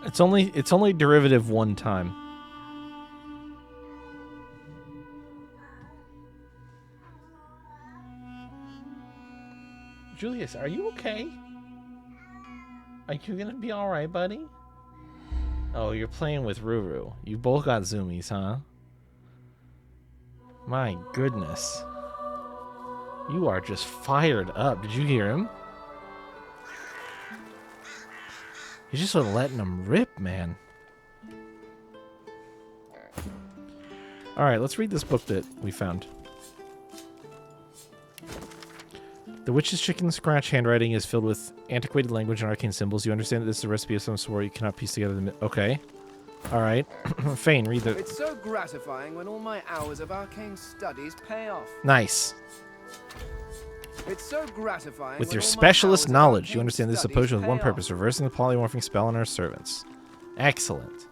It's only derivative one time. Julius, are you okay? Are you gonna be alright, buddy? Oh, you're playing with Ruru. You both got zoomies, huh? My goodness. You are just fired up. Did you hear him? He's just letting them rip, man. Alright, let's read this book that we found. The witch's chicken scratch handwriting is filled with antiquated language and arcane symbols. You understand that this is a recipe of some sort you cannot piece together. Okay. Alright. Fane, read the... It's so gratifying when all my hours of arcane studies pay off. Nice. It's so gratifying with your specialist knowledge, you understand this is a potion with one purpose, reversing the polymorphing spell on our servants. Excellent.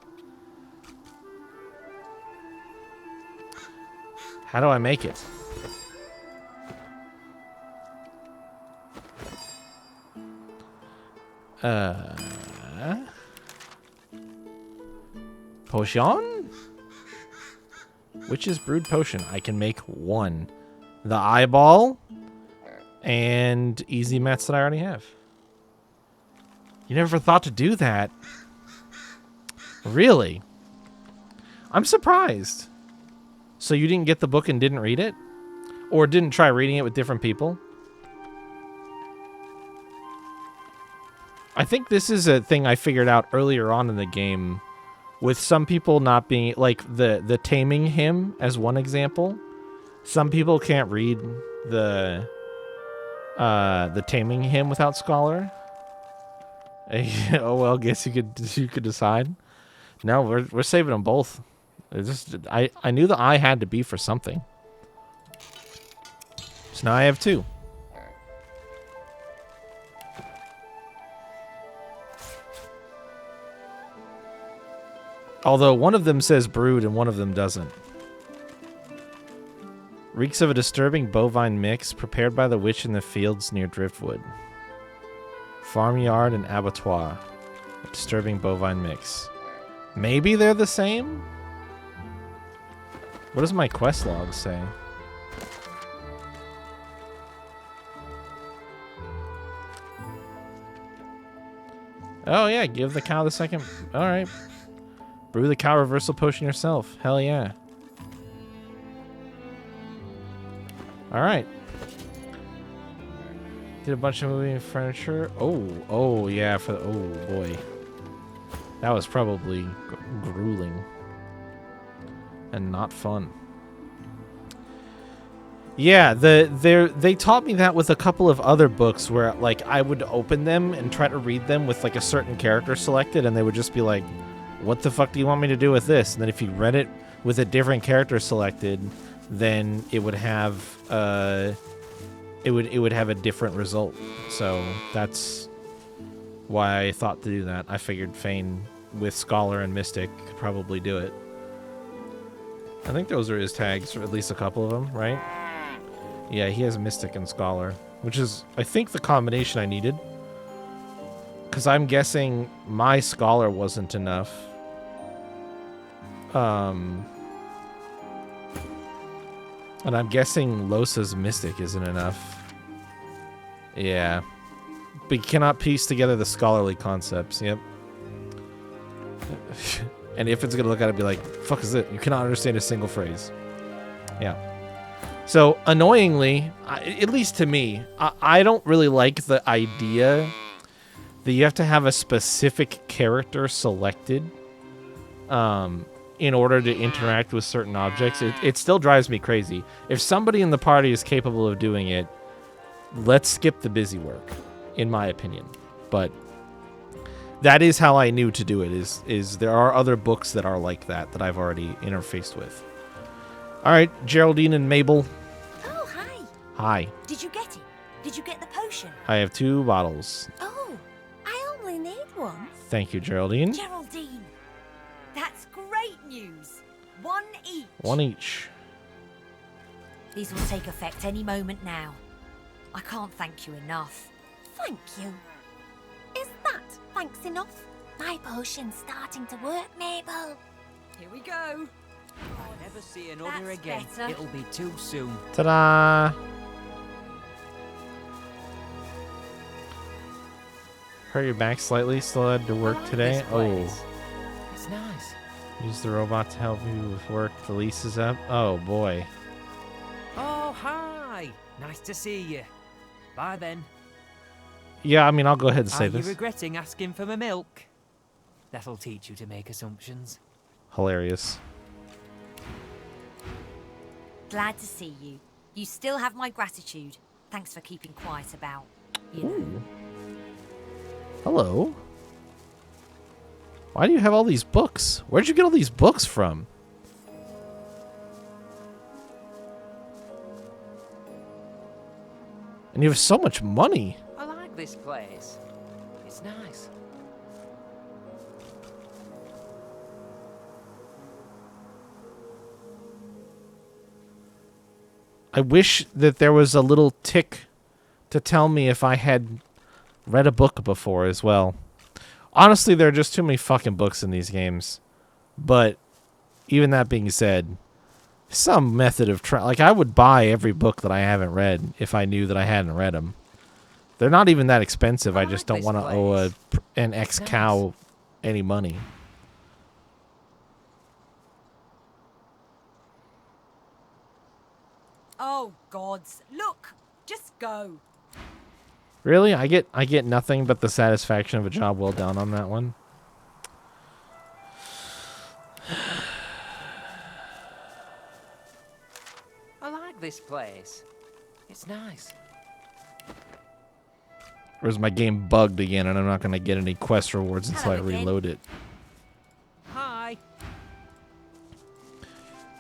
How do I make it? Potion? Witch's brewed potion. I can make one. The eyeball and easy mats that I already have. You never thought to do that. Really? I'm surprised. So you didn't get the book and didn't read it? Or didn't try reading it with different people? I think this is a thing I figured out earlier on in the game with some people not being, like the taming hymn as one example. Some people can't read the taming hymn without scholar. Oh well, guess you could decide. No, we're saving them both. I knew the eye had to be for something. So now I have two. Although one of them says brewed and one of them doesn't. Reeks of a disturbing bovine mix prepared by the witch in the fields near Driftwood. Farmyard and abattoir. A disturbing bovine mix. Maybe they're the same? What does my quest log say? Oh yeah, give the cow the second. Alright. Brew the cow reversal potion yourself. Hell yeah. Alright. Did a bunch of moving furniture. Oh yeah, for the, oh boy. That was probably grueling. And not fun. Yeah, they taught me that with a couple of other books where like I would open them and try to read them with like a certain character selected and they would just be like, what the fuck do you want me to do with this? And then if you read it with a different character selected, then it would have it would have a different result. So that's why I thought to do that. I figured Fane with Scholar and Mystic could probably do it. I think those are his tags, or at least a couple of them, right? Yeah, he has Mystic and Scholar, which is, I think, the combination I needed. Because I'm guessing my Scholar wasn't enough. And I'm guessing Losa's Mystic isn't enough. Yeah. But you cannot piece together the scholarly concepts, yep. And if it's going to look at it, be like, fuck is it? You cannot understand a single phrase. Yeah. So, annoyingly, at least to me, I don't really like the idea that you have to have a specific character selected in order to interact with certain objects. It still drives me crazy. If somebody in the party is capable of doing it, let's skip the busy work, in my opinion. But that is how I knew to do it, is there are other books that are like that I've already interfaced with. All right, Geraldine and Mabel. Oh, hi. Hi. Did you get it? Did you get the potion? I have 2 bottles. Oh, I only need one. Thank you, Geraldine. Geraldine, that's great news. 1 each. 1 each. These will take effect any moment now. I can't thank you enough. Thank you. Is that thanks enough? My potion's starting to work, Mabel. Here we go. If I never see an order That's again, better. it'll be too soon. Ta-da! Hurt your back slightly. Still had to work I like today. this Oh, place. It's nice. use the robot to help you with work. The lease is up. Oh boy. Oh, hi. Nice to see you. Bye then. Yeah, I mean, I'll go ahead and say Are this. you regretting asking for my milk? That'll teach you to make assumptions. Hilarious. Glad to see you. You still have my gratitude. Thanks for keeping quiet about, you know. Ooh. Hello. Why do you have all these books? Where'd you get all these books from? And you have so much money. I like this place. It's nice. I wish that there was a little tick to tell me if I had read a book before as well. Honestly, there are just too many fucking books in these games. But even that being said, some method of like I would buy every book that I haven't read if I knew that I hadn't read them. They're not even that expensive. I just don't want to owe an ex-cow any money. Oh, gods. Look! Just go. Really? I get nothing but the satisfaction of a job well done on that one. I like this place. It's nice. Or is my game bugged again and I'm not going to get any quest rewards until I Hello again. reload it? Hi.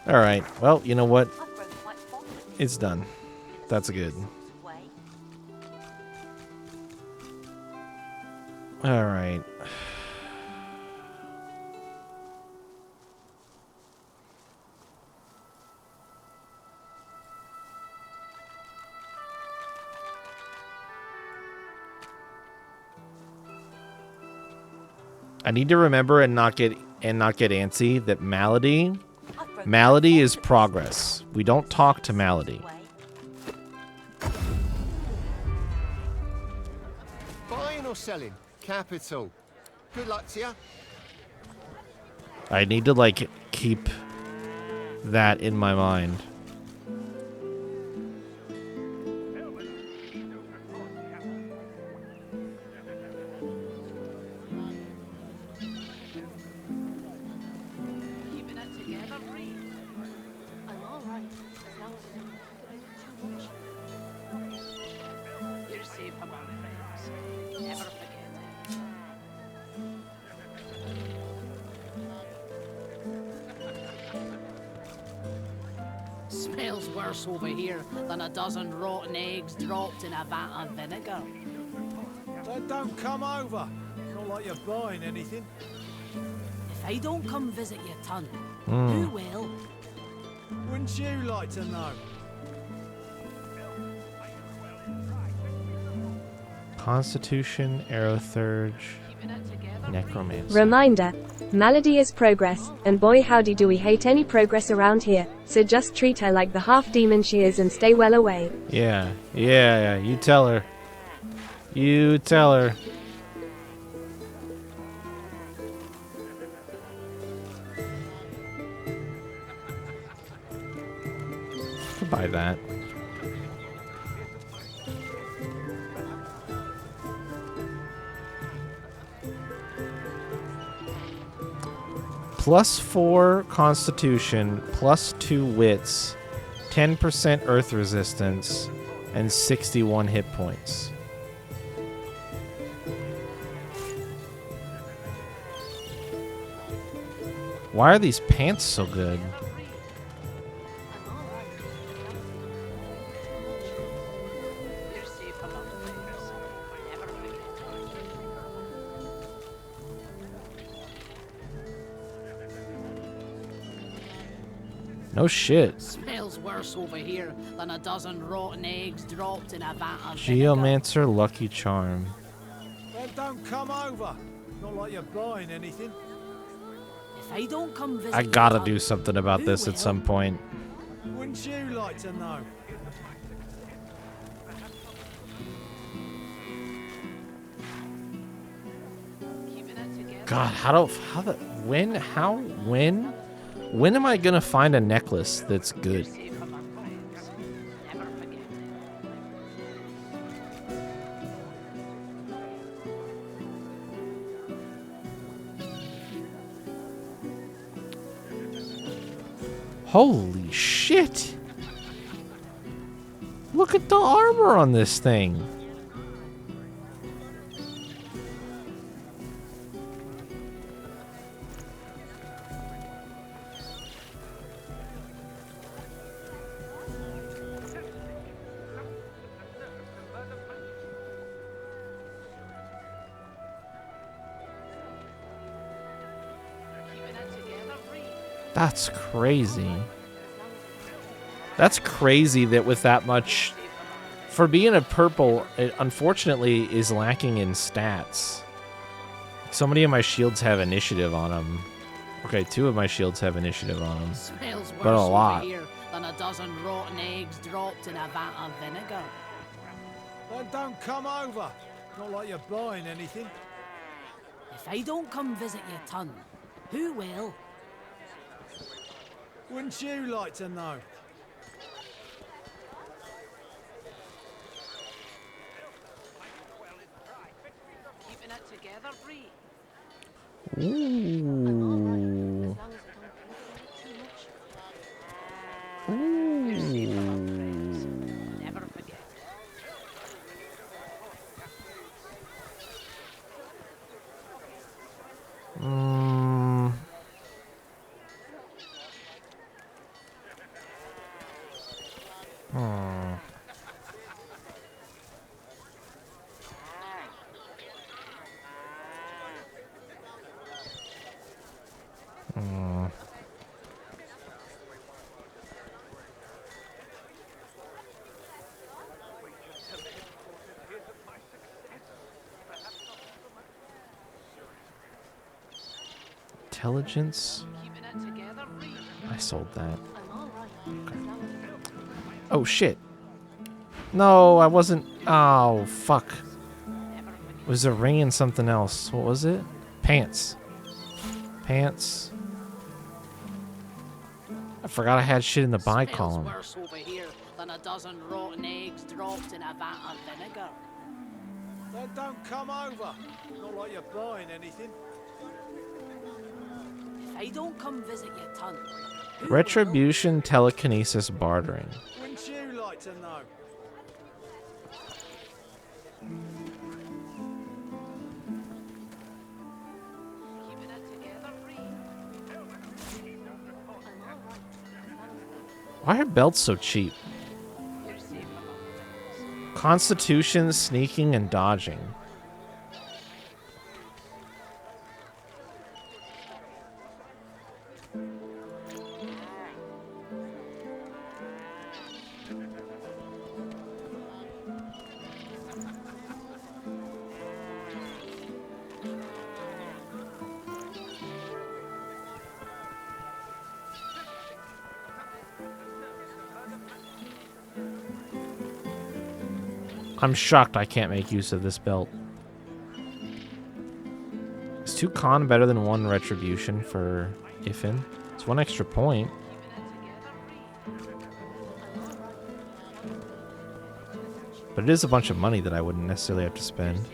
Alright, well, you know what? I've grown quite fond of you. It's done. That's good. Way. Alright. I need to remember and not get antsy that Malady is progress. We don't talk to Malady. Buying or selling? Capital. Good luck to you. I need to like keep that in my mind. Keeping it together, Reed? I'm all right, as long as I don't think about it too much. You're safe among friends. Never forget it. Smells worse over here than a dozen rotten eggs dropped in a vat of vinegar. Then don't come over. Not like you're buying anything. If I don't come visit you, ton, who will? Wouldn't you like to know? Constitution, Aerothurge, Keeping it together, Necromancer. Reminder, Malady is progress, and boy howdy do we hate any progress around here, so just treat her like the half-demon she is and stay well away. Yeah, you tell her. You tell her. I'll buy that. +4 Constitution, +2 Wits, 10% Earth Resistance, and 61 hit points. Why are these pants so good? you're safe among friends. Never forget it. No shit. Smells worse over here than a dozen rotten eggs dropped in a vat of vinegar. Geomancer Lucky Charm. Then don't come over. Not like you're buying anything. If I don't come visit I you, gotta Tom, do something about who this will? at some point. Wouldn't you like to know? Keeping it together. God, when am I gonna find a necklace that's good? Safe among friends. Never forget it. Holy shit! Look at the armor on this thing. Keeping it together, Bree. That's crazy. That's crazy that with that much... For being a purple, it unfortunately is lacking in stats. So many of my shields have initiative on them. Okay, 2 of my shields have initiative on them. Smells worse But a lot. over here than a dozen rotten eggs dropped in a vat of vinegar. Then don't come over. Not like you're buying anything. If I don't come visit your ton, who will? Wouldn't you like to know? Keeping it together, Bree. Ooh. Never forget. Mm. Hmm. Hmm. Intelligence. Keeping it together, Bree. I sold that. I'm all right. As long as Oh shit. No, I wasn't. Oh fuck. It was a ring and something else. What was it? Pants. Pants. I forgot I had shit in the buy Smells column. worse over here than a dozen rotten eggs dropped in a vat of vinegar. Then don't come over. Not like you're buying anything. If I don't come visit your ton, who will? Retribution, telekinesis, bartering. Wouldn't you like to know? Keeping it together, Bree. Why are belts so cheap? You're safe among friends. Constitution, sneaking, and dodging. I'm shocked I can't make use of this belt. Is 2 con better than 1 retribution for Ifin? It's 1 extra point. But it is a bunch of money that I wouldn't necessarily have to spend.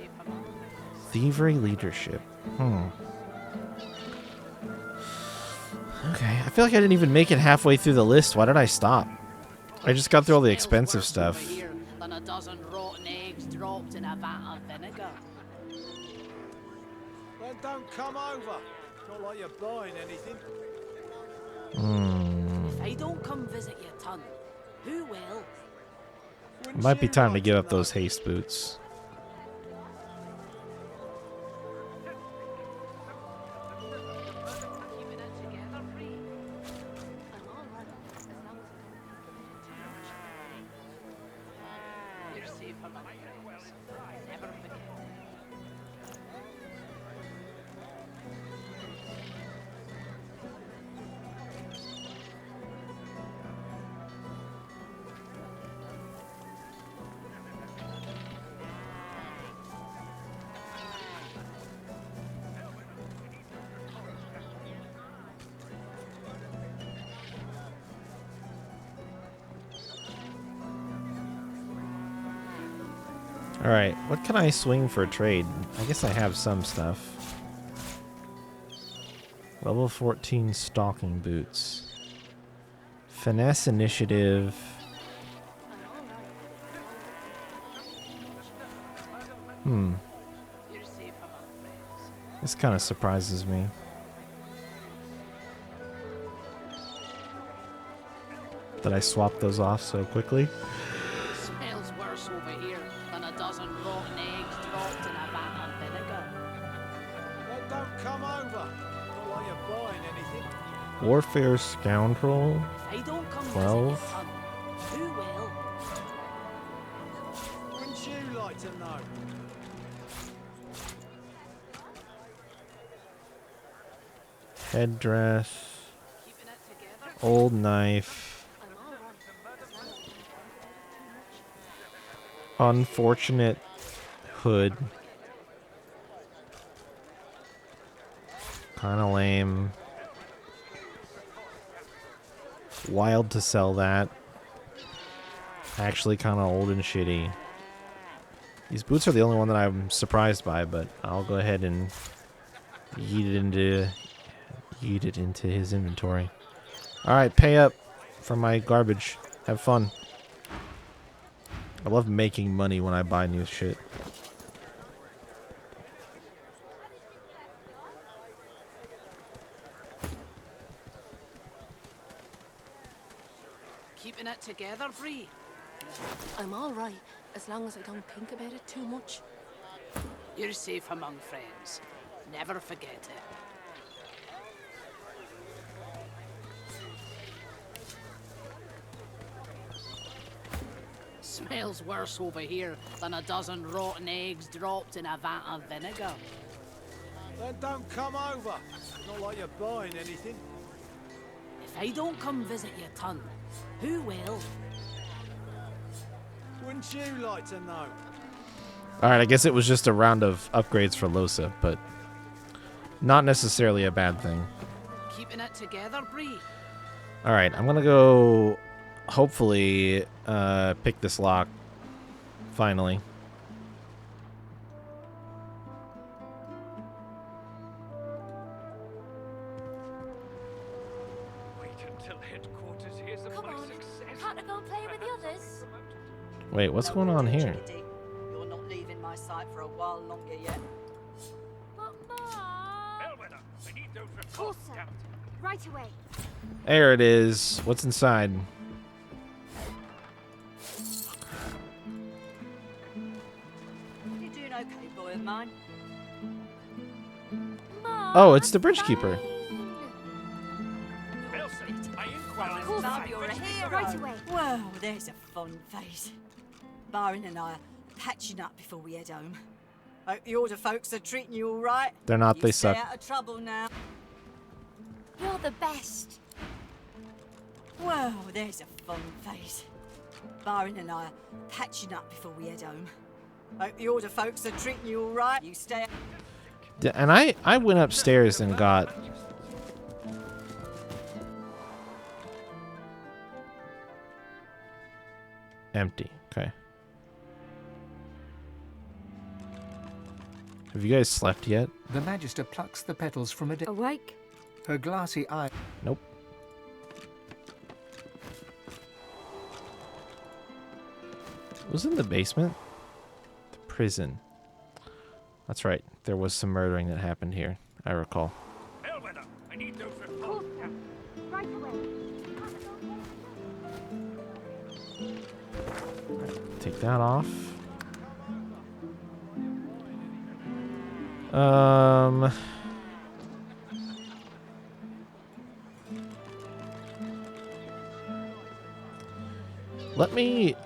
Thievery leadership. Okay, I feel like I didn't even make it halfway through the list. Why did I stop? I just got through all the expensive Smells worse stuff. over here than a dozen rotten eggs dropped in a vat of vinegar. Then don't come over. Not like you're buying anything. If I don't come visit your ton, who will? It might be time to give up those haste boots. Keeping it together, Bree. I'm all right. As long as you're safe among friends. Never forget. Alright, what can I swing for a trade? I guess I have some stuff. Level 14 stalking boots. Finesse initiative. You're safe among friends. This kind of surprises me. That I swapped those off so quickly. Smells worse over here than a dozen rotten eggs dropped in a vat of vinegar. Then don't come over. Not like you're buying anything. Warfare scoundrel. If I don't come 12. visit your son, who will? Wouldn't you like to know? Headdress. Keeping it together? Old knife. I'm all right. Unfortunate hood. Kinda lame. Wild to sell that. Actually kinda old and shitty. These boots are the only one that I'm surprised by, but I'll go ahead and yeet it into his inventory. Alright, pay up for my garbage. Have fun. I love making money when I buy new shit. Keeping it together, Bree? I'm all right, as long as I don't think about it too much. You're safe among friends. Never forget it. Smells worse over here than a dozen rotten eggs dropped in a vat of vinegar. Then don't come over. Not like you're buying anything. If I don't come visit your ton, who will? Wouldn't you like to know? Alright, I guess it was just a round of upgrades for Losa, but not necessarily a bad thing. Keeping it together, Bree? Alright, I'm gonna go hopefully pick this lock. Finally. Wait until headquarters hears of Come my on, success. can't I go and play with the others? Wait, what's going on here? You're not leaving my sight for a while longer yet. But Mom! Bellwether, I need those reports. Course, sir. Right away. There it is. What's inside? You doing okay, boy of mine? Mom, Oh, it's the I'm bridge keeper. fine. Elsa, I inquire. Course, Bob, sir. you're a hero. Right away. Well, there's a fun face. Byron and I are patching up before we head home. Hope the order folks are treating you all right. They're not, You they stay suck. out of trouble now. You're the best. Well, there's a fun face. Byron and I are patching up before we head home. Hope the order folks are treating you all right. You stay. And I went upstairs and got... Empty. Okay. Have you guys slept yet? The Magister plucks the petals from a Awake? her glassy eye. Nope. It was in the basement? The prison. That's right. There was some murdering that happened here. I recall. Bellwether, I need those reports. Right away. Take that off.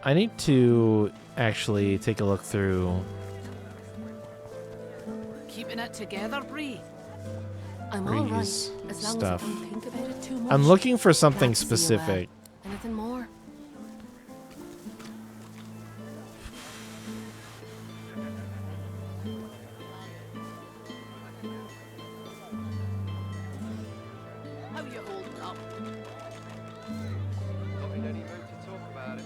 I need to actually take a look through. Keeping it together, Bree? I'm all right, Bree's as long stuff. as I don't think about it too much. I'm looking for something Glad to see you well. specific. Anything more? How you holding up? Not in any mood to talk about it.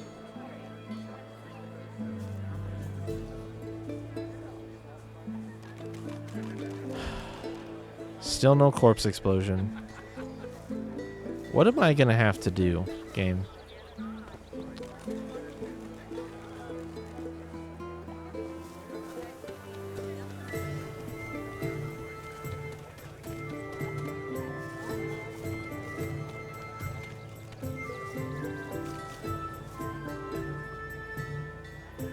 Still no corpse explosion. What am I gonna have to do, game?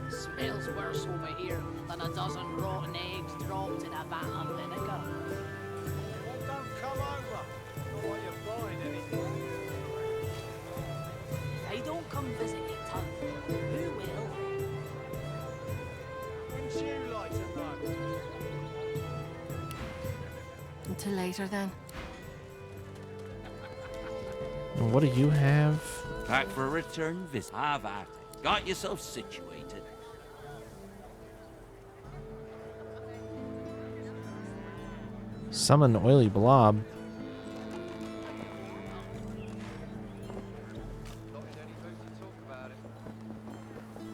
Smells worse over here than a dozen rotten eggs dropped in a vat of vinegar. Well, don't come over. Not like you're buying anything. If I don't come visit you, Ton, who will? Wouldn't you like to know? Until later, then. And what do you have? Back for a return visit. Have at it. Got yourself situated. Summon oily blob.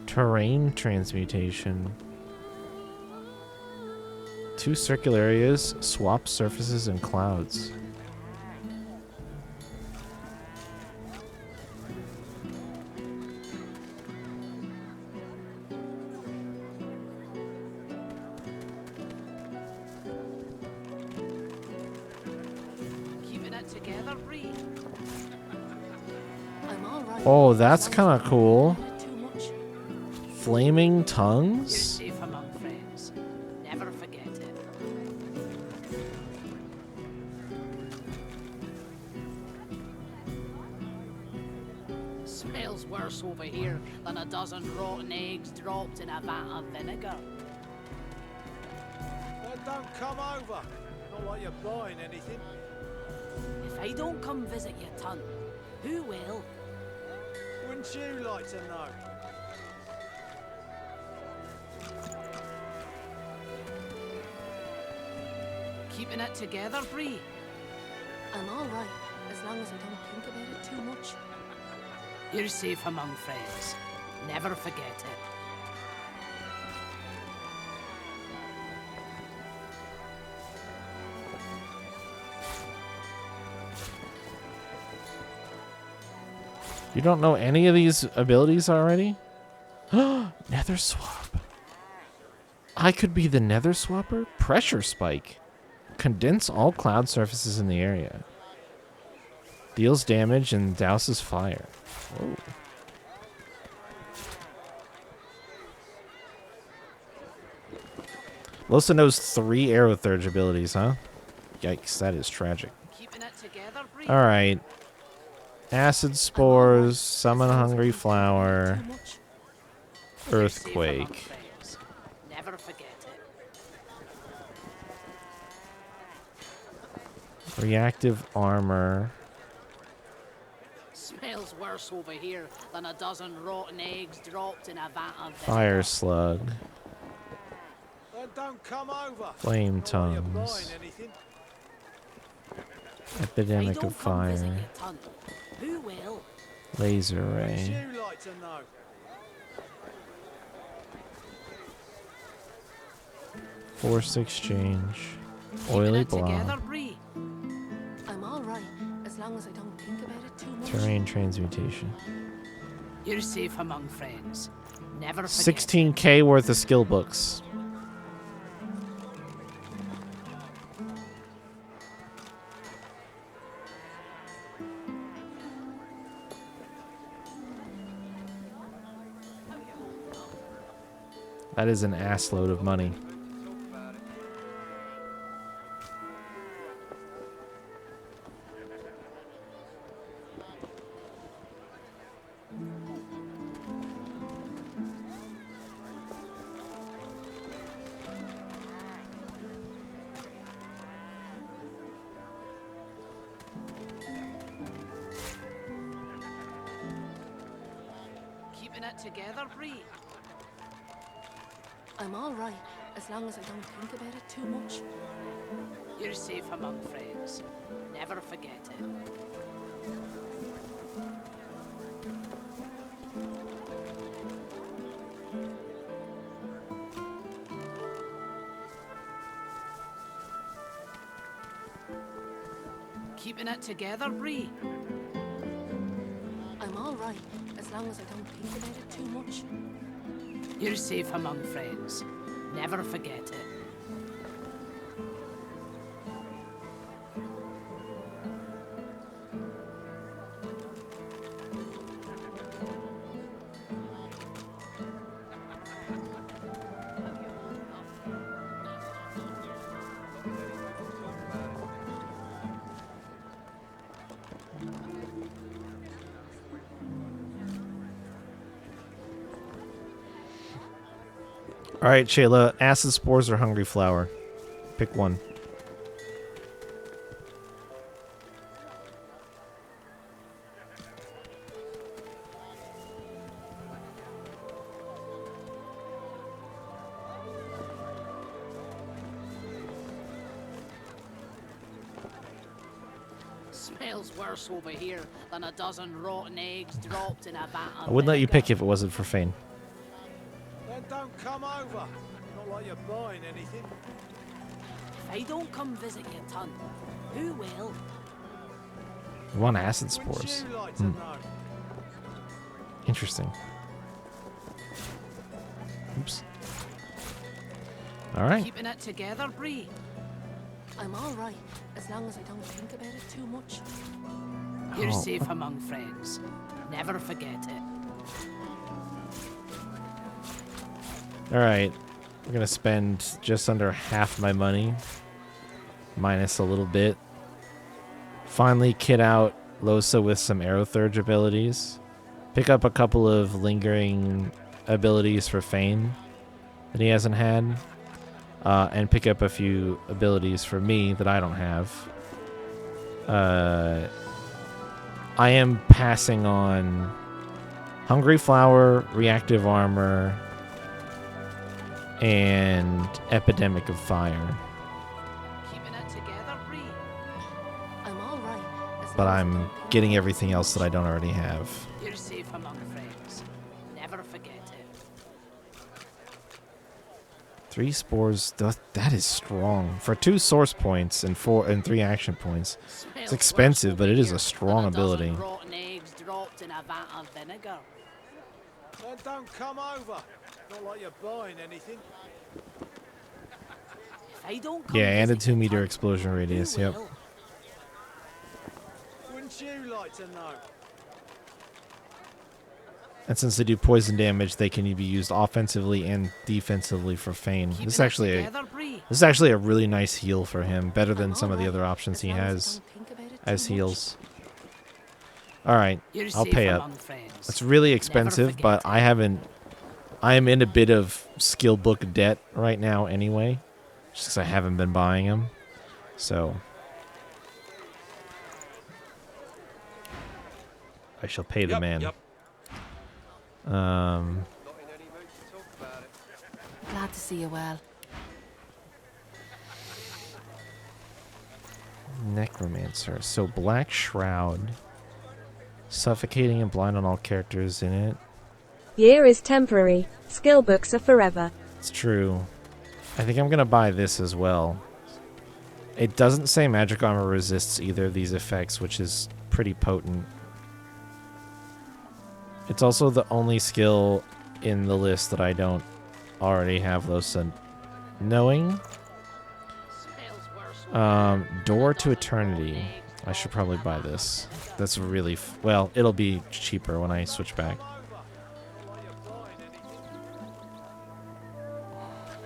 Terrain transmutation. 2 circular areas, swap surfaces and clouds. Keeping it together, Bree. I'm all right. Oh, that's kind of cool. Too much. Flaming You're tongues? safe among friends. Never forget it. Smells worse over here than a dozen rotten eggs dropped in a vat of vinegar. Well, don't come over. Not like you're buying anything. If I don't come visit you, Ton, who will? Wouldn't you like to know? Keeping it together, Bree. I'm all right, as long as I don't think about it too much. You're safe among friends. Never forget it. You don't know any of these abilities already? Nether swap. I could be the nether swapper? Pressure spike. Condense all cloud surfaces in the area. Deals damage and douses fire. Whoa. Losa knows 3 Aerothurge abilities, huh? Yikes, that is tragic. Keeping it together, Bree. Alright. Acid spores, summon hungry flower, You're safe among earthquake. friends. Never forget it. Reactive armor. Smells worse over here than a dozen rotten eggs dropped in a vat of Fire slug. Well, don't come over. Flame Not like you're tongues. buying anything. Epidemic of fire. Who will? Laser Wouldn't ray. you like to know? Force exchange. Oily blob. Bree. I'm all right, as long as I don't think about it too much. Terrain transmutation. You're safe among friends. Never forget. 16k worth of skill books. That is an ass load of money. Keeping it together, Bree. I'm all right, as long as I don't think about it too much. You're safe among friends. Never forget it. Keeping it together, Bree? I'm all right, as long as I don't think about it too much. You're safe among friends. Never forget it. All right, Shayla, acid spores or hungry flower? Pick one. Smells worse over here than a dozen rotten eggs dropped in a vat of I wouldn't let you vinegar. pick if it wasn't for Fane. Then don't come over. Not like you're buying anything. If I don't come visit your ton, who will? You want acid Wouldn't spores? you like to know? Interesting. Oops. All right. Keeping it together, Bree? I'm all right, as long as I don't think about it too much. You're Oh. safe among friends. Never forget it. All right. We're going to spend just under half my money, minus a little bit. Finally kit out Losa with some Aerothurge abilities. Pick up a couple of lingering abilities for Fane that he hasn't had. And pick up a few abilities for me that I don't have. I am passing on Hungry Flower, Reactive Armor, and Epidemic of Fire. Keeping it together, Bree? I'm all right, as But long as I I'm don't think getting about it everything too else that much. I don't already have. You're safe among friends. Never forget it. 3 spores, that is strong. For 2 source points and 3 action points. It's expensive, but it is a strong ability. Rotten eggs dropped in a vat of vinegar. Then don't come over. Not like you're buying anything. If I don't come Yeah, and a visit your 2-meter ton, explosion radius, who yep. will? Wouldn't you like to know? And since they do poison damage, they can be used offensively and defensively for Fane. Keeping This is it actually together, Bree? a really nice heal for him, better than some of the other options he has as heals. All right, You're I'll safe pay up. among friends. It's really Never expensive, forget but it. I am in a bit of skill book debt right now anyway, just because I haven't been buying them. So I shall pay the man. Yep. Not in any mood to talk about it. Glad to see you well. Necromancer. So Black Shroud. Suffocating and blind on all characters in it. Year is temporary. Skill books are forever. It's true. I think I'm going to buy this as well. It doesn't say magic armor resists either of these effects, which is pretty potent. It's also the only skill in the list that I don't already have Losa knowing. Door to Eternity. I should probably buy this. That's really... well, it'll be cheaper when I switch back. If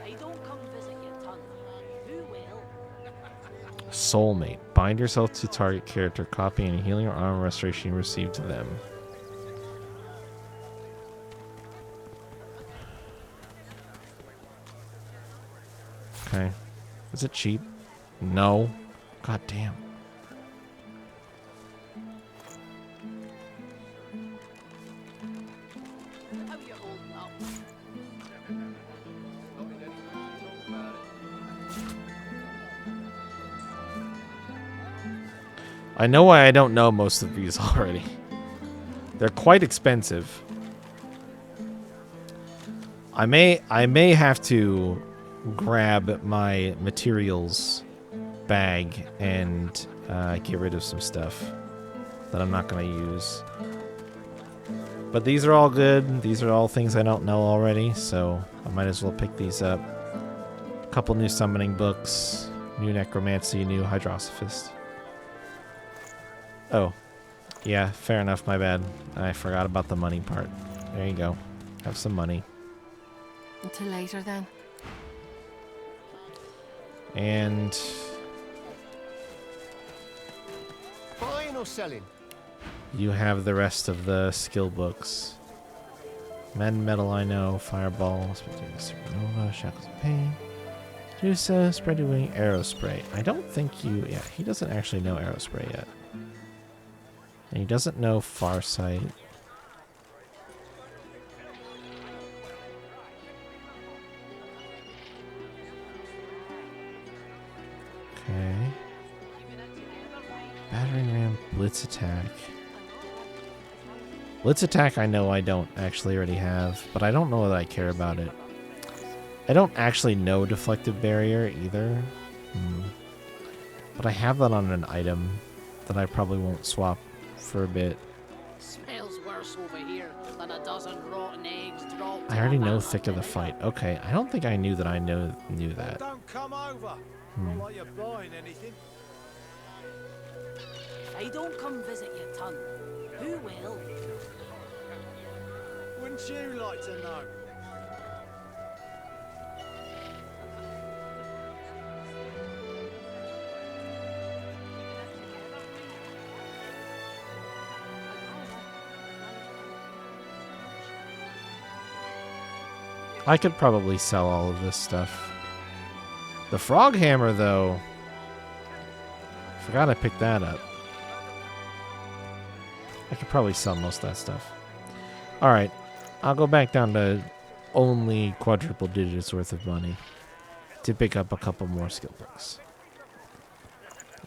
I don't come visit your ton, who will? Soulmate. Bind yourself to target character, copy any healing or armor restoration you receive to them. Okay. Is it cheap? No. God damn. How you holding up? Not in any mood to talk about it. I know why I don't know most of these already. They're quite expensive. I may have to grab my materials bag and get rid of some stuff that I'm not going to use. But these are all good. These are all things I don't know already, so I might as well pick these up. A couple new summoning books, new necromancy, new hydrosophist. Oh, yeah, fair enough, my bad. I forgot about the money part. There you go. Have some money. Until later, then. And Buying or selling? you have the rest of the skill books. Men, metal, I know. Fireball, supernova, shackles of pain. Juice, spread your wing, arrow spray. I don't think you... Yeah, he doesn't actually know arrow spray yet. And he doesn't know Farsight. Okay. Battering ram, blitz attack. Blitz attack I know I don't actually already have, but I don't know that I care about it. I don't actually know deflective barrier either. But I have that on an item that I probably won't swap for a bit. Smells worse over here than a dozen rotten eggs dropped. I already know thick of the fight. Okay, I don't think I knew that I knew that. Don't come over. Not like you're buying anything. If I don't come visit your ton, who will? Wouldn't you like to know? I could probably sell all of this stuff. The frog hammer, though. Forgot I picked that up. I could probably sell most of that stuff. Alright. I'll go back down to only quadruple digits worth of money to pick up a couple more skill books.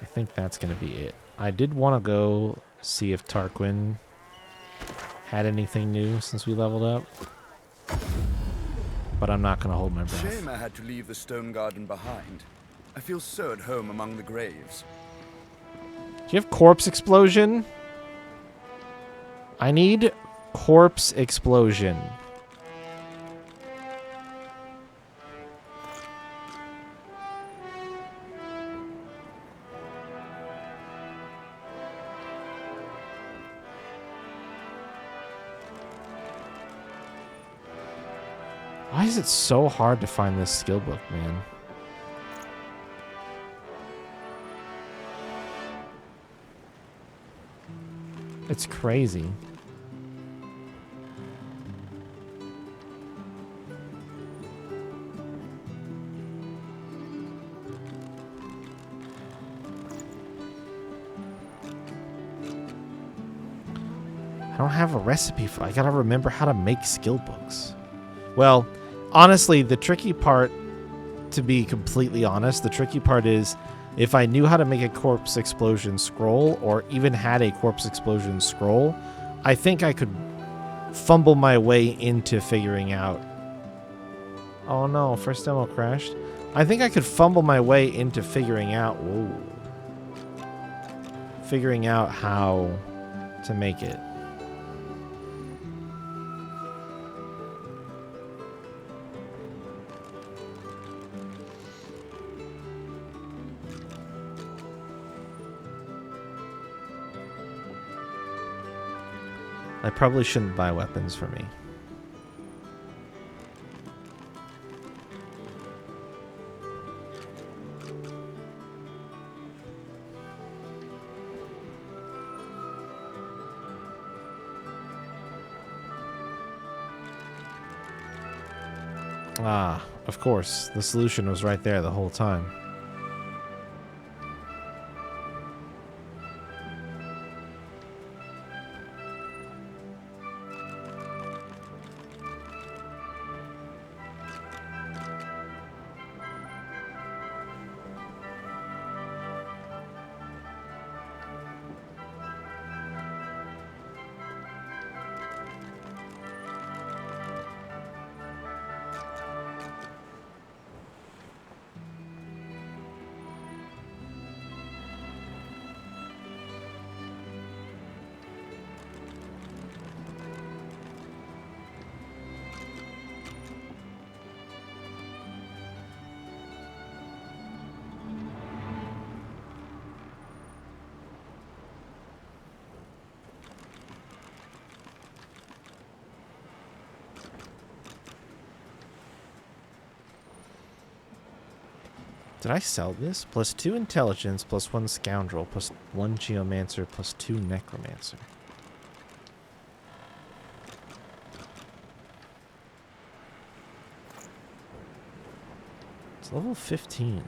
I think that's going to be it. I did want to go see if Tarquin had anything new since we leveled up. But I'm not going to hold my breath. Shame I had to leave the stone garden behind. I feel so at home among the graves. Do you have corpse explosion? I need corpse explosion. Why is it so hard to find this skill book, man? It's crazy. I don't have a recipe for it. I gotta remember how to make skill books. Well, honestly, the tricky part, to be completely honest, the tricky part is if I knew how to make a corpse explosion scroll or even had a corpse explosion scroll, I think I could fumble my way into figuring out. Oh no, first demo crashed. I think I could fumble my way into figuring out. Whoa. Figuring out how to make it. I probably shouldn't buy weapons for me. Ah, of course. The solution was right there the whole time. Did I sell this? +2 intelligence, +1 scoundrel, +1 geomancer, +2 necromancer. It's level 15.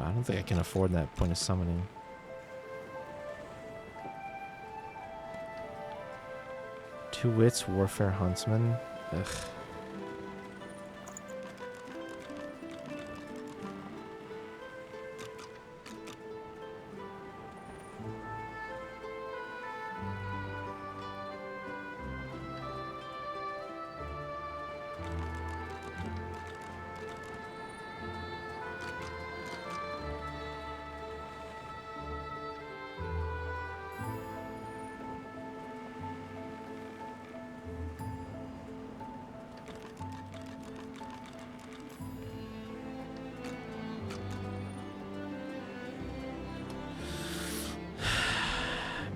I don't think I can afford that point of summoning. Two wits, warfare huntsman. Ugh.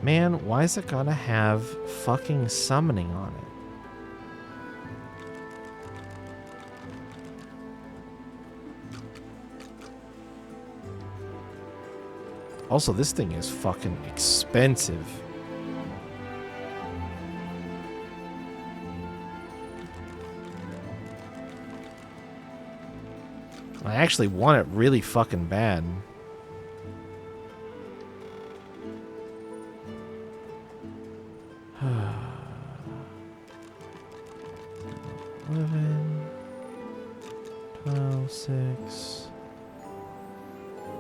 Man, why is it gonna have fucking summoning on it? Also, this thing is fucking expensive. I actually want it really fucking bad.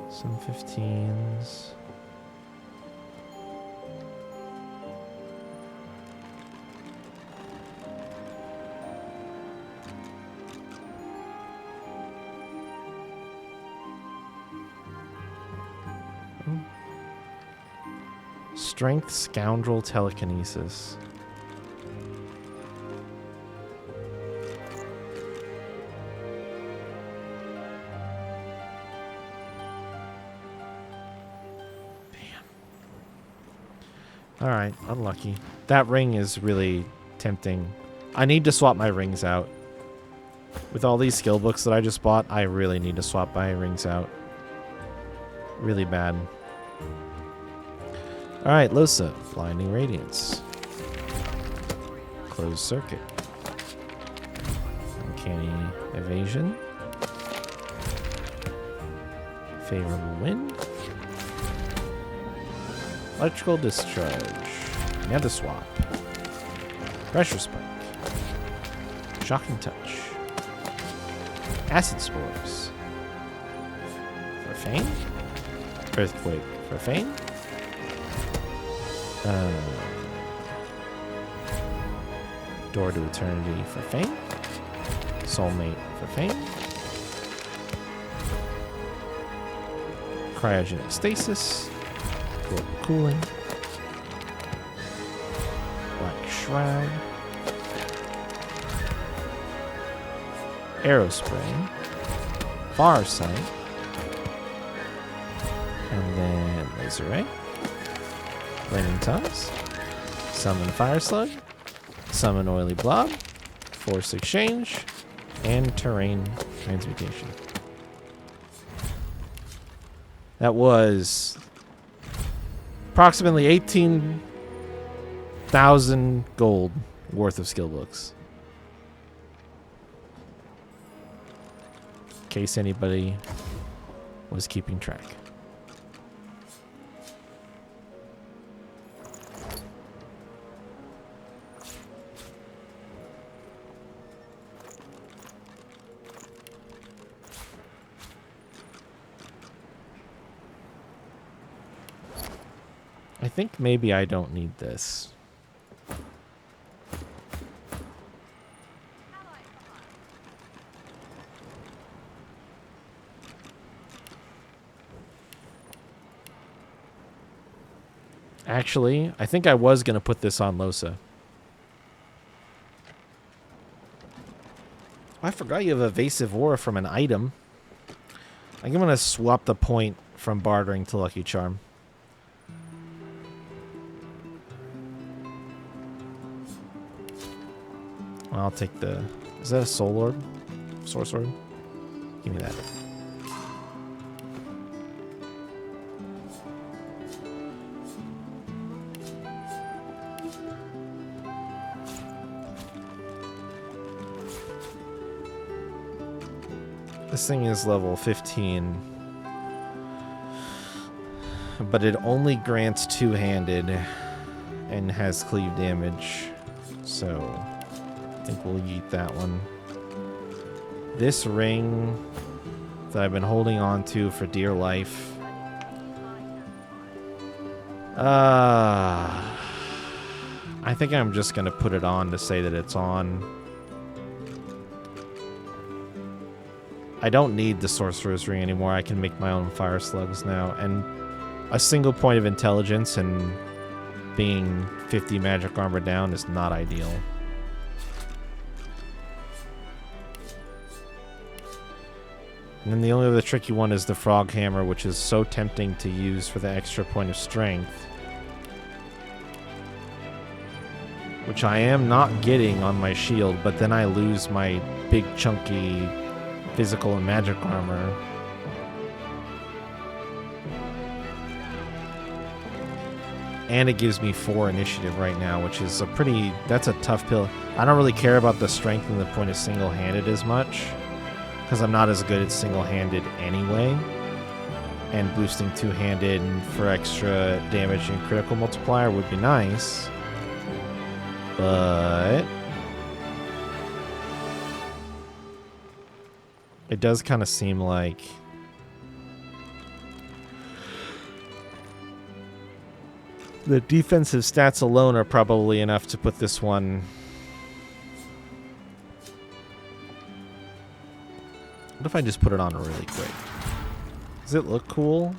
Some 15s. Strength, scoundrel, telekinesis. Alright, unlucky. That ring is really tempting. I need to swap my rings out. With all these skill books that I just bought, I really need to swap my rings out. Really bad. Alright, Losa. Blinding Radiance. Closed Circuit. Uncanny Evasion. Favorable Wind. Electrical Discharge. Nether Swap. Pressure Spike. Shocking Touch. Acid Spores. Profane. Earthquake. Profane. Door to Eternity. Profane. Soulmate. Profane. Cryogenic Stasis. Cooling. Black Shroud. Arrow Spray. Far Sight. And then Laser Ray. Flaming Tongues. Summon Fire Slug. Summon Oily Blob. Force Exchange. And Terrain Transmutation. That was approximately 18,000 gold worth of skill books. In case anybody was keeping track. I think maybe I don't need this. Actually, I think I was going to put this on Losa. I forgot you have evasive aura from an item. I think I'm going to swap the point from bartering to Lucky Charm. I'll take the... Is that a soul orb? Source orb? Give me that. This thing is level 15. But it only grants two-handed and has cleave damage. So I think we'll yeet that one. This ring that I've been holding on to for dear life. I think I'm just gonna put it on to say that it's on. I don't need the sorcerer's ring anymore. I can make my own fire slugs now, and a single point of intelligence and being 50 magic armor down is not ideal. And then the only other tricky one is the frog hammer, which is so tempting to use for the extra point of strength. Which I am not getting on my shield, but then I lose my big chunky physical and magic armor. And it gives me 4 initiative right now, which is that's a tough pill. I don't really care about the strength and the point of single-handed as much, because I'm not as good at single-handed anyway. And boosting two-handed for extra damage and critical multiplier would be nice. But it does kind of seem like the defensive stats alone are probably enough to put this one. What if I just put it on really quick? Does it look cool?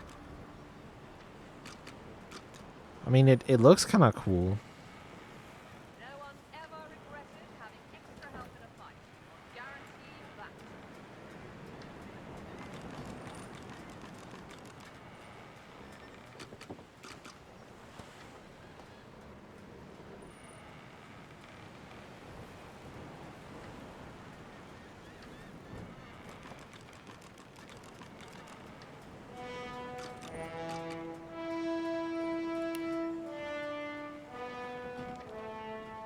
I mean, it looks kind of cool.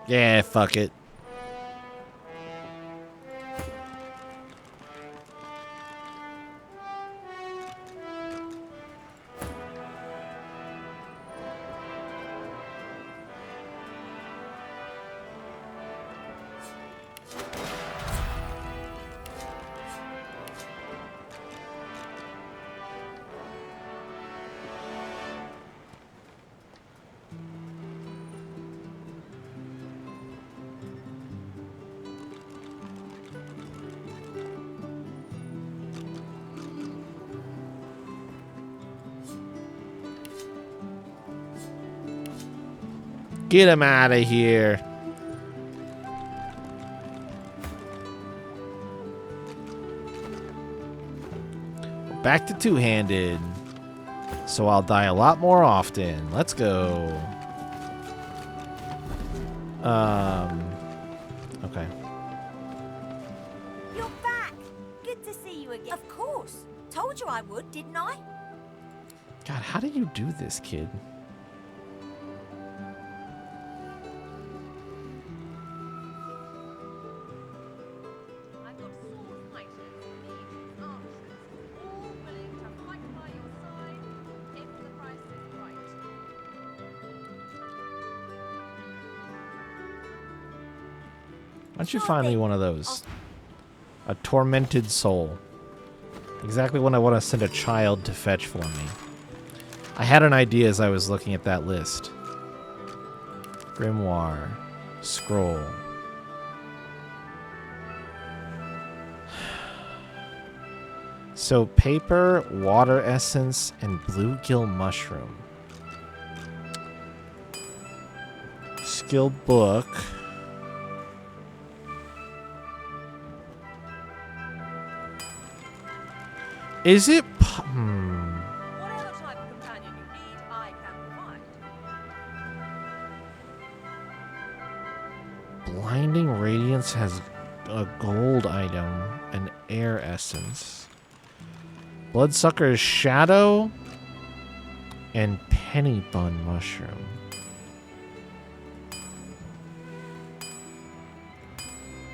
Yeah, fuck it. Get him out of here. Back to two-handed. So I'll die a lot more often. Let's go. Okay. You're back. Good to see you again. Of course. Told you I would, didn't I? God, how do you do this, kid? Why don't you find me one of those? A tormented soul. Exactly what I want to send a child to fetch for me. I had an idea as I was looking at that list. Grimoire. Scroll. So paper, water essence, and bluegill mushroom. Skilled book. Is it? Whatever type of companion you need, I can provide. Blinding Radiance has a gold item, an air essence. Bloodsucker is shadow and penny bun mushroom.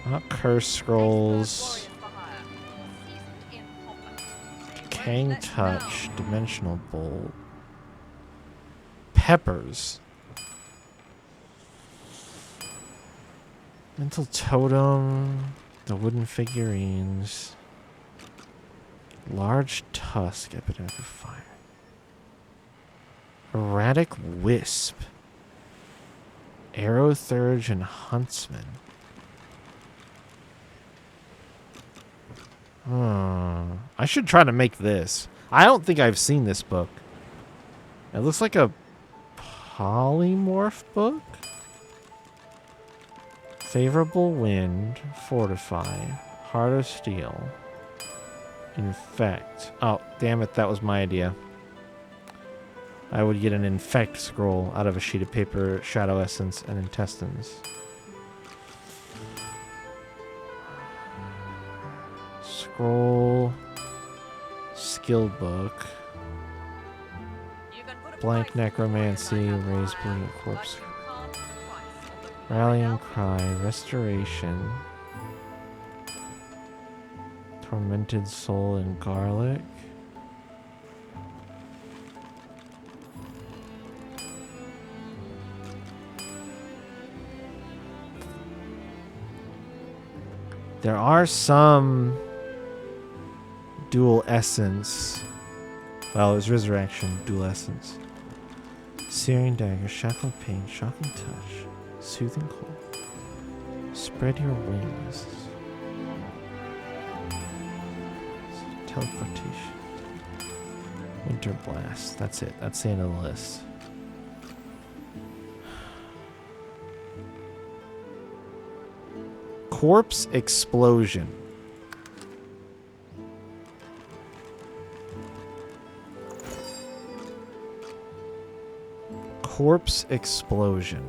Not curse scrolls. Kang touch, dimensional bolt. Peppers. Mental totem, the wooden figurines. Large tusk, epidemic of fire. Erratic wisp. Arrow thurge and huntsman. I should try to make this. I don't think I've seen this book. It looks like a polymorph book. Favorable wind, fortify, heart of steel, infect. Oh, damn it, that was my idea. I would get an infect scroll out of a sheet of paper, shadow essence, and intestines. Scroll, skill book, blank necromancy, raise bleeding corpse, rallying cry, restoration, tormented soul, and garlic. There are some dual essence. Well, there's resurrection, dual essence. Searing dagger, shackle pain, shocking touch, soothing cold. Spread your wings. Teleportation. Winter blast. That's it. That's the end of the list. Corpse explosion. Corpse explosion.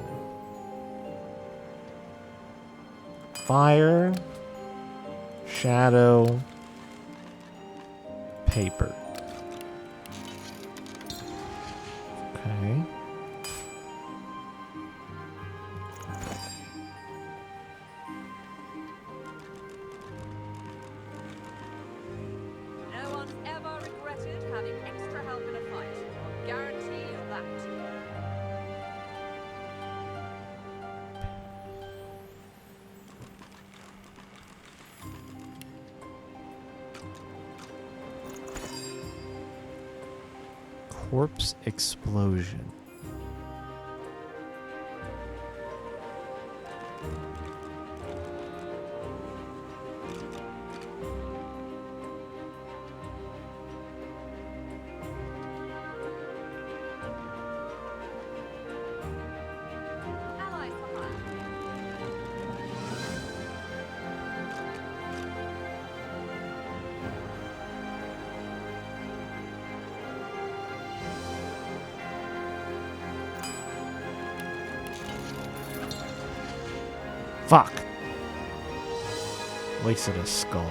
Fire. Shadow. Paper. Okay. No one's ever regretted having extra help in a fight. I'll guarantee you that. Corpse explosion. Allies behind. Fuck. Wasted a skull.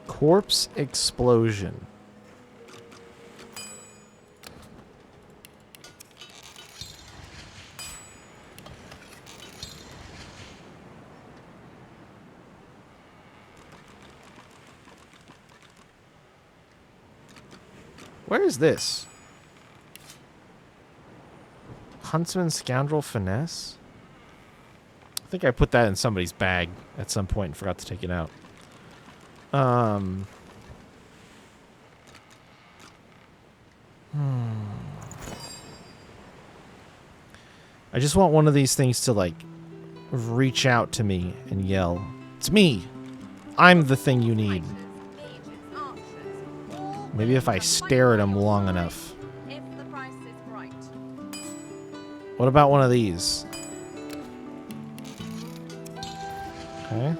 Corpse explosion. Where is this? Huntsman Scoundrel Finesse? I think I put that in somebody's bag at some point and forgot to take it out. I just want one of these things to, like, reach out to me and yell, "It's me! I'm the thing you need." Maybe if I stare at him long enough. What about one of these? Okay.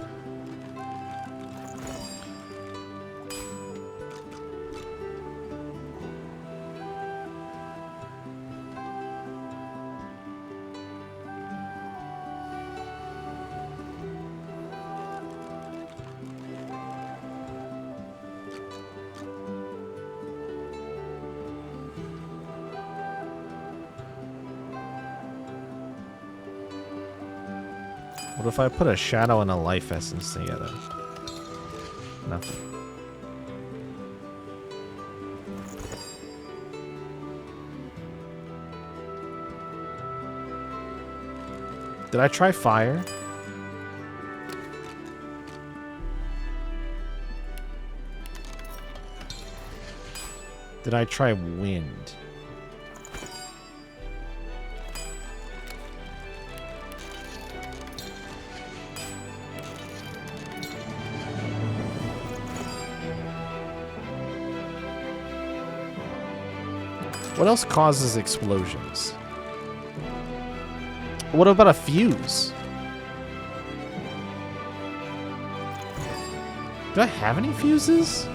What if I put a shadow and a life essence together? Nothing. Did I try fire? Did I try wind? What else causes explosions? What about a fuse? Do I have any fuses?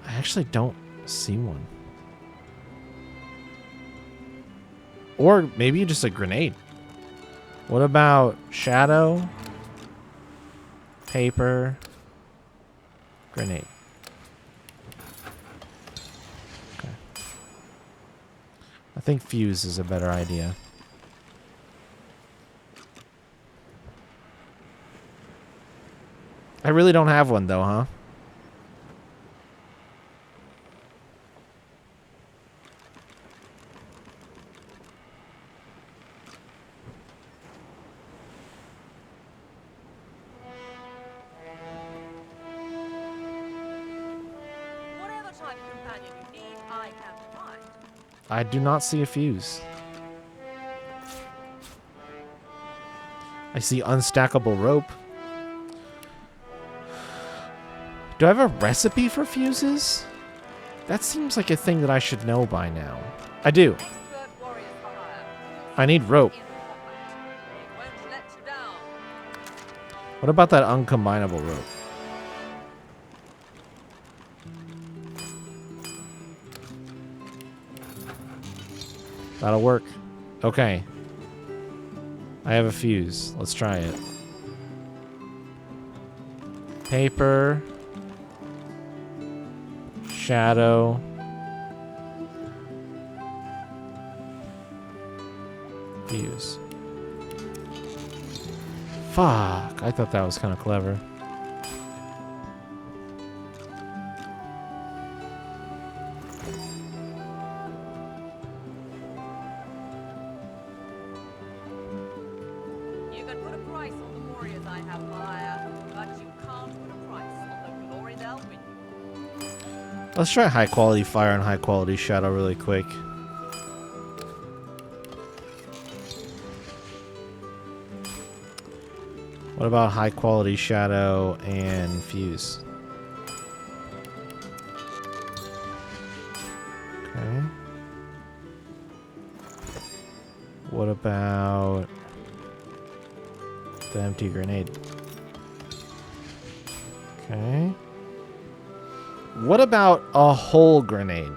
I actually don't see one. Or maybe just a grenade. What about shadow, paper, grenade? Okay. I think fuse is a better idea. I really don't have one though, huh? I do not see a fuse. I see unstackable rope. Do I have a recipe for fuses? That seems like a thing that I should know by now. I do. I need rope. What about that uncombinable rope? That'll work. Okay. I have a fuse. Let's try it. Paper. Shadow. Fuse. Fuck. I thought that was kind of clever. Let's try high quality fire and high quality shadow really quick. What about high quality shadow and fuse? Okay. What about the empty grenade? Okay. What about a whole grenade?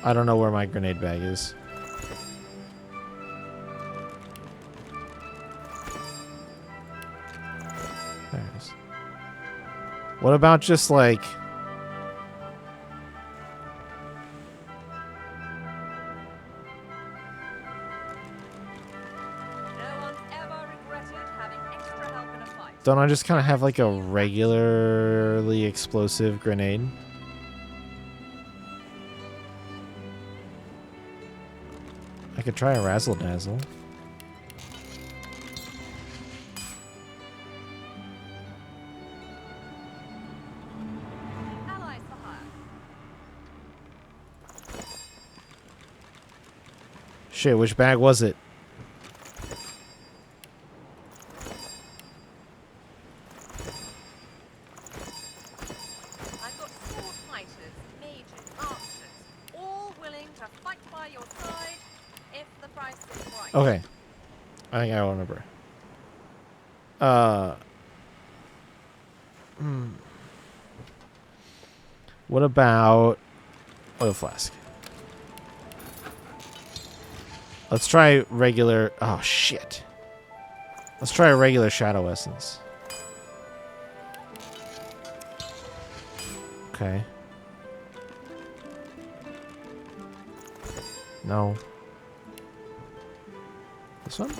I don't know where my grenade bag is. There it is. What about just like... Don't I just kind of have like a regularly explosive grenade? I could try a razzle dazzle. Shit, which bag was it? I've got sword fighters, mages, archers, all willing to fight by your side if the price is right. Okay. I think I remember. What about oil flask? Let's try regular... Oh, shit. Let's try a regular shadow essence. Okay. No. This one?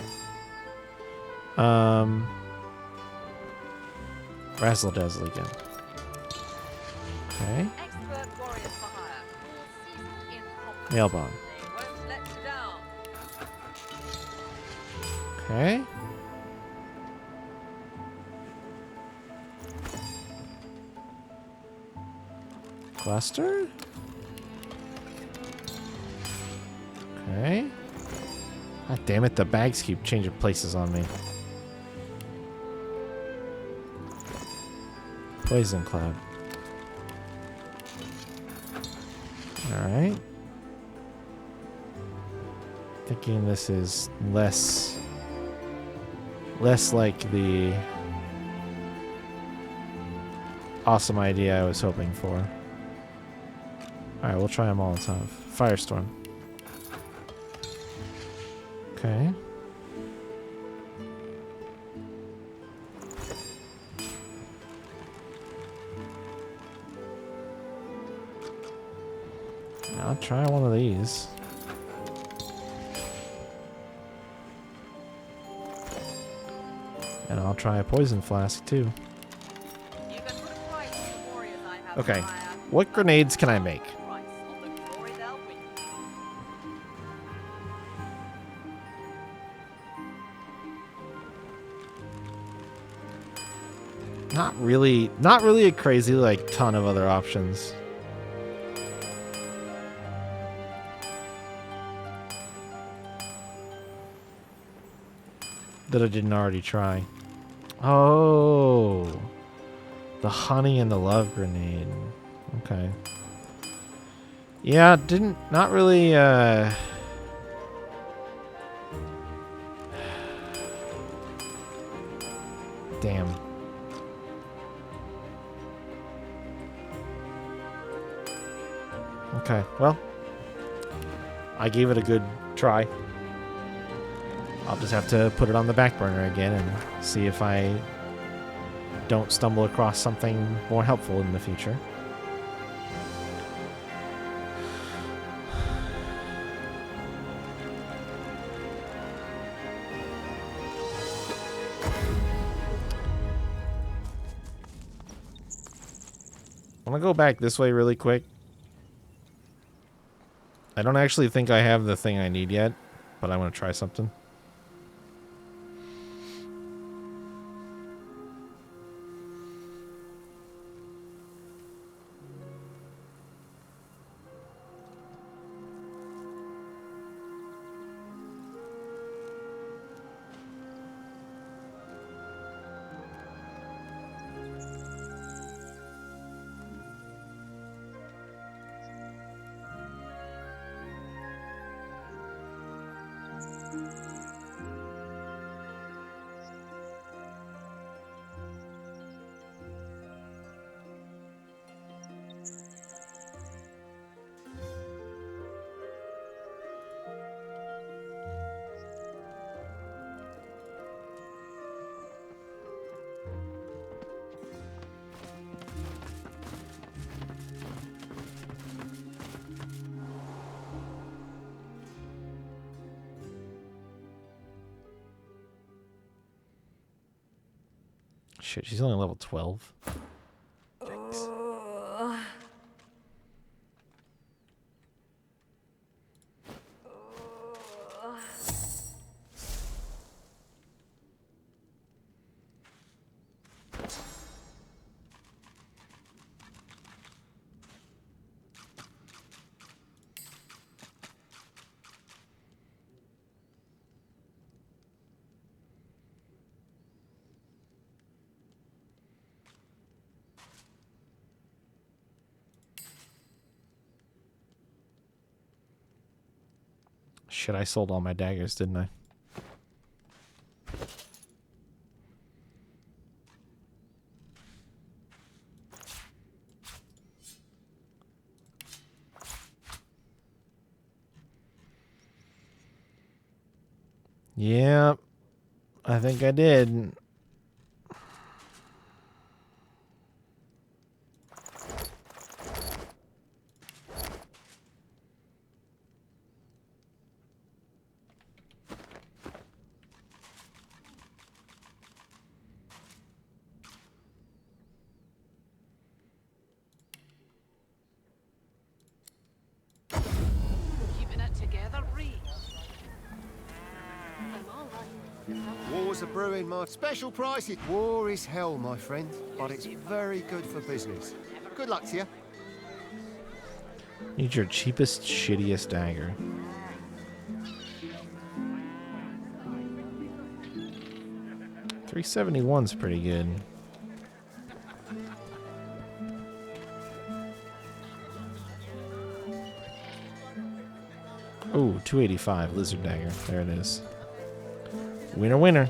Razzle dazzle again. Okay. Expert warriors for hire, all seasoned in combat. Nail bomb. They won't let you down. Okay. Cluster? Okay. God damn it, the bags keep changing places on me. Poison cloud. Alright. Thinking this is less like the awesome idea I was hoping for. Alright, we'll try them all the time. Firestorm. Okay. I'll try one of these. And I'll try a poison flask too. Okay. What grenades can I make? Not really a crazy like ton of other options. That I didn't already try. Oh, the honey and the love grenade. Okay. Yeah, not really, damn. Okay, well, I gave it a good try. I'll just have to put it on the back burner again and see if I don't stumble across something more helpful in the future. I'm gonna go back this way really quick. I don't actually think I have the thing I need yet, but I'm gonna try something. Shit, she's only level 12. Shit, I sold all my daggers, didn't I? Yeah, I think I did. Keeping it together, Reed. I'm all right. War's a brewing, my special price. War is hell, my friend, but it's very good for business. Good luck to you. Need your cheapest, shittiest dagger. $371's pretty good. Oh, $285 lizard dagger. There it is. Winner, winner.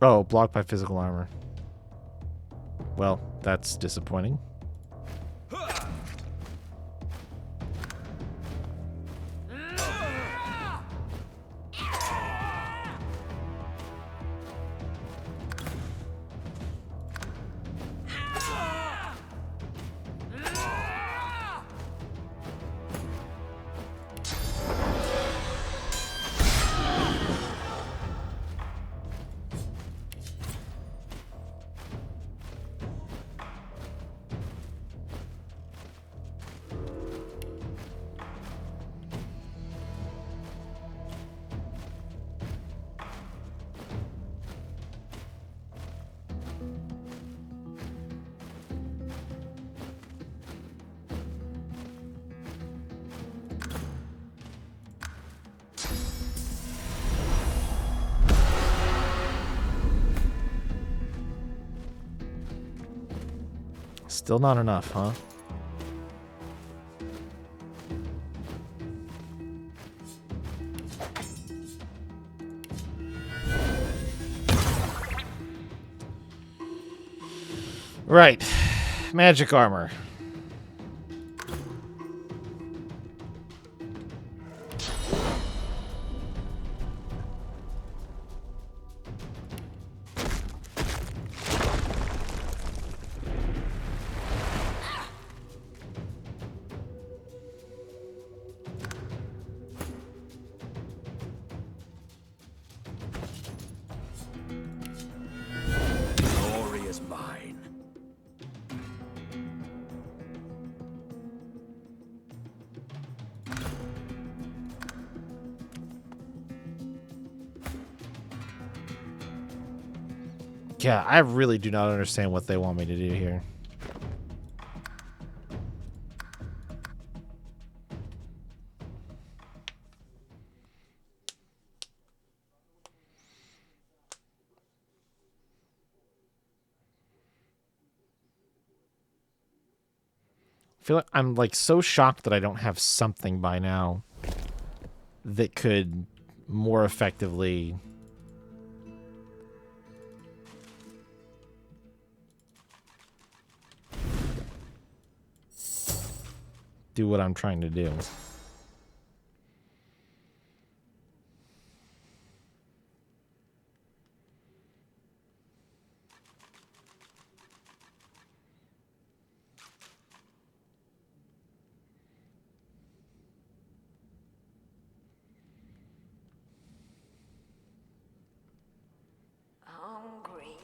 Oh, blocked by physical armor. Well, that's disappointing. Still not enough, huh? Right. Magic armor. Glory is mine. Yeah, I really do not understand what they want me to do here. feel like I'm like so shocked that I don't have something by now that could more effectively do what I'm trying to do. Hungry.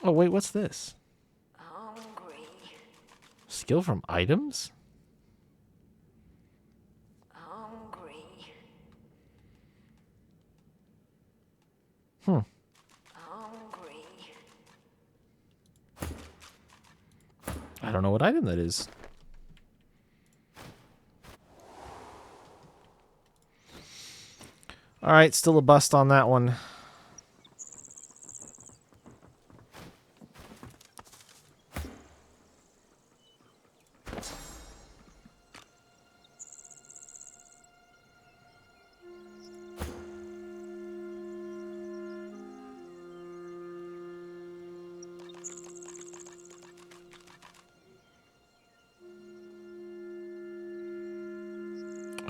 Oh wait, what's this? Hungry. Skill from items? Hungry. Hmm. Hungry. I don't know what item that is. All right, still a bust on that one.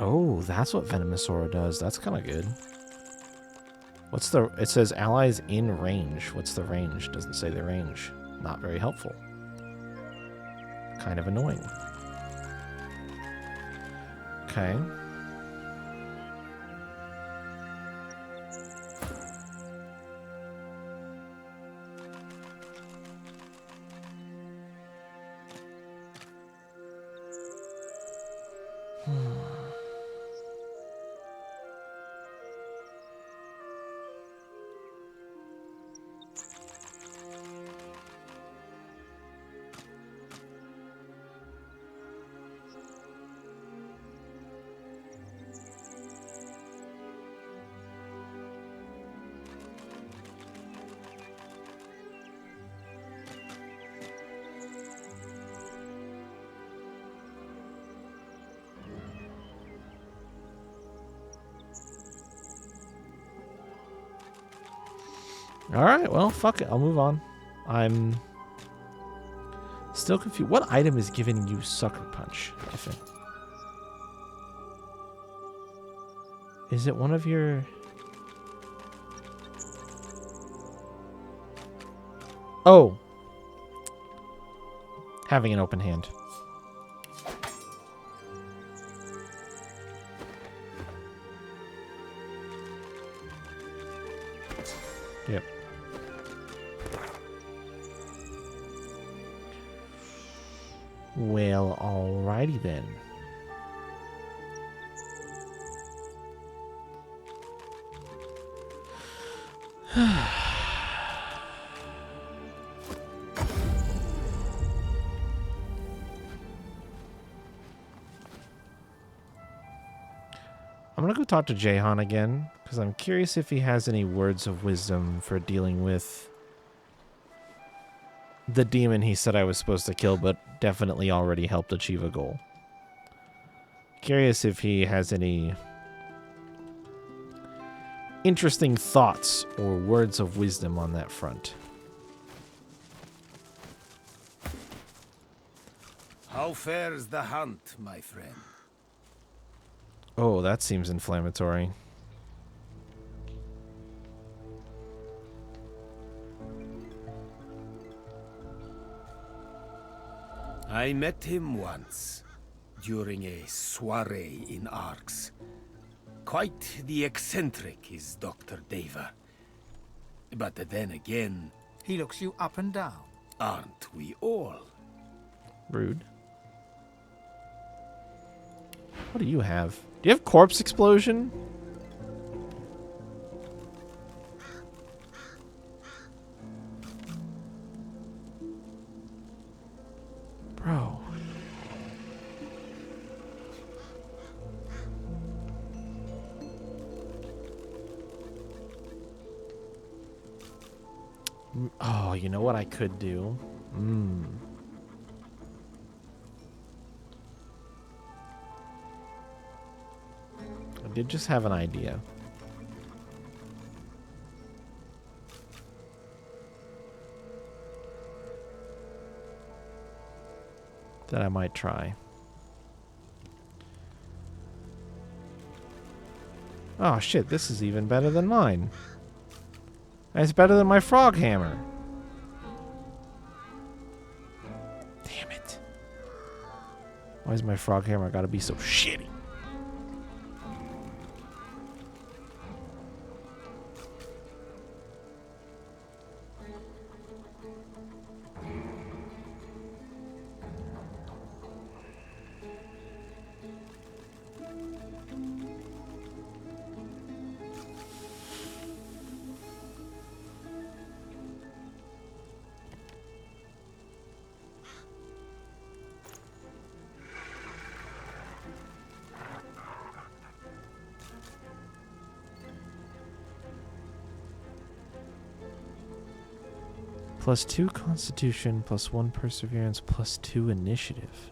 Oh, that's what Venomous Aura does. That's kind of good. What's the... It says allies in range. What's the range? Doesn't say the range. Not very helpful. Kind of annoying. Okay. Alright, well, fuck it. I'll move on. I'm still confused. What item is giving you Sucker Punch, if it... Is it one of your... Oh! Having an open hand. Yep. Well, alrighty then. I'm gonna go talk to Jahan again, because I'm curious if he has any words of wisdom for dealing with the demon he said I was supposed to kill, but definitely already helped achieve a goal. Curious if he has any interesting thoughts or words of wisdom on that front. How fares the hunt, my friend? Oh, that seems inflammatory. I met him once, during a soiree in Arx. Quite the eccentric is Dr. Deva. But then again... He looks you up and down. Aren't we all? Rude. What do you have? Do you have Corpse Explosion? Bro. Oh, you know what I could do? I did just have an idea. That I might try. Oh shit, this is even better than mine. And it's better than my frog hammer. Damn it. Why is my frog hammer gotta be so shitty? +2 Constitution, +1 Perseverance, +2 Initiative.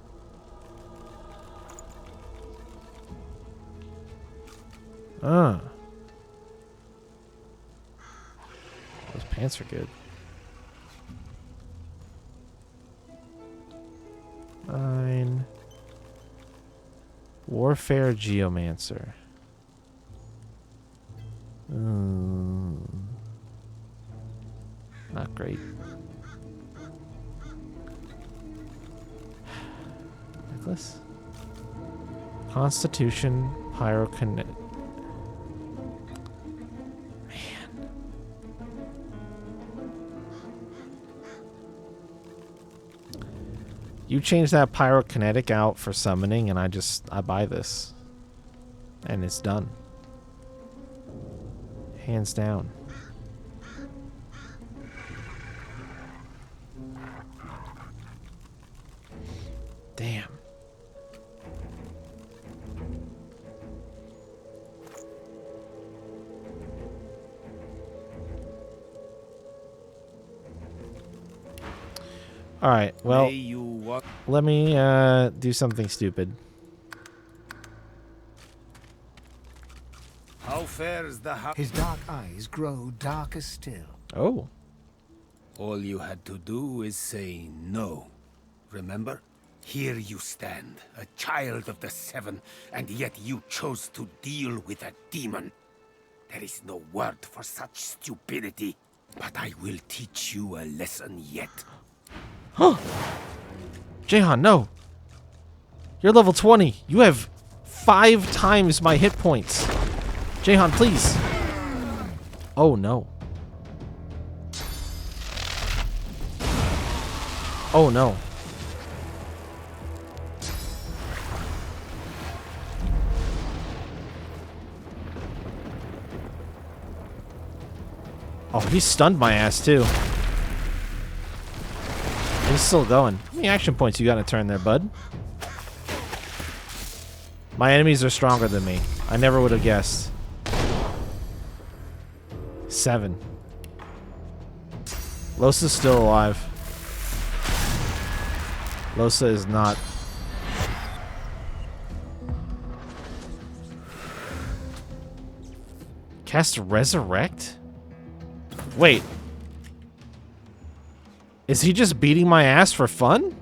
Those pants are good. 9. Warfare Geomancer. Not great. Necklace. Constitution, Pyrokinetic. Man. You change that Pyrokinetic out for summoning and I buy this. And it's done. Hands down. Damn. All right. Well, let me do something stupid. How fares the house? His dark eyes grow darker still. Oh. All you had to do is say no. Remember? Here you stand, a child of the Seven, and yet you chose to deal with a demon. There is no word for such stupidity, but I will teach you a lesson yet. Huh. Jahan, no. You're level 20. You have 5 times my hit points. Jahan, please. Oh, no. Oh, no. Oh, he stunned my ass, too. He's still going. How many action points you got in a turn there, bud? My enemies are stronger than me. I never would have guessed. 7. Losa's still alive. Losa is not. Cast Resurrect? Wait. Is he just beating my ass for fun?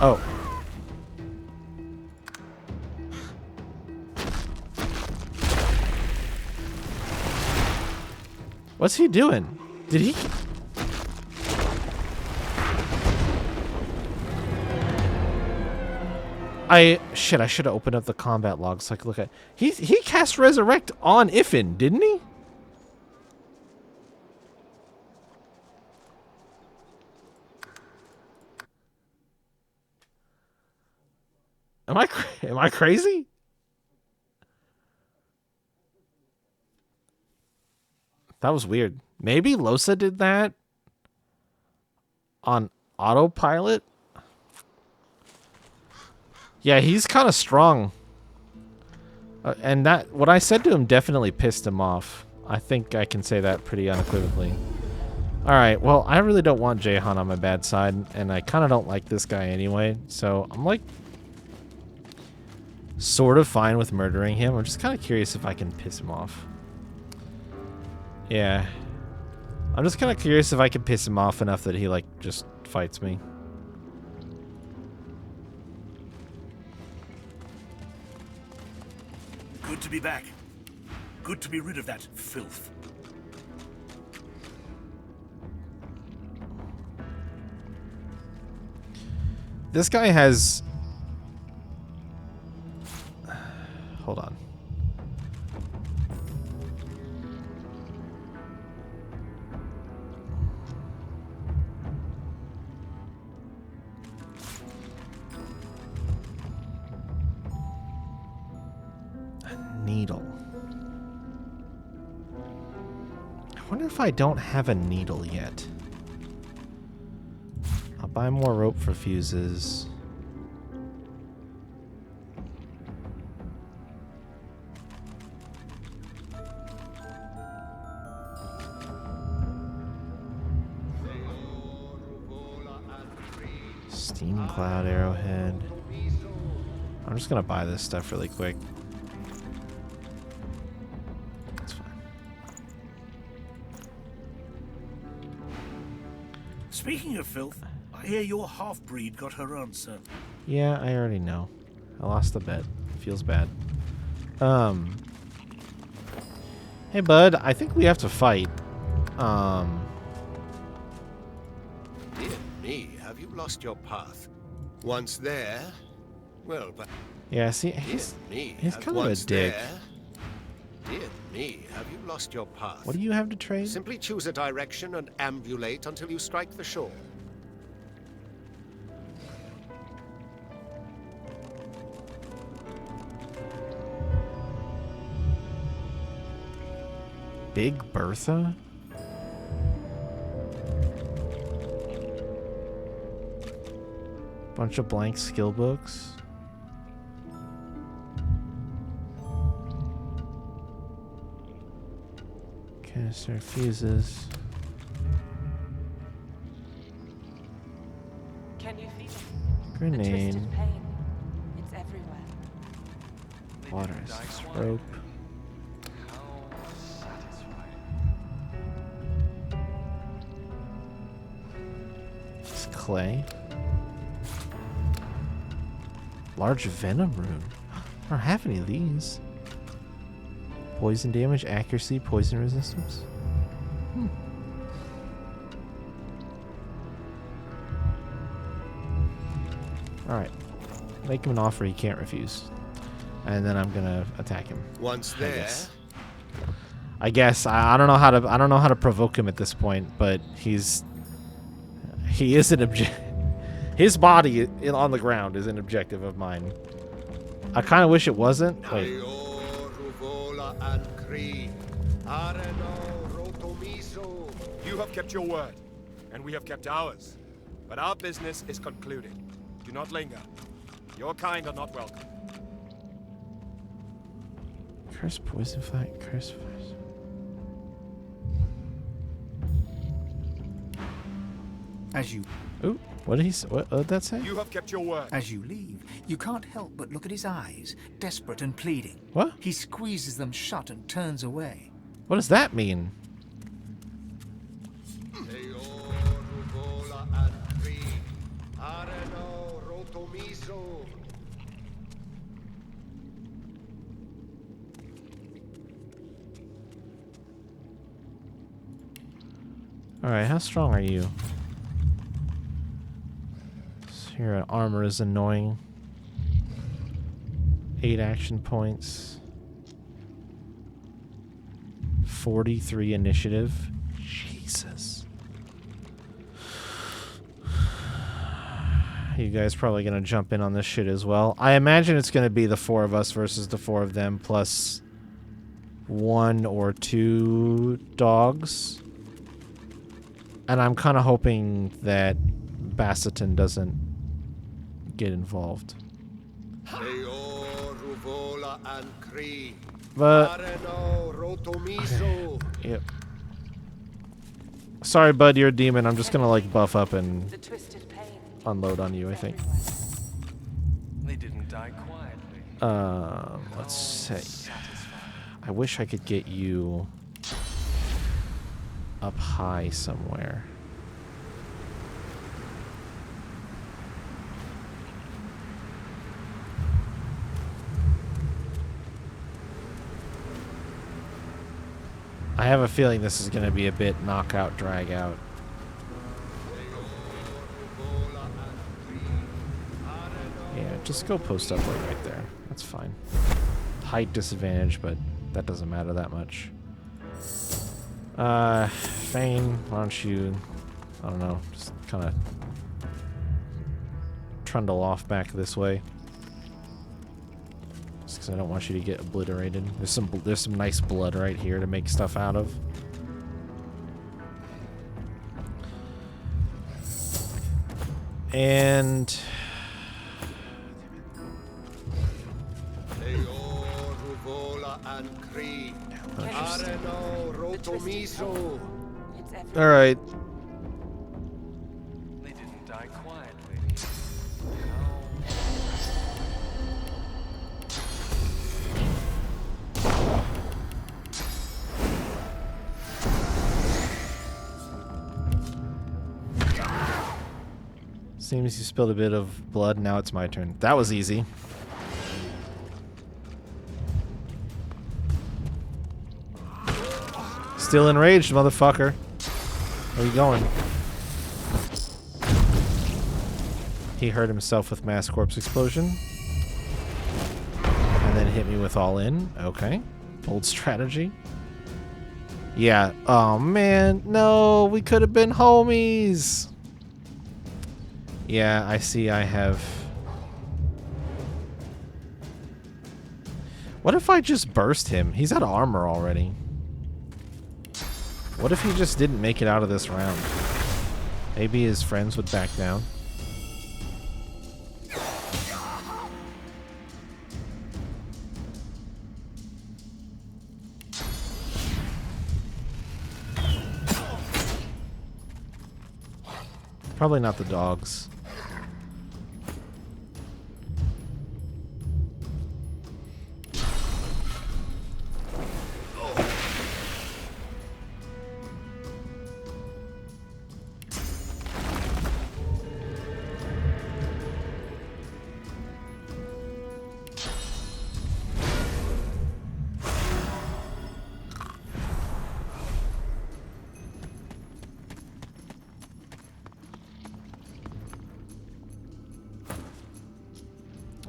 Oh. What's he doing? Did he... Shit, I should have opened up the combat log so I could look at... He cast Resurrect on Ifin, didn't he? Am I crazy? That was weird. Maybe Losa did that on autopilot? Yeah, he's kind of strong. And that what I said to him definitely pissed him off. I think I can say that pretty unequivocally. Alright, well, I really don't want Jahan on my bad side, and I kind of don't like this guy anyway, so I'm like sort of fine with murdering him. I'm just kind of curious if I can piss him off. Yeah. I'm just kind of curious if I can piss him off enough that he, like, just fights me. Good to be back. Good to be rid of that filth. This guy has... Hold on. A needle. I wonder if I don't have a needle yet. I'll buy more rope for fuses. Steam cloud arrowhead. I'm just gonna buy this stuff really quick. That's fine. Speaking of filth, I hear your half-breed got her answer. Yeah, I already know. I lost the bet. Feels bad. Hey, bud. I think we have to fight. Dear me, have you lost your path? Once there, well, but... Yeah, see, he's kind of a dick. Dear me, have you lost your path? What do you have to trade? Simply choose a direction and ambulate until you strike the shore. Big Bertha? Bunch of blank skill books. Canister fuses. Can you feel it? Grenade. The twisted pain. It's everywhere. Water resist rope. It's clay. Large venom rune. I don't have any of these. Poison damage, accuracy, poison resistance. Alright. Make him an offer he can't refuse. And then I'm gonna attack him. Once there. I guess. I don't know how to provoke him at this point, but he is an object. His body on the ground is an objective of mine. I kind of wish it wasn't. Wait. You have kept your word, and we have kept ours. But our business is concluded. Do not linger. Your kind are not welcome. Curse poison fight, curse fire. As you... Ooh, what did he say? What did that say? You have kept your word. As you leave, you can't help but look at his eyes, desperate and pleading. What? He squeezes them shut and turns away. What does that mean? Alright, how strong are you? So your armor is annoying. 8 action points. 43 initiative. Jesus. You guys probably gonna jump in on this shit as well. I imagine it's gonna be the 4 of us versus the 4 of them plus 1 or 2 dogs. And I'm kind of hoping that Basseton doesn't get involved. But yep. Sorry, bud, you're a demon. I'm just gonna like buff up and unload on you, I think. They didn't die quietly. Let's see. I wish I could get you up high somewhere. I have a feeling this is going to be a bit knockout, drag out. Yeah, just go post up right there. That's fine. Height disadvantage, but that doesn't matter that much. Fane, why don't you, I don't know, just kind of trundle off back this way. Just because I don't want you to get obliterated. There's some nice blood right here to make stuff out of. And all right. They didn't die quietly. Seems you spilled a bit of blood. Now it's my turn. That was easy. Still enraged, motherfucker. Where are you going? He hurt himself with mass corpse explosion. And then hit me with all in. Okay. Old strategy. Yeah. Oh, man. No, we could have been homies. Yeah, I see I have... What if I just burst him? He's out of armor already. What if he just didn't make it out of this round? Maybe his friends would back down. Probably not the dogs.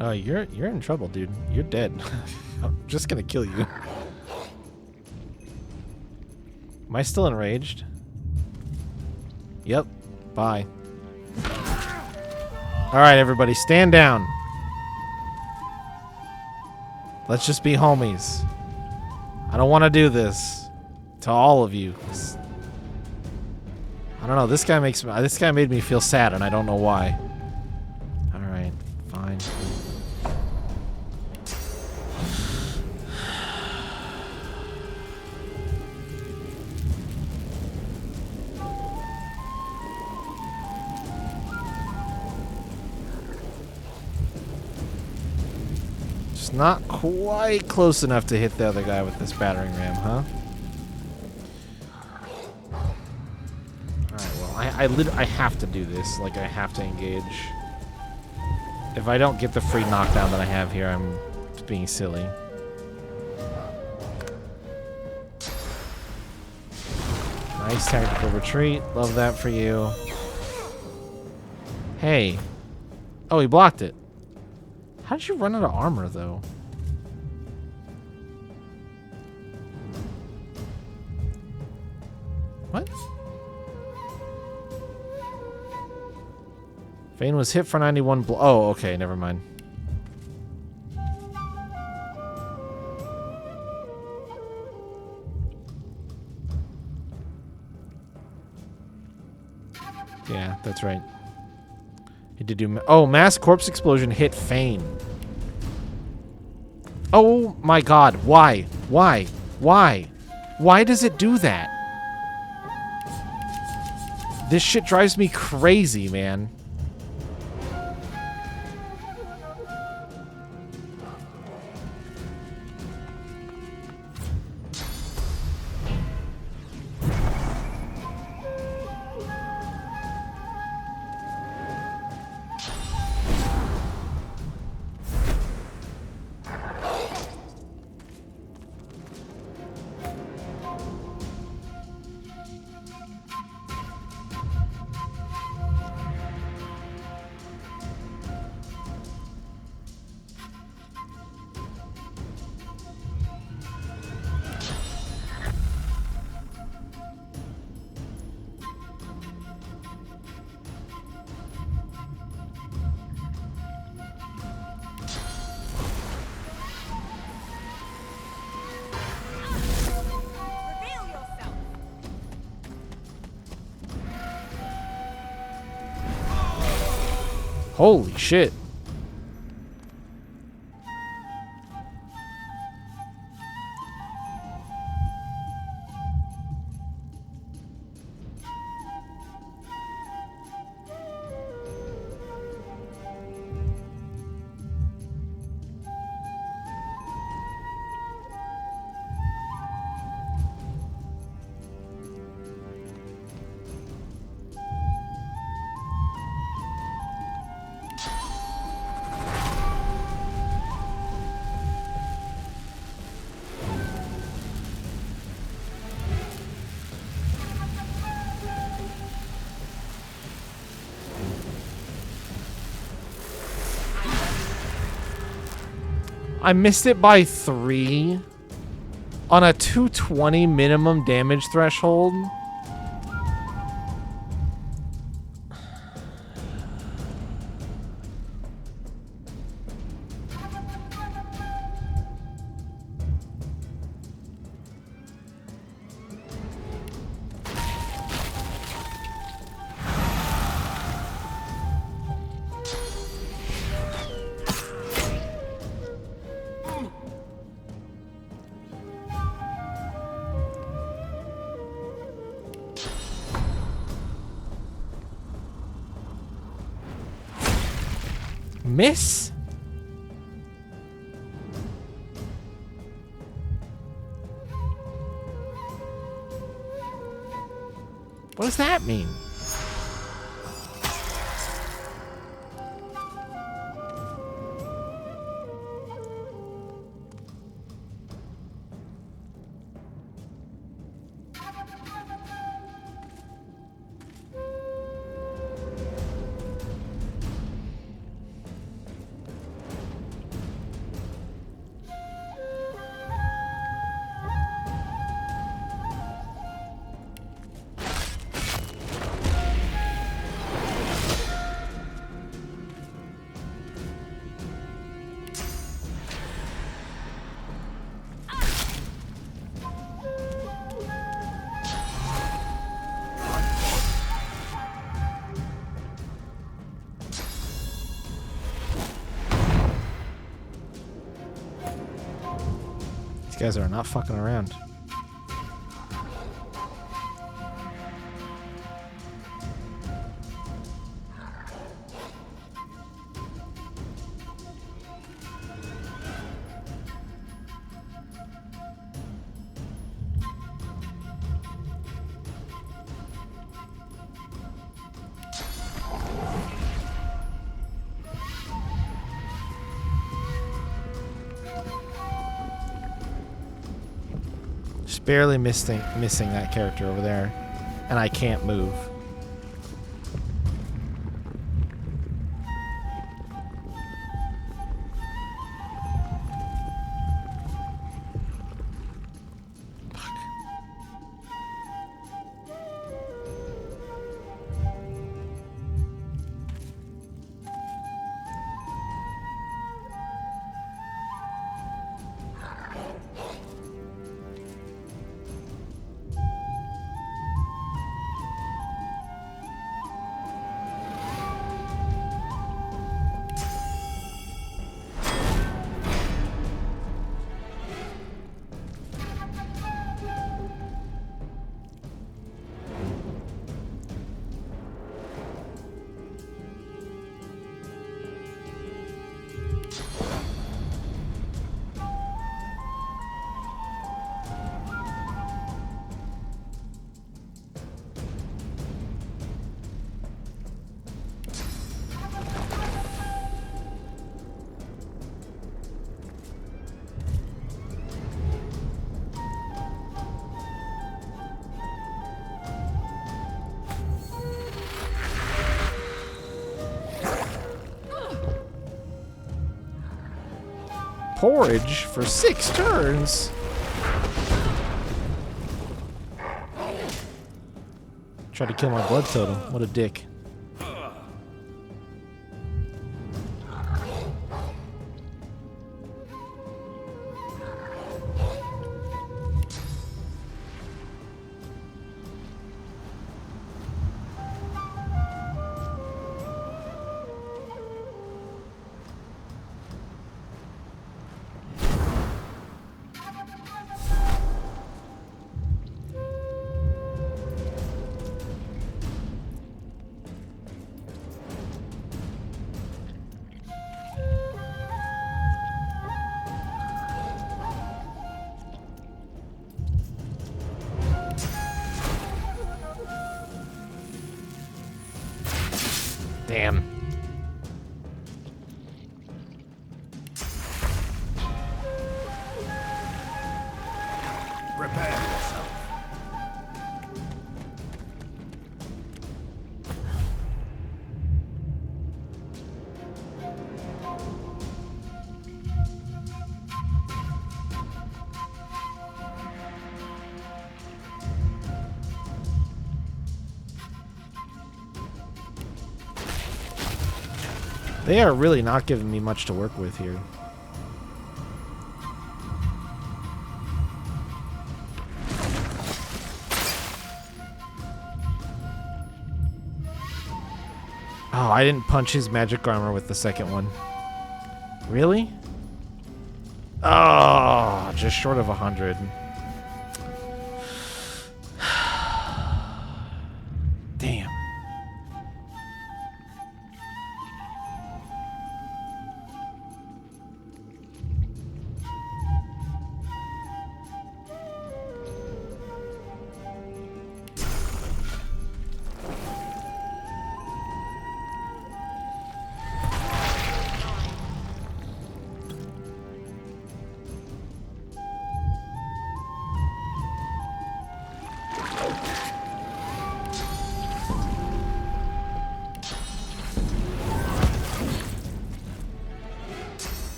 Oh, you're in trouble, dude. You're dead. I'm just gonna kill you. Am I still enraged? Yep. Bye. Alright, everybody, stand down. Let's just be homies. I don't want to do this to all of you. I don't know. This guy made me feel sad, and I don't know why. Alright, fine. Not quite close enough to hit the other guy with this battering ram, huh? Alright, well, I have to do this. Like, I have to engage. If I don't get the free knockdown that I have here, I'm just being silly. Nice tactical retreat. Love that for you. Hey. Oh, he blocked it. How did you run out of armor, though? What? Fane was hit for 91 oh, okay, never mind. Yeah, that's right. He did do... Oh, mass corpse explosion hit Fane. Oh my god, why? Why? Why? Why does it do that? This shit drives me crazy, man. Holy shit. I missed it by 3 on a 220 minimum damage threshold. Miss? What does that mean? These guys are not fucking around. Just barely missing that character over there, and I can't move. Porridge for 6 turns? Tried to kill my blood totem. What a dick. Damn. Prepare yourself. They are really not giving me much to work with here. Oh, I didn't punch his magic armor with the second one. Really? Oh, just short of 100. Damn.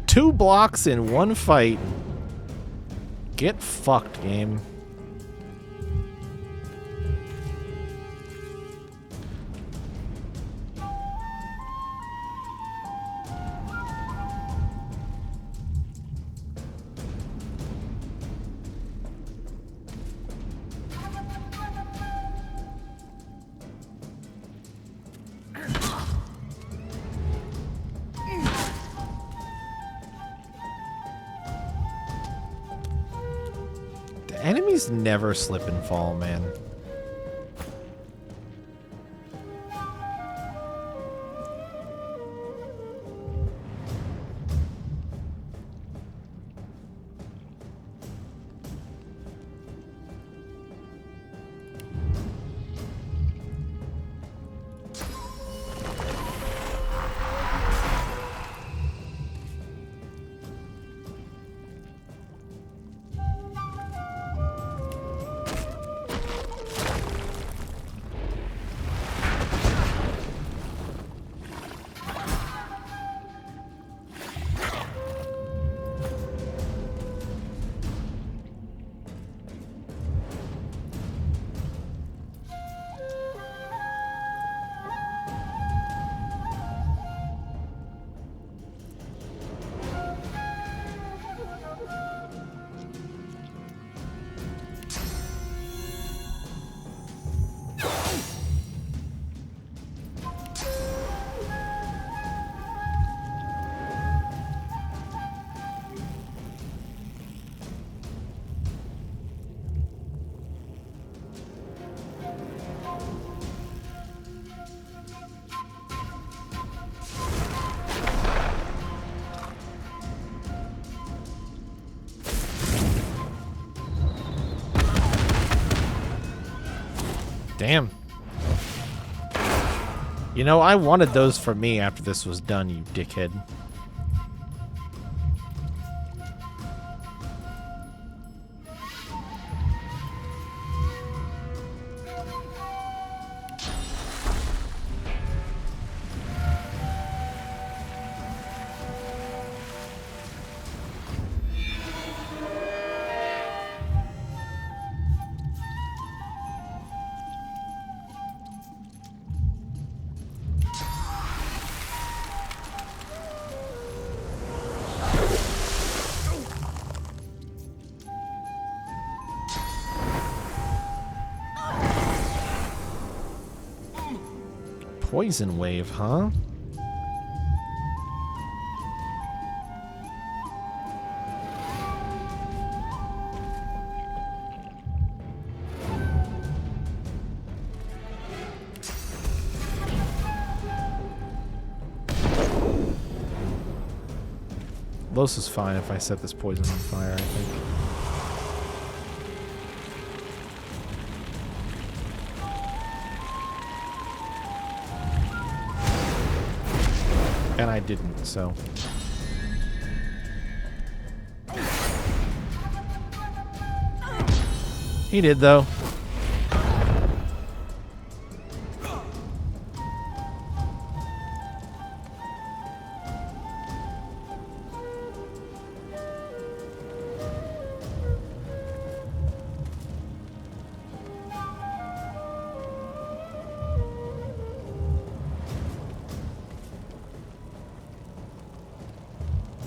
Two blocks in one fight. Get fucked, game. Enemies never slip and fall, man. Damn. You know, I wanted those for me after this was done, you dickhead. Poison wave, huh? Los is fine if I set this poison on fire, I think. And I didn't, so. He did, though.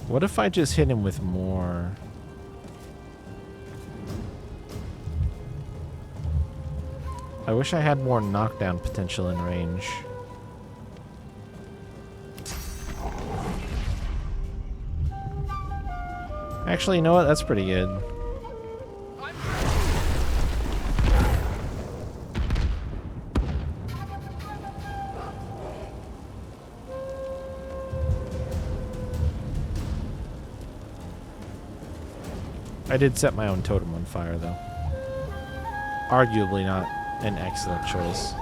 What if I just hit him with more? I wish I had more knockdown potential in range. Actually, you know what? That's pretty good. I did set my own totem on fire, though. Arguably not an excellent choice.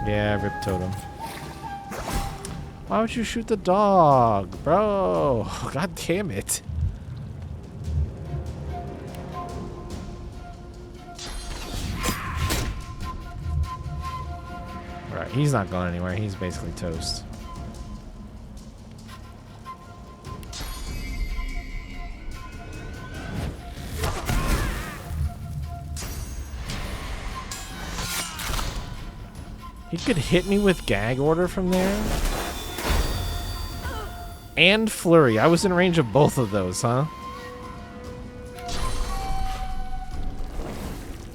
Yeah, rip totem. Why would you shoot the dog, bro? God damn it. Alright, he's not going anywhere. He's basically toast. He could hit me with gag order from there. And flurry. I was in range of both of those, huh?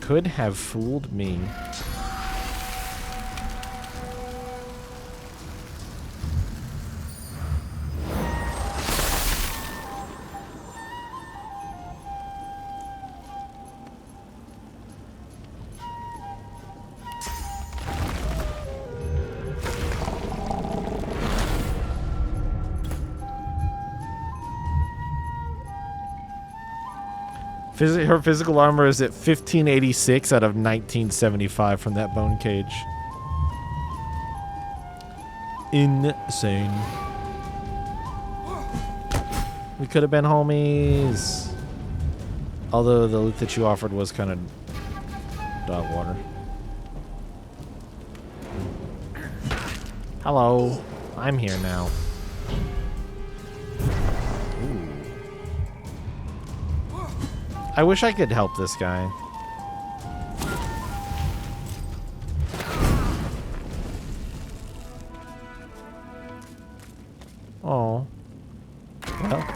Could have fooled me. Her physical armor is at 1586 out of 1975 from that bone cage. Insane. We could have been homies. Although the loot that you offered was kind of dog water. Hello. I'm here now. I wish I could help this guy. Oh. Well.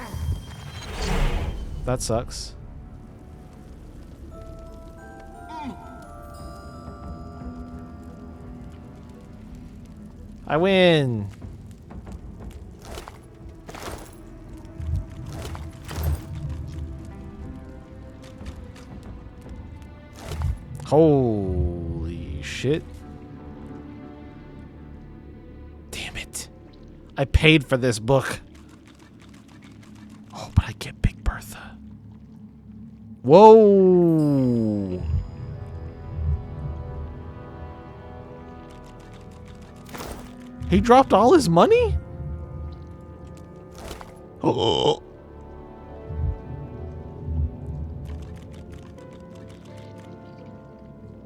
That sucks. I win. Holy shit. Damn it. I paid for this book. Oh, but I get Big Bertha. Whoa. He dropped all his money? Oh.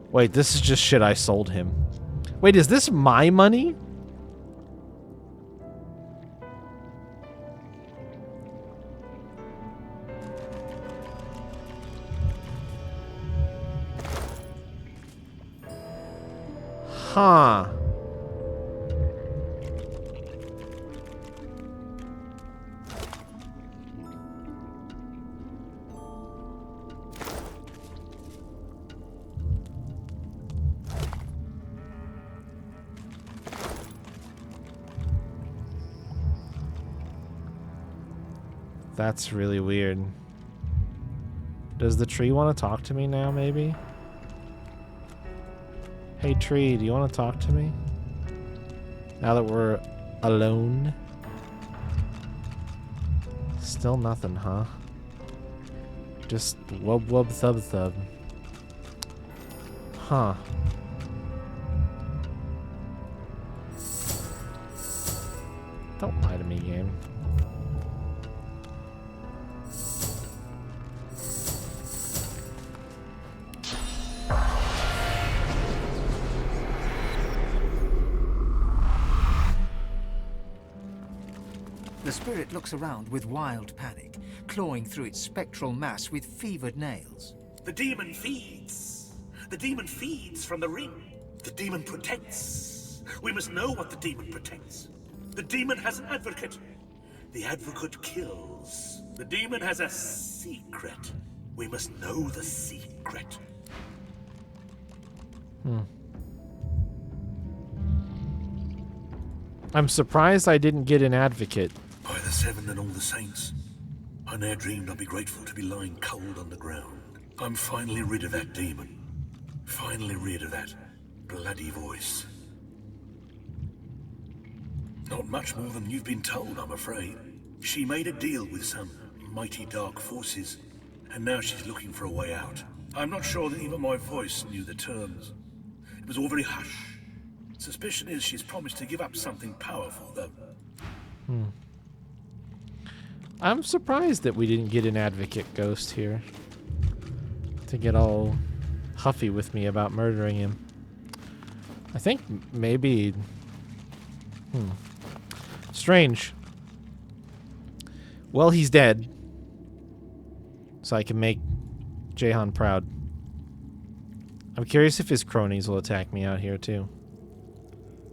Wait, this is just shit I sold him. Wait, is this my money? Huh. That's really weird. Does the tree want to talk to me now, maybe? Hey, tree, do you want to talk to me? Now that we're alone? Still nothing, huh? Just wub wub thub thub. Huh. Don't lie to me, game. The spirit looks around with wild panic, clawing through its spectral mass with fevered nails. The demon feeds. The demon feeds from the ring. The demon protects. We must know what the demon protects. The demon has an advocate. The advocate kills. The demon has a secret. We must know the secret. I'm surprised I didn't get an advocate. By the Seven and all the saints, I ne'er dreamed I'd be grateful to be lying cold on the ground. I'm finally rid of that demon. Finally rid of that bloody voice. Not much more than you've been told, I'm afraid. She made a deal with some mighty dark forces, and now she's looking for a way out. I'm not sure that even my voice knew the terms. It was all very hush. Suspicion is she's promised to give up something powerful, though. I'm surprised that we didn't get an advocate ghost here to get all huffy with me about murdering him. I think maybe... Strange. Well, he's dead. So I can make Jahan proud. I'm curious if his cronies will attack me out here, too.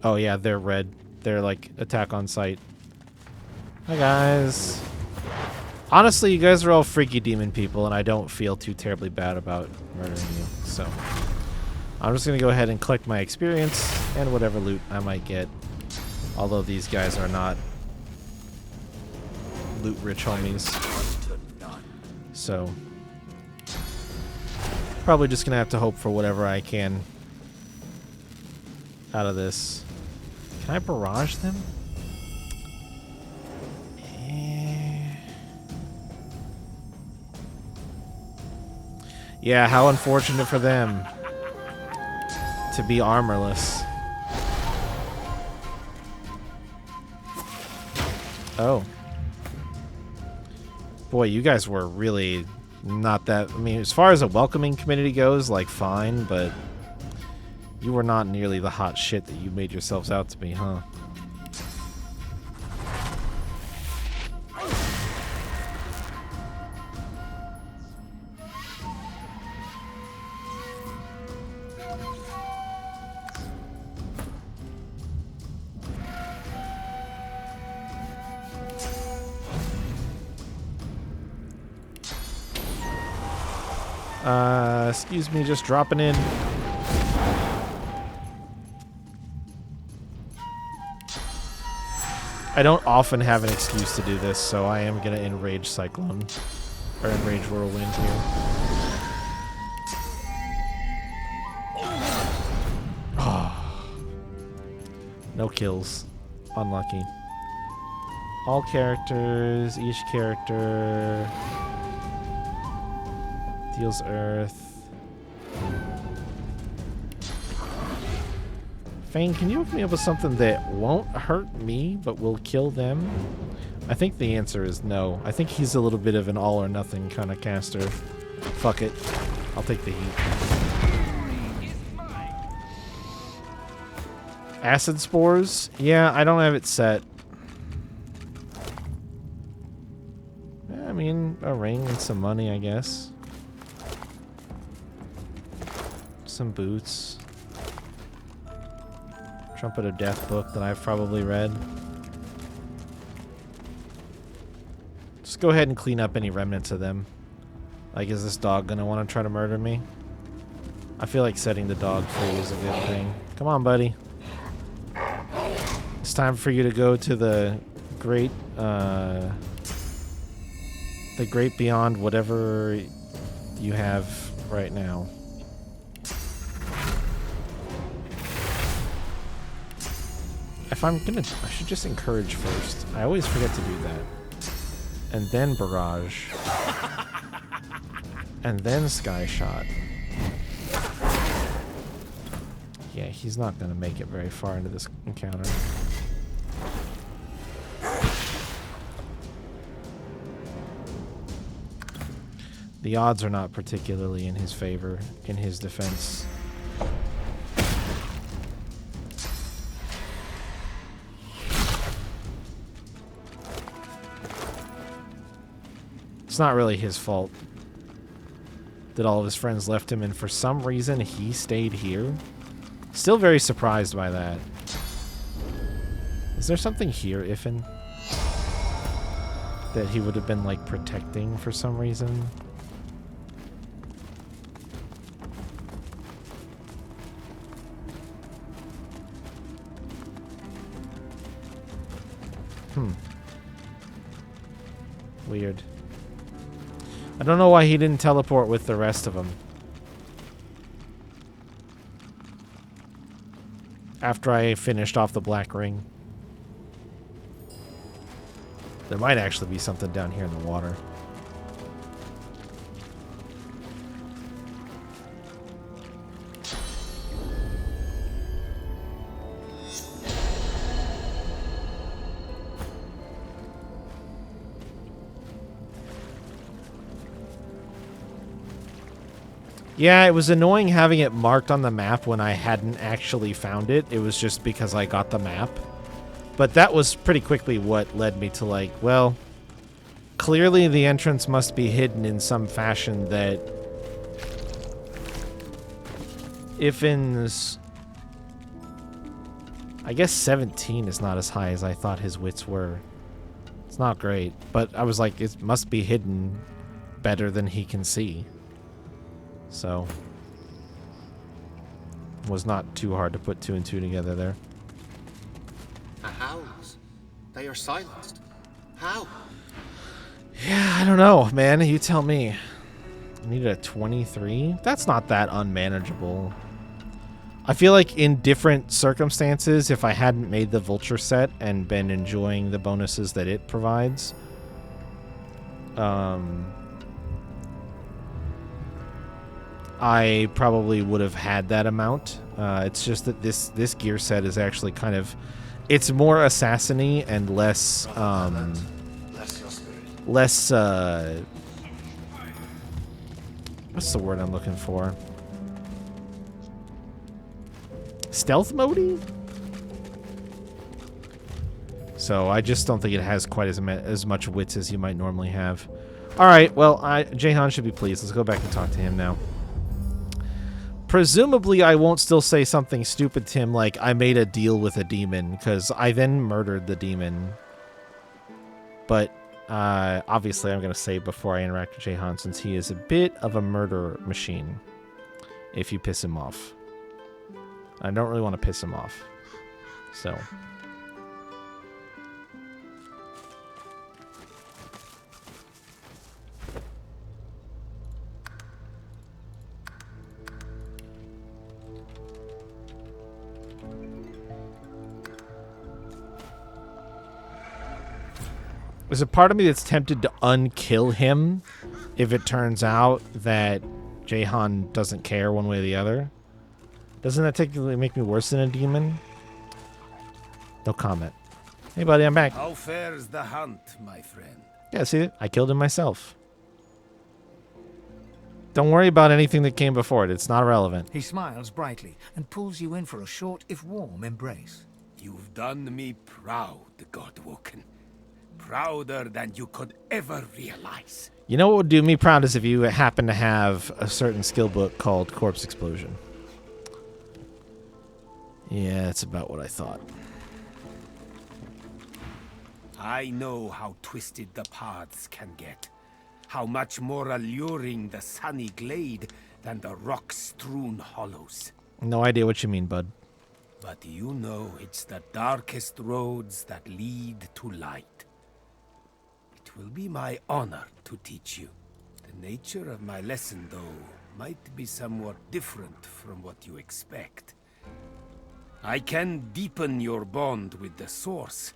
Oh, yeah, they're red. They're, like, attack on sight. Hi, guys. Honestly, you guys are all freaky demon people, and I don't feel too terribly bad about murdering you. So, I'm just going to go ahead and collect my experience and whatever loot I might get. Although these guys are not loot-rich homies. So, probably just going to have to hope for whatever I can out of this. Can I barrage them? Yeah, how unfortunate for them to be armorless. Oh. Boy, you guys were really not that... I mean, as far as a welcoming community goes, like, fine, but you were not nearly the hot shit that you made yourselves out to be, huh? Excuse me, just dropping in. I don't often have an excuse to do this, so I am gonna enrage Cyclone. Or enrage Whirlwind here. Oh. No kills. Unlucky. All characters, each character deals earth. Fane, can you hook me up with something that won't hurt me, but will kill them? I think the answer is no. I think he's a little bit of an all-or-nothing kind of caster. Fuck it. I'll take the heat. Acid spores? Yeah, I don't have it set. I mean, a ring and some money, I guess. Some boots. Trumpet of Death book that I've probably read. Just go ahead and clean up any remnants of them. Like, is this dog gonna want to try to murder me? I feel like setting the dog free is a good thing. Come on, buddy. It's time for you to go to the great The great beyond whatever you have right now. If I'm gonna, I should just encourage first. I always forget to do that. And then barrage. And then sky shot. Yeah, he's not gonna make it very far into this encounter. The odds are not particularly in his favor, in his defense. It's not really his fault that all of his friends left him, and for some reason he stayed here. Still very surprised by that. Is there something here, Iffin? That he would have been, like, protecting for some reason? Weird. I don't know why he didn't teleport with the rest of them. After I finished off the black ring. There might actually be something down here in the water. Yeah, it was annoying having it marked on the map when I hadn't actually found it. It was just because I got the map. But that was pretty quickly what led me to, like, well, clearly the entrance must be hidden in some fashion that Iffin's... I guess 17 is not as high as I thought his wits were. It's not great, but I was like, it must be hidden better than he can see. So, was not too hard to put 2 and 2 together there. The howls. They are silenced. How? Yeah, I don't know, man. You tell me. I needed a 23? That's not that unmanageable. I feel like in different circumstances, if I hadn't made the Vulture set and been enjoying the bonuses that it provides, I probably would have had that amount. It's just that this gear set is actually kind of... It's more assassin-y and less... less... what's the word I'm looking for? Stealth mode-y? So I just don't think it has quite as much wits as you might normally have. Alright, well, Jahan should be pleased. Let's go back and talk to him now. Presumably, I won't still say something stupid to him like, I made a deal with a demon, because I then murdered the demon. But, obviously, I'm going to say before I interact with Jahan, since he is a bit of a murder machine, if you piss him off. I don't really want to piss him off. So... There's a part of me that's tempted to unkill him if it turns out that Jahan doesn't care one way or the other. Doesn't that technically make me worse than a demon? No comment. Hey, buddy, I'm back. How fares the hunt, my friend? Yeah, see, I killed him myself. Don't worry about anything that came before it. It's not relevant. He smiles brightly and pulls you in for a short, if warm, embrace. You've done me proud, Godwoken. Prouder than you could ever realize. You know what would do me proud is if you happen to have a certain skill book called Corpse Explosion. Yeah, that's about what I thought. I know how twisted the paths can get. How much more alluring the sunny glade than the rock-strewn hollows. No idea what you mean, bud. But you know it's the darkest roads that lead to light. will be my honor to teach you. The nature of my lesson, though, might be somewhat different from what you expect. I can deepen your bond with the Source.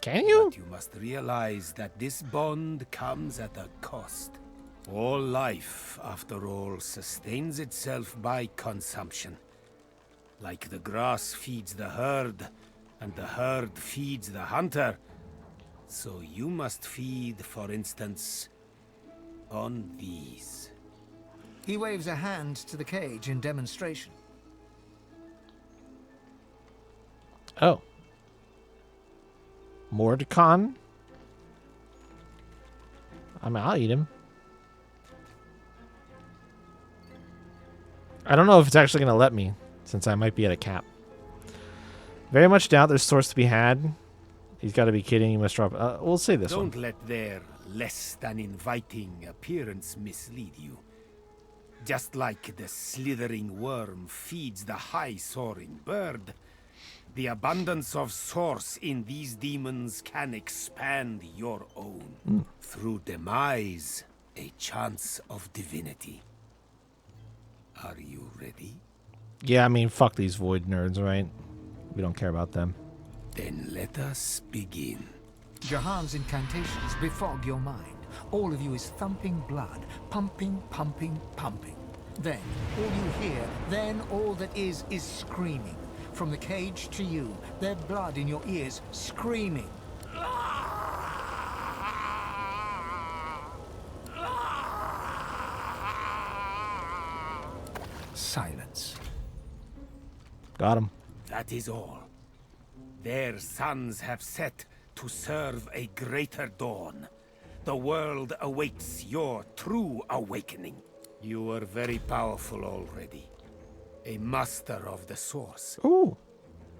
Can you? But you must realize that this bond comes at a cost. All life, after all, sustains itself by consumption. Like the grass feeds the herd, and the herd feeds the hunter, so you must feed, for instance, on these. He waves a hand to the cage in demonstration. Oh. Mordecon? I mean, I'll eat him. I don't know if it's actually going to let me, since I might be at a cap. Very much doubt there's source to be had. He's got to be kidding. He must drop. We'll say this one. Don't let their less than inviting appearance mislead you. Just like the slithering worm feeds the high-soaring bird, the abundance of source in these demons can expand your own. Through demise, a chance of divinity. Are you ready? Yeah, I mean, fuck these void nerds, right? We don't care about them. Then let us begin. Jahan's incantations befog your mind. All of you is thumping blood, pumping, pumping, pumping. Then, all you hear, then all that is screaming. From the cage to you, their blood in your ears, screaming. Silence. Got him. That is all. Their suns have set to serve a greater dawn. The world awaits your true awakening. You are very powerful already. A master of the Source. Ooh.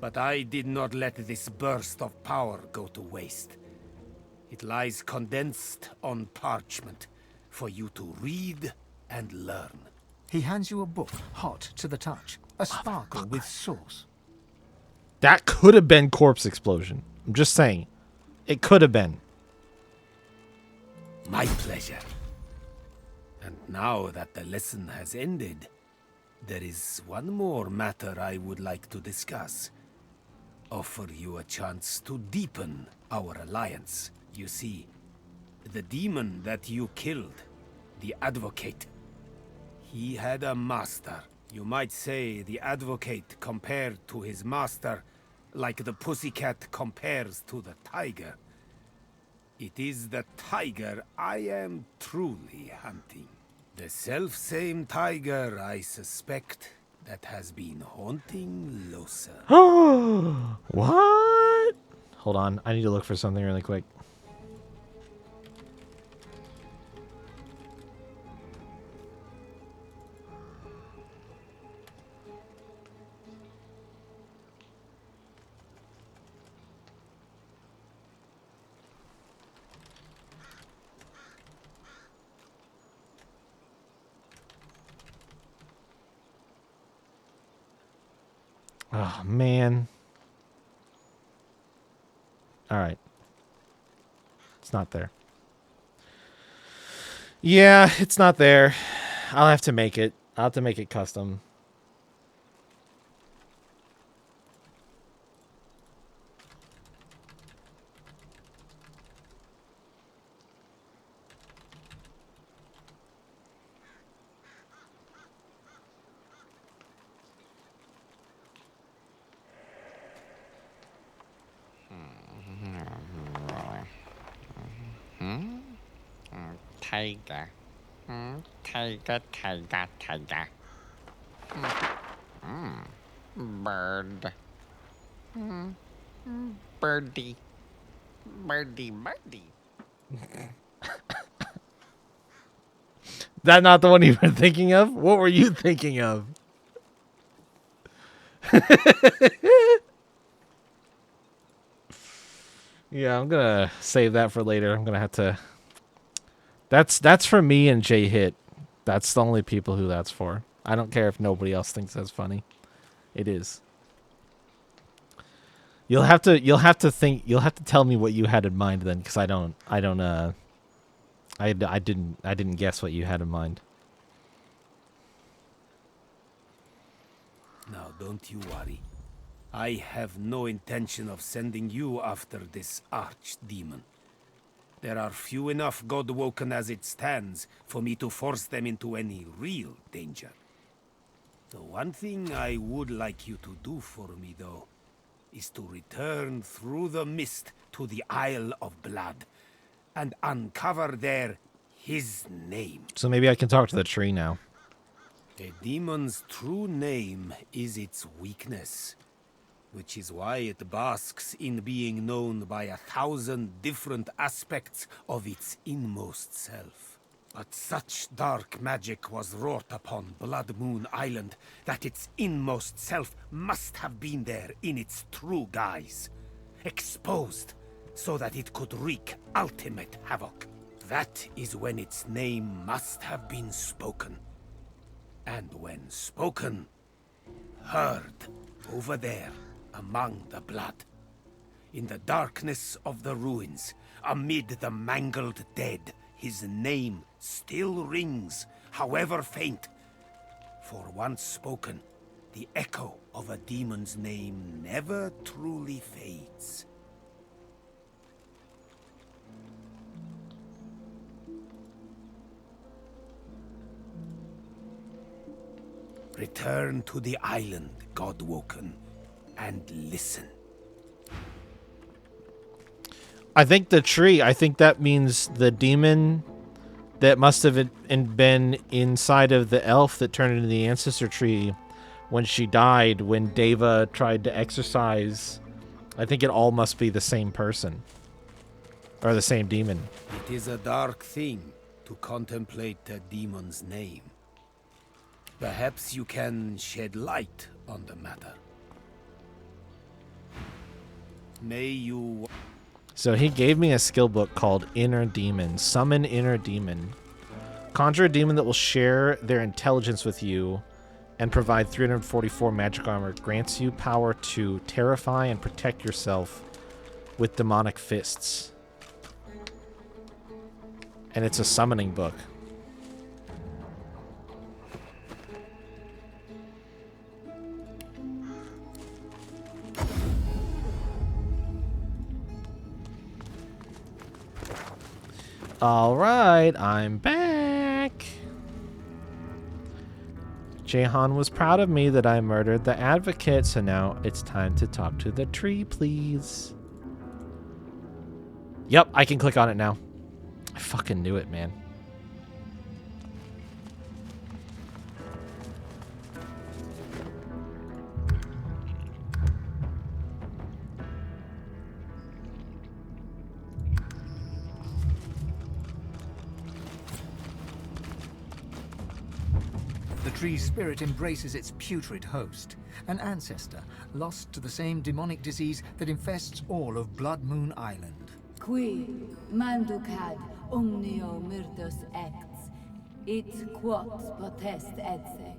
But I did not let this burst of power go to waste. It lies condensed on parchment for you to read and learn. He hands you a book, hot to the touch. A sparkle with source. That could have been Corpse Explosion. I'm just saying. It could have been. My pleasure. And now that the lesson has ended, there is one more matter I would like to discuss. Offer you a chance to deepen our alliance. You see, the demon that you killed, the Advocate, he had a master. You might say the Advocate compared to his master, like the pussycat compares to the tiger. It is the tiger I am truly hunting. The self-same tiger, I suspect, that has been haunting Losa. What? Hold on. I need to look for something really quick. Oh, man. All right. It's not there. Yeah, it's not there. I'll have to make it. I'll have to make it custom. Tiger. Tiger, tiger, tiger. Bird. Birdie. Birdie, birdie. That not the one you were thinking of? What were you thinking of? Yeah, I'm gonna save that for later. I'm gonna have to. That's for me and Jay Hit. That's the only people who that's for. I don't care if nobody else thinks that's funny. It is. You'll have to think. You'll have to tell me what you had in mind then, because I didn't guess what you had in mind. Now, don't you worry. I have no intention of sending you after this archdemon. There are few enough God-woken as it stands for me to force them into any real danger. The one thing I would like you to do for me, though, is to return through the mist to the Isle of Blood and uncover there his name. So maybe I can talk to the tree now. A demon's true name is its weakness, which is why it basks in being known by 1,000 different aspects of its inmost self. But such dark magic was wrought upon Blood Moon Island that its inmost self must have been there in its true guise, exposed so that it could wreak ultimate havoc. That is when its name must have been spoken. And when spoken, heard over there among the blood. In the darkness of the ruins, amid the mangled dead, his name still rings, however faint. For once spoken, the echo of a demon's name never truly fades. Return to the island, Godwoken, and listen. I think the tree, I think that means the demon that must have been inside of the elf that turned into the ancestor tree when she died, when Deva tried to exorcise. I think it all must be the same person. Or the same demon. It is a dark thing to contemplate a demon's name. Perhaps you can shed light on the matter. May you... So he gave me a skill book called Inner Demon. Summon Inner Demon. Conjure a demon that will share their intelligence with you and provide 344 magic armor. Grants you power to terrify and protect yourself with demonic fists. And it's a summoning book. All right, I'm back. Jahan was proud of me that I murdered the advocate, so now it's time to talk to the tree, please. Yep, I can click on it now. I fucking knew it, man. The tree's spirit embraces its putrid host, an ancestor lost to the same demonic disease that infests all of Blood Moon Island. Qui manducad omnio myrdos ects, it quot potest edse.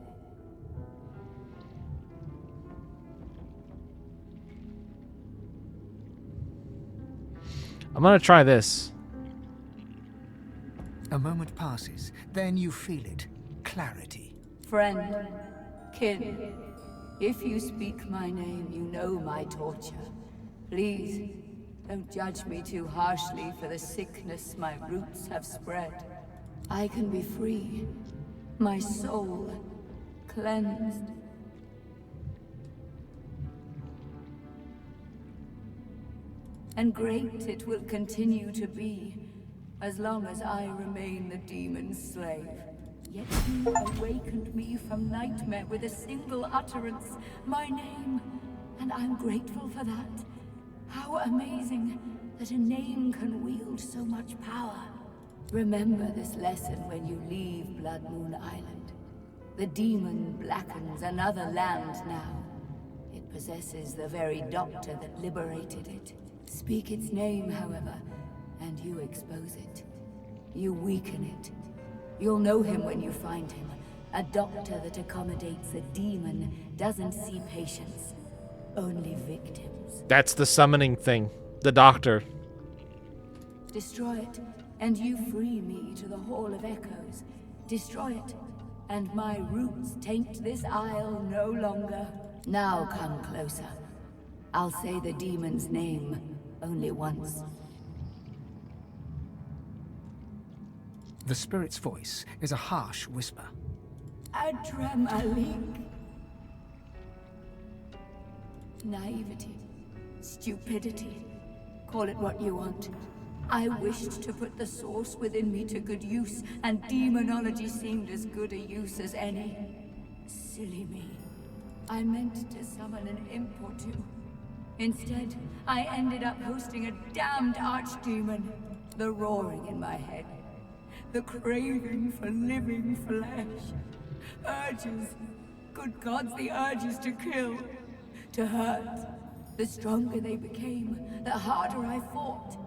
I'm gonna try this. A moment passes, then you feel it. Clarity. Friend, kin, if you speak my name, you know my torture. Please, don't judge me too harshly for the sickness my roots have spread. I can be free, my soul cleansed. And great it will continue to be, as long as I remain the demon's slave. Yet you awakened me from nightmare with a single utterance, my name, and I'm grateful for that. How amazing that a name can wield so much power. Remember this lesson when you leave Blood Moon Island. The demon blackens another land now. It possesses the very doctor that liberated it. Speak its name, however, and you expose it. You weaken it. You'll know him when you find him. A doctor that accommodates a demon doesn't see patients. only victims. That's the summoning thing. The doctor. Destroy it, and you free me to the Hall of Echoes. Destroy it, and my roots taint this isle no longer. Now come closer. I'll say the demon's name only once. The spirit's voice is a harsh whisper. Adramalik. Naivety. Stupidity. Call it what you want. I wished to put the source within me to good use, and demonology seemed as good a use as any. Silly me. I meant to summon an imp or two. Instead, I ended up hosting a damned archdemon. The roaring in my head. The craving for living flesh. Urges. Good gods, the urges to kill. To hurt. The stronger they became, the harder I fought.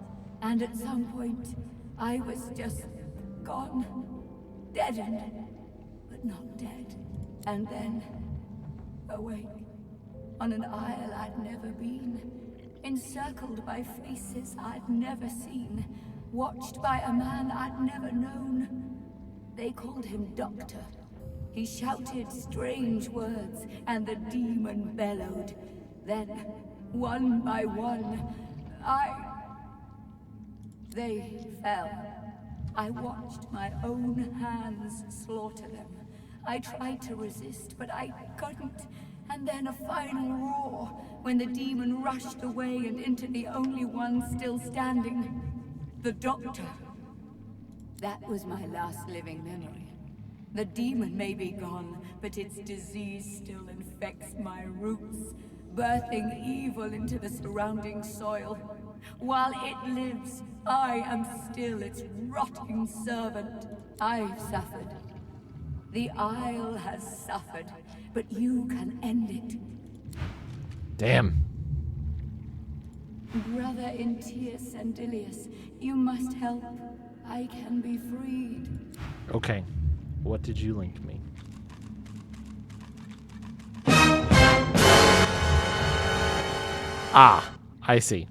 And at some point, I was just gone. Deadened. But not dead. And then, awake. On an isle I'd never been. Encircled by faces I'd never seen. Watched by a man I'd never known. They called him Doctor. He shouted strange words, and the demon bellowed. Then, one by one, they fell. I watched my own hands slaughter them. I tried to resist, but I couldn't. And then a final roar, when the demon rushed away and into the only one still standing. The Doctor. That was my last living memory. The demon may be gone, but its disease still infects my roots, birthing evil into the surrounding soil. While it lives, I am still its rotting servant. I've suffered. The Isle has suffered, but you can end it. Damn. Brother in Tius and Ilias, you must help. I can be freed. Okay. What did you link me? Ah, I see.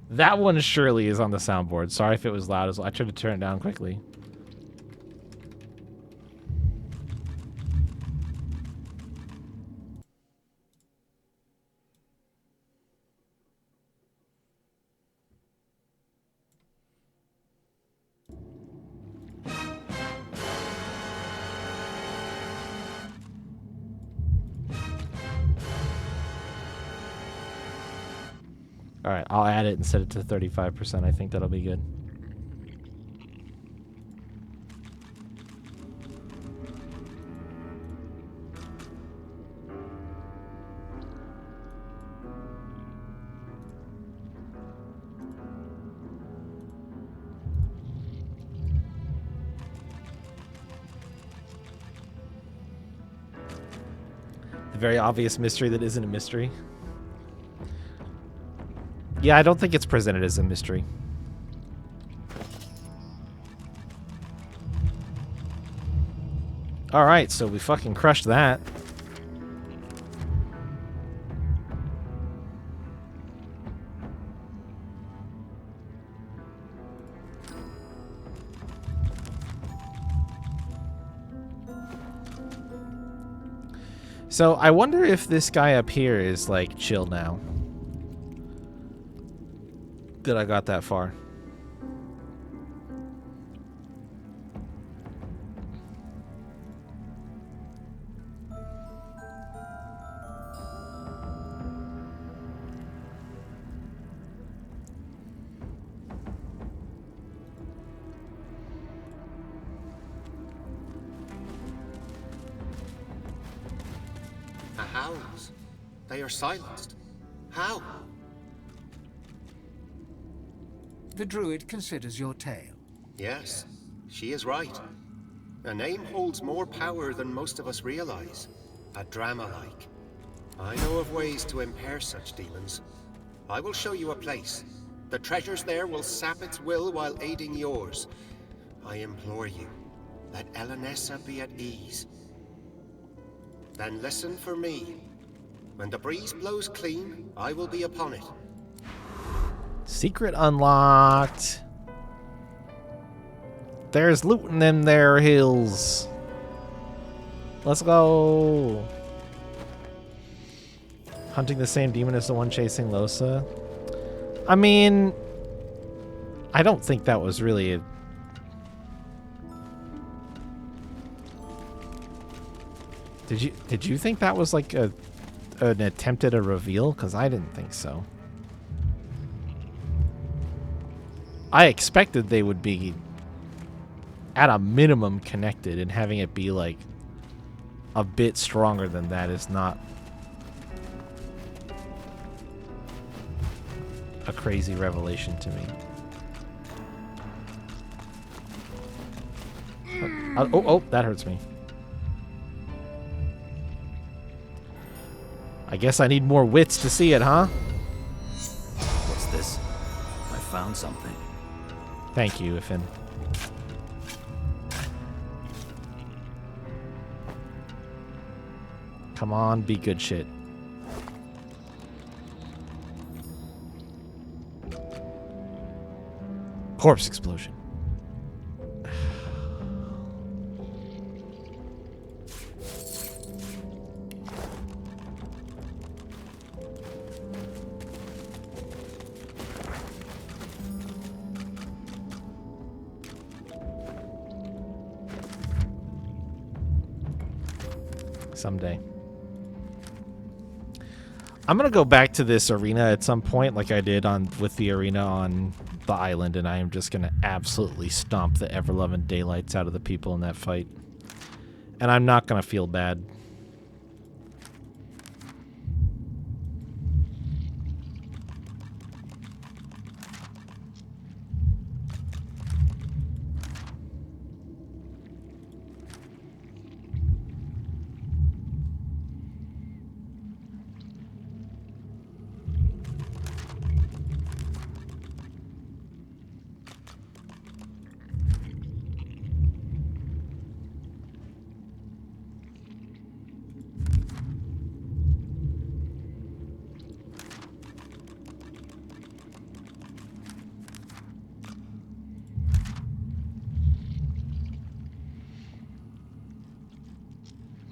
That one surely is on the soundboard. Sorry if it was loud as well. I tried to turn it down quickly. All right, I'll add it and set it to 35%. I think that'll be good. The very obvious mystery that isn't a mystery. Yeah, I don't think it's presented as a mystery. Alright, so we fucking crushed that. So I wonder if this guy up here is like chill now. That I got that far. The hounds. They are silenced. How? The druid considers your tale. Yes, she is right. A name holds more power than most of us realize. A drama-like. I know of ways to impair such demons. I will show you a place. The treasures there will sap its will while aiding yours. I implore you, let Elenessa be at ease. Then listen for me. When the breeze blows clean, I will be upon it. Secret unlocked. There's loot in them there hills. Let's go. Hunting the same demon as the one chasing Losa. I mean, I don't think that was really a... Did you think that was like an attempt at a reveal? Because I didn't think so. I expected they would be at a minimum connected, and having it be like a bit stronger than that is not a crazy revelation to me. Oh, that hurts me. I guess I need more wits to see it, huh? What's this? I found something. Thank you, Ifin. Come on, be good shit. Corpse explosion. Someday. I'm gonna go back to this arena at some point, like I did with the arena on the island, and I am just gonna absolutely stomp the ever-loving daylights out of the people in that fight. And I'm not gonna feel bad.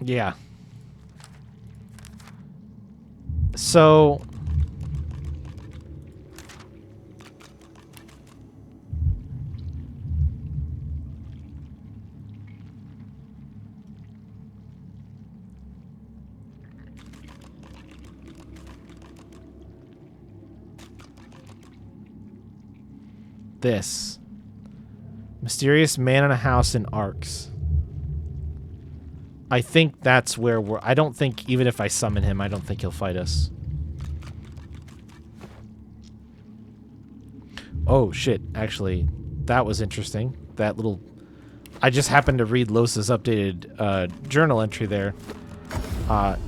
Yeah. So this mysterious man in a house in Arx. I think that's where I don't think, even if I summon him, I don't think he'll fight us. Oh, shit. Actually, that was interesting. That little... I just happened to read Losa's updated journal entry there.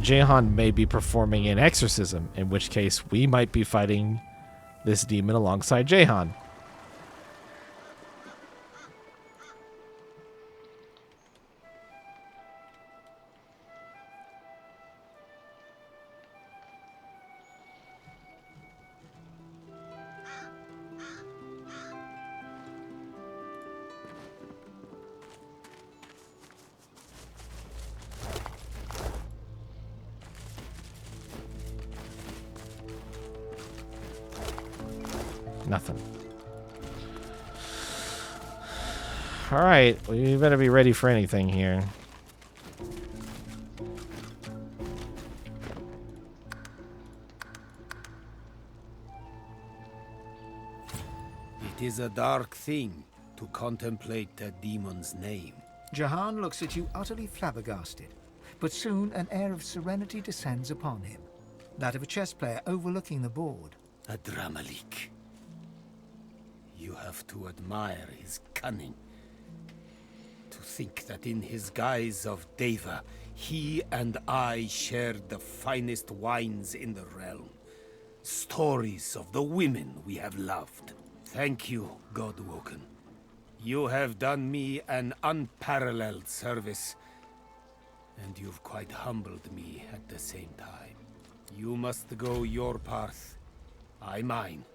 Jahan may be performing an exorcism, in which case we might be fighting this demon alongside Jahan. Nothing. Alright, well, you better be ready for anything here. It is a dark thing to contemplate a demon's name. Jahan looks at you utterly flabbergasted, but soon an air of serenity descends upon him. That of a chess player overlooking the board. A Dramalik. You have to admire his cunning. To think that in his guise of Deva, he and I shared the finest wines in the realm. Stories of the women we have loved. Thank you, Godwoken. You have done me an unparalleled service, and you've quite humbled me at the same time. You must go your path, I mine,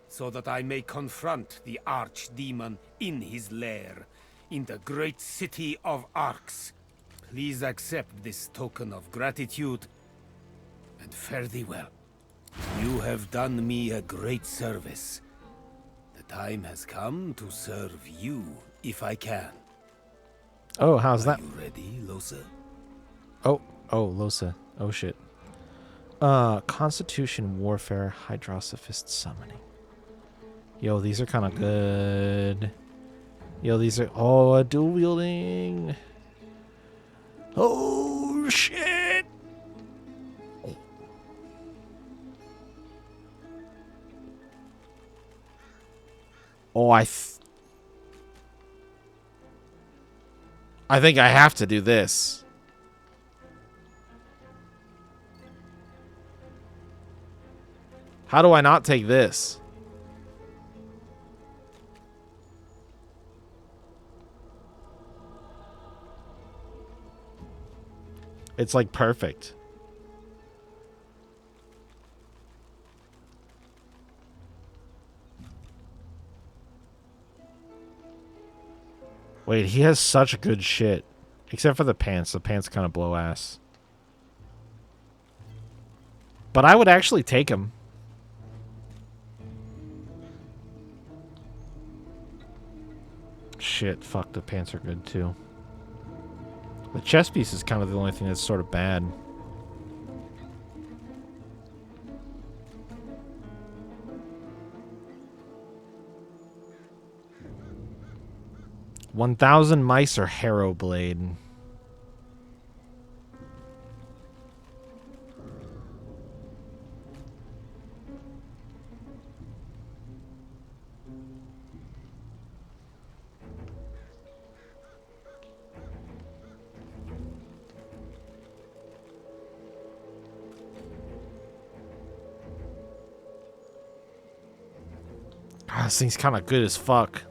so that I may confront the archdemon in his lair, in the great city of Arx. Please accept this token of gratitude, and fare thee well. You have done me a great service. The time has come to serve you, if I can. Oh, how's that? Are you ready, Losa? Oh, Losa. Oh, shit. Constitution, Warfare, Hydrosophist Summoning. Yo, these are kind of good. Yo, these are... Oh, dual wielding. Oh, shit. Oh, I think I have to do this. How do I not take this? It's like perfect. Wait, he has such good shit. Except for the pants. The pants kind of blow ass. But I would actually take him. Shit, fuck, the pants are good too. The chest piece is kind of the only thing that's sort of bad. $1,000 mice or Harrow Blade? God, this thing's kind of good as fuck.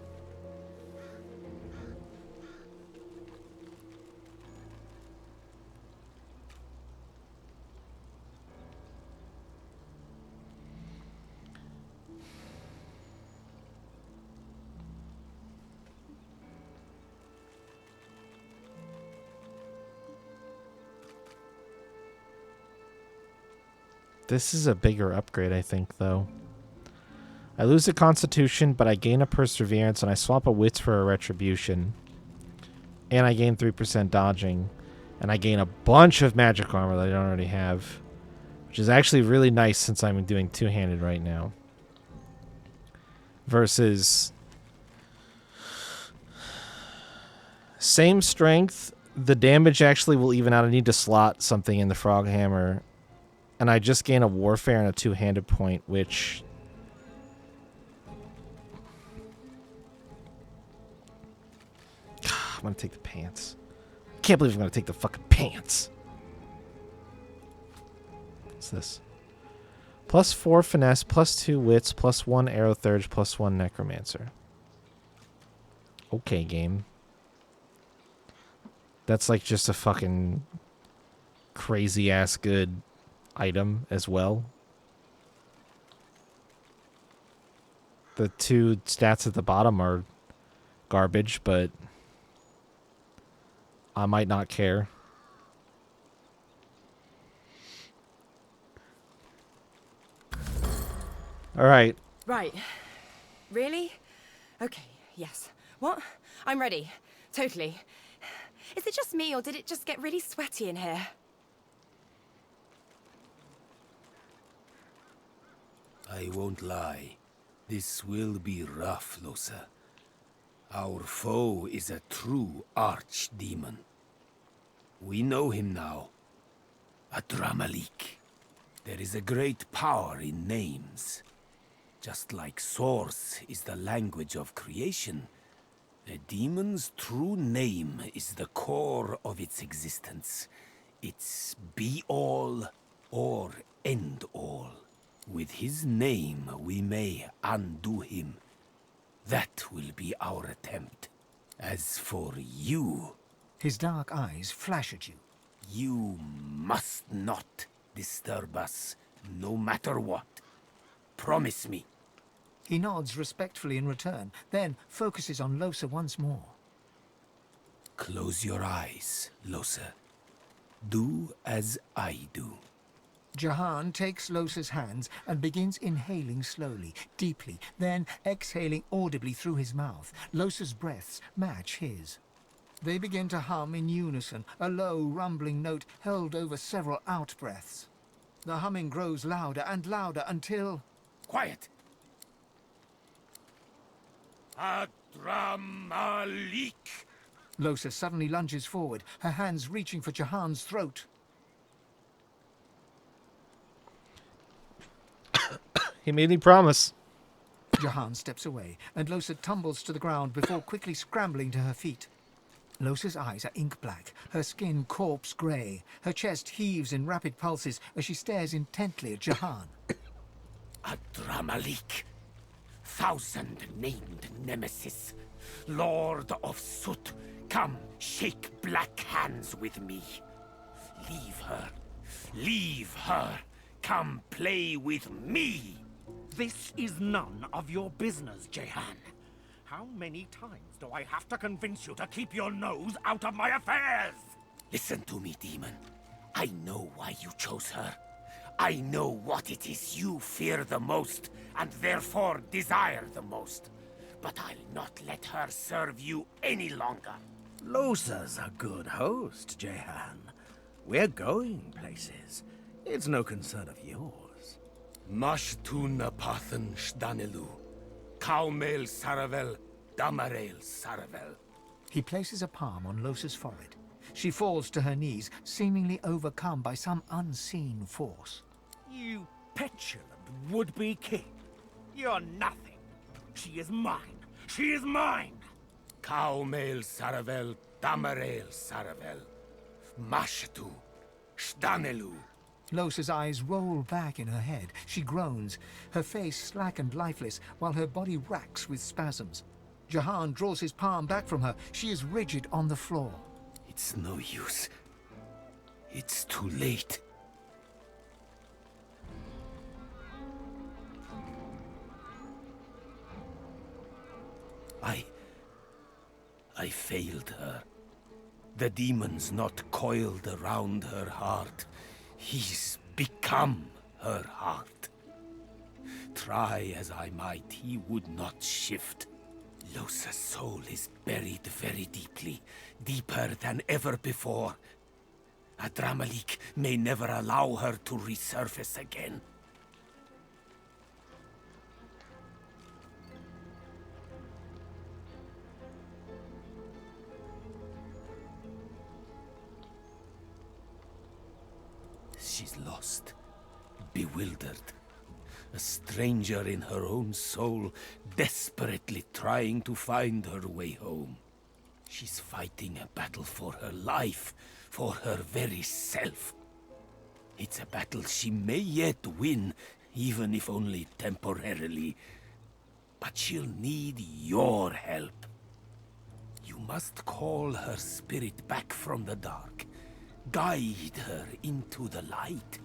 This is a bigger upgrade, I think, though. I lose a Constitution, but I gain a Perseverance, and I swap a Wits for a Retribution. And I gain 3% dodging. And I gain a bunch of magic armor that I don't already have. Which is actually really nice since I'm doing two-handed right now. Versus... Same strength. The damage actually will even out. I need to slot something in the Frog Hammer. And I just gain a Warfare and a two-handed point, which... I'm gonna take the pants. I can't believe I'm gonna take the fucking pants. What's this? +4 finesse, +2 wits, +1 arrow thurge, +1 necromancer. Okay, game. That's like just a fucking crazy ass good item as well. The two stats at the bottom are garbage, but I might not care. All right. Right. Really? Okay, yes. What? I'm ready. Totally. Is it just me, or did it just get really sweaty in here? I won't lie. This will be rough, Losa. Our foe is a true archdemon. We know him now. A Dramalik. There is a great power in names. Just like Source is the language of creation, a demon's true name is the core of its existence. It's be-all or end-all. With his name, we may undo him. That will be our attempt. As for you... His dark eyes flash at you. You must not disturb us, no matter what. Promise me. He nods respectfully in return, then focuses on Losa once more. Close your eyes, Losa. Do as I do. Jahan takes Losa's hands and begins inhaling slowly, deeply, then exhaling audibly through his mouth. Losa's breaths match his. They begin to hum in unison, a low, rumbling note held over several out-breaths. The humming grows louder and louder until... Quiet! Adramalik! Losa suddenly lunges forward, her hands reaching for Jahan's throat. He made me promise. Jahan steps away, and Losa tumbles to the ground before quickly scrambling to her feet. Losa's eyes are ink black, her skin corpse grey. Her chest heaves in rapid pulses as she stares intently at Jahan. Adramalik, thousand-named nemesis, Lord of Soot, come, shake black hands with me. Leave her. Leave her. Come play with me. This is none of your business, Jehan. How many times do I have to convince you to keep your nose out of my affairs? Listen to me, demon. I know why you chose her. I know what it is you fear the most, and therefore desire the most. But I'll not let her serve you any longer. Losa's a good host, Jehan. We're going places. It's no concern of yours. Mashtuna Pathan Shdanelu. Kaumel Saravel, Damarel Saravel. He places a palm on Losa's forehead. She falls to her knees, seemingly overcome by some unseen force. You petulant would-be king. You're nothing. She is mine. She is mine. Kaumel Saravel, Damarel Saravel. Mashtu, Shdanelu. Losa's eyes roll back in her head. She groans, her face slack and lifeless, while her body racks with spasms. Jahan draws his palm back from her. She is rigid on the floor. It's no use. It's too late. I failed her. The demon's not coiled around her heart. He's become her heart. Try as I might, he would not shift. Losa's soul is buried very deeply, deeper than ever before. Adramalik may never allow her to resurface again. She's lost, bewildered. A stranger in her own soul, desperately trying to find her way home. She's fighting a battle for her life, for her very self. It's a battle she may yet win, even if only temporarily. But she'll need your help. You must call her spirit back from the dark. Guide her into the light.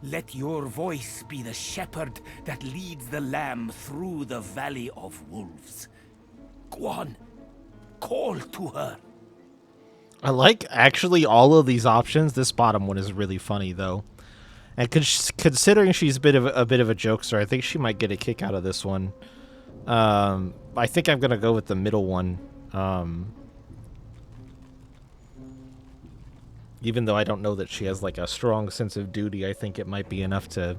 Let your voice be the shepherd that leads the lamb through the valley of wolves. Go on, call to her. I like actually all of these options. This bottom one is really funny though, and considering she's a bit of a jokester, I think she might get a kick out of this one. I think I'm gonna go with the middle one. Even though I don't know that she has like a strong sense of duty, I think it might be enough to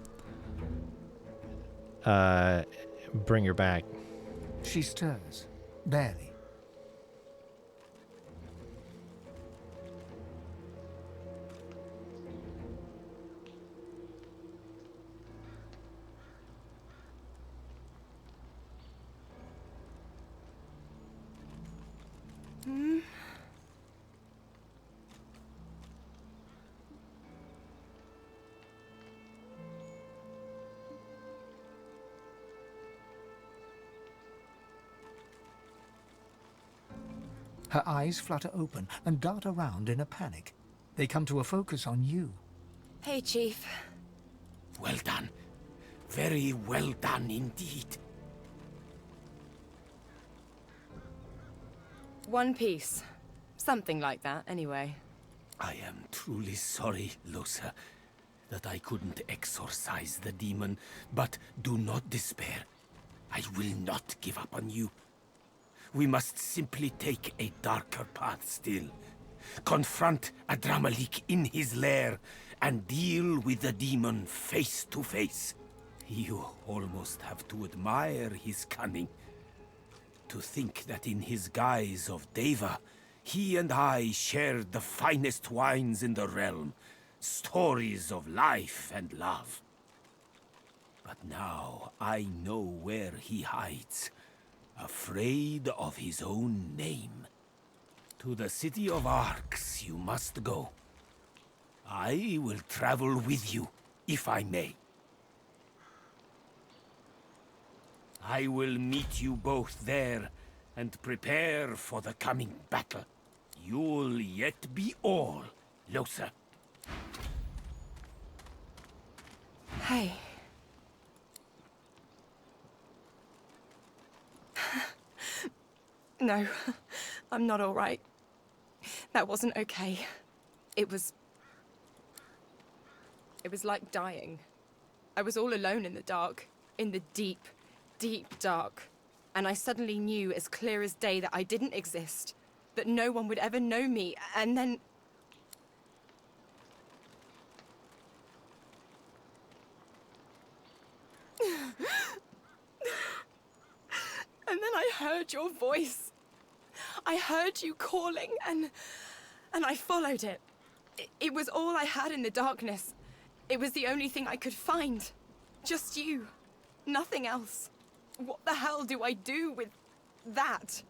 bring her back. She stirs, barely. Her eyes flutter open and dart around in a panic. They come to a focus on you. Hey, Chief. Well done. Very well done indeed. One piece. Something like that, anyway. I am truly sorry, Losa, that I couldn't exorcise the demon, but do not despair. I will not give up on you. We must simply take a darker path still. Confront Adramalik in his lair and deal with the demon face to face. You almost have to admire his cunning. To think that in his guise of Deva, he and I shared the finest wines in the realm, stories of life and love. But now I know where he hides, afraid of his own name. To the city of Arx you must go. I will travel with you, if I may. I will meet you both there and prepare for the coming battle. You'll yet be all, Losa. Hey. No, I'm not all right. That wasn't okay. It was like dying. I was all alone in the dark, in the deep, deep dark. And I suddenly knew as clear as day that I didn't exist, that no one would ever know me, and then... And then I heard your voice. I heard you calling, and I followed it. It was all I had in the darkness. It was the only thing I could find. Just you. Nothing else. What the hell do I do with that?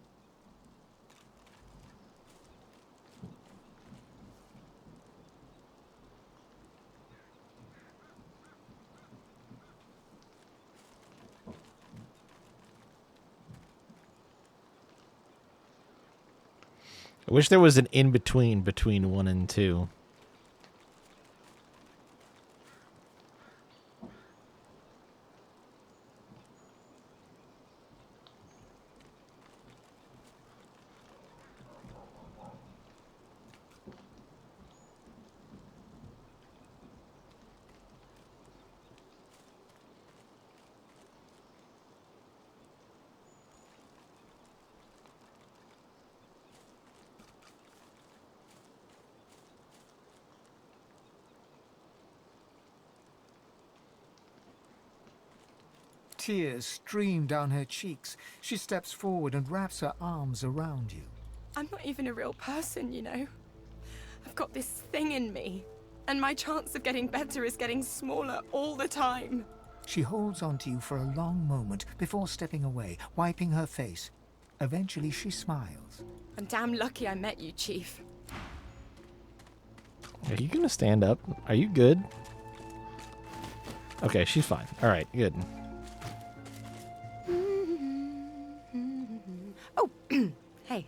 I wish there was an in-between between 1 and 2. Tears stream down her cheeks. She steps forward and wraps her arms around you. I'm not even a real person, you know. I've got this thing in me, and my chance of getting better is getting smaller all the time. She holds onto you for a long moment before stepping away, wiping her face. Eventually she smiles. I'm damn lucky I met you, Chief. Are you gonna stand up? Are you good? Okay, she's fine. All right, good. Oh, hey.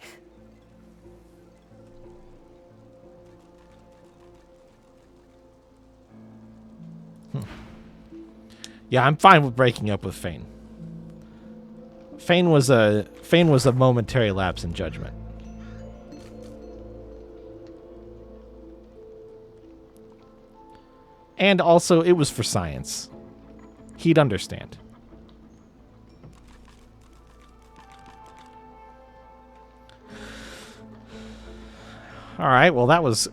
Yeah, I'm fine with breaking up with Fane. Fane was a momentary lapse in judgment. And also, it was for science. He'd understand. All right, well, that was...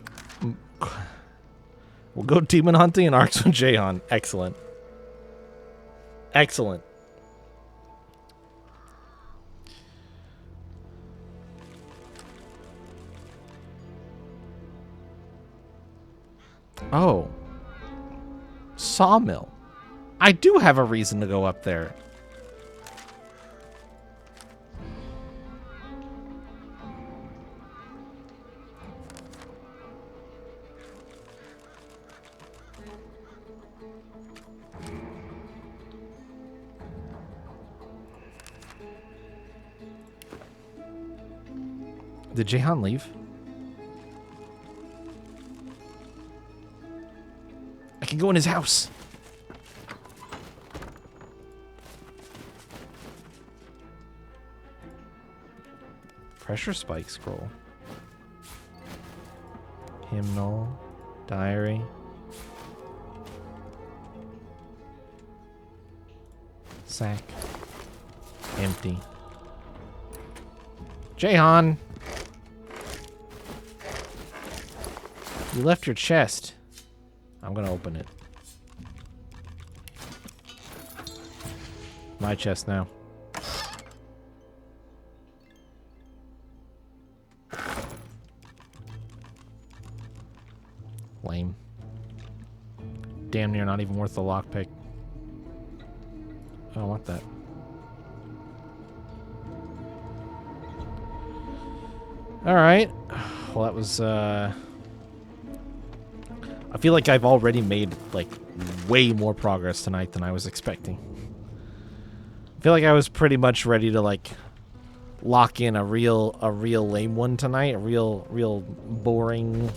We'll go demon hunting and Arx with Jahan. Excellent. Excellent. Oh. Sawmill. I do have a reason to go up there. Did Jahan leave? can go in his house. Pressure spike scroll. Hymnal. Diary. Sack. Empty. Jahan! You left your chest. I'm gonna open it. My chest now. Lame. Damn near not even worth the lockpick. I don't want that. Alright. Well, that was, I feel like I've already made, like, way more progress tonight than I was expecting. I feel like I was pretty much ready to, like, lock in a real lame one tonight. A real boring,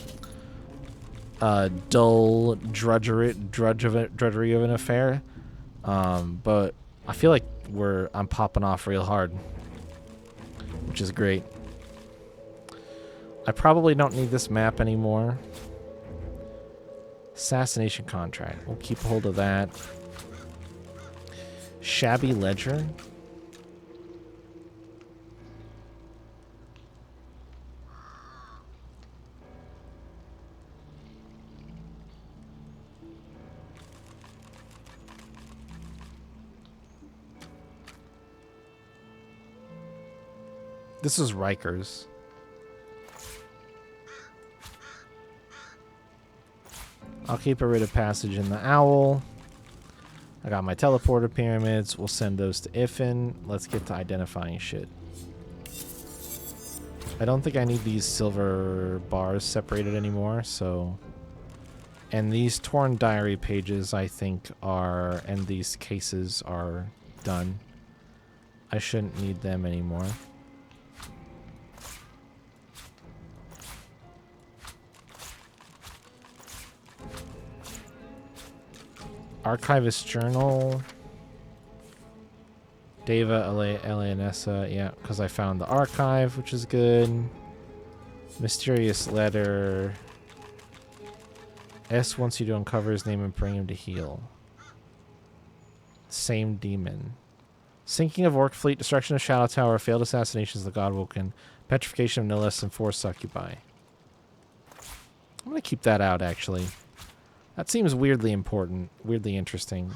dull drudgery of an affair. But I feel like I'm popping off real hard, which is great. I probably don't need this map anymore. Assassination contract. We'll keep hold of that. Shabby ledger. This is Riker's. I'll keep a rite of passage in the owl. I got my teleporter pyramids. We'll send those to Ifin. Let's get to identifying shit. I don't think I need these silver bars separated anymore, so... And these torn diary pages, I think, and these cases are done. I shouldn't need them anymore. Archivist journal. Deva Alianessa, yeah, because I found the archive, which is good. Mysterious letter. S wants you to uncover his name and bring him to heal. Same demon. Sinking of Orc Fleet, destruction of Shadow Tower, failed assassinations of the Godwoken, petrification of no less than 4 succubi. I'm going to keep that out, actually. That seems weirdly important, weirdly interesting.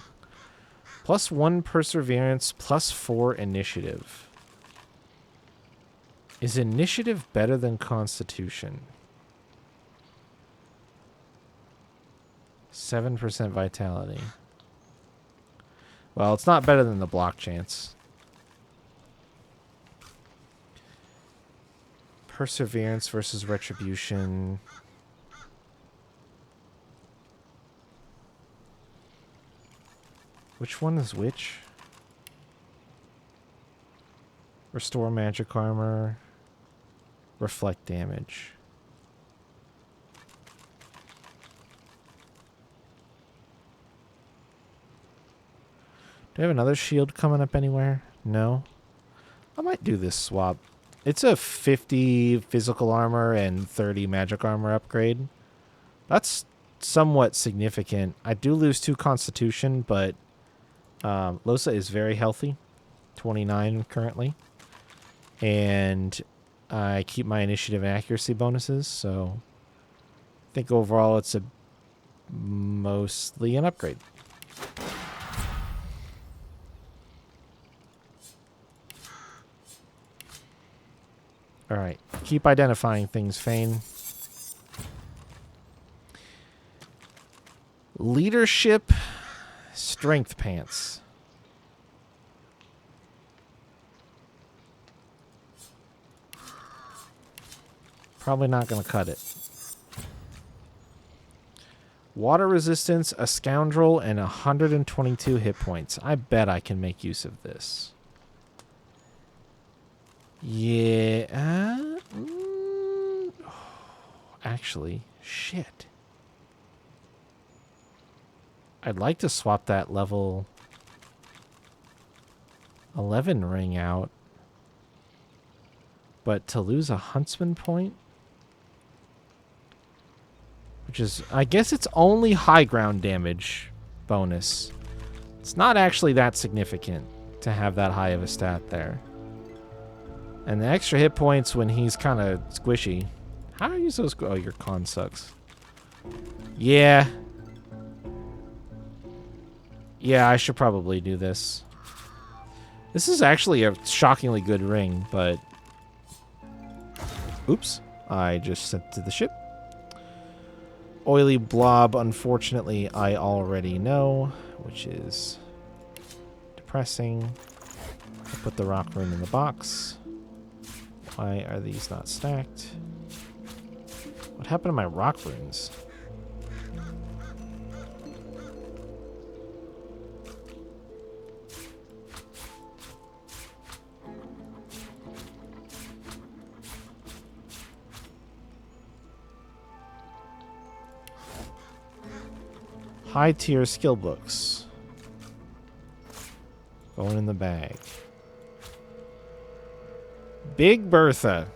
+1 perseverance, +4 initiative. Is initiative better than constitution? 7% vitality. Well, it's not better than the block chance. Perseverance versus retribution. Which one is which? Restore magic armor. Reflect damage. Do I have another shield coming up anywhere? No. I might do this swap. It's a 50 physical armor and 30 magic armor upgrade. That's somewhat significant. I do lose 2 constitution, but Losa is very healthy. 29 currently. And I keep my initiative and accuracy bonuses, so I think overall it's mostly an upgrade. Alright, keep identifying things, Fane. Leadership, strength pants. Probably not going to cut it. Water resistance, a scoundrel, and 122 hit points. I bet I can make use of this. Yeah. Actually, shit. I'd like to swap that level 11 ring out. But to lose a huntsman point? Which is, I guess it's only high ground damage bonus. It's not actually that significant to have that high of a stat there. And the extra hit points when he's kind of squishy. How are you so oh, your con sucks. Yeah. Yeah, I should probably do this. This is actually a shockingly good ring, but... Oops. I just sent to the ship. Oily blob, unfortunately, I already know, which is depressing. I'll put the rock rune in the box. Why are these not stacked? What happened to my rock runes? High tier skill books. Going in the bag. Big Bertha.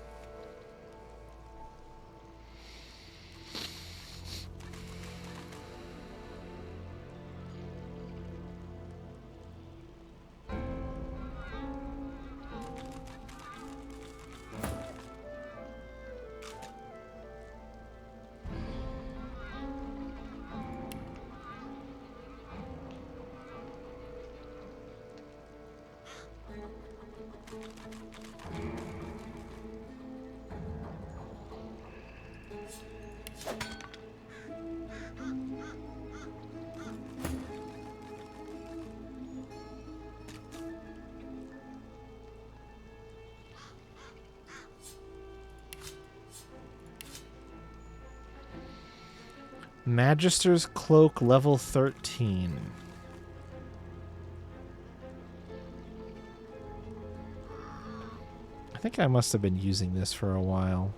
Magister's Cloak level 13. I think I must have been using this for a while.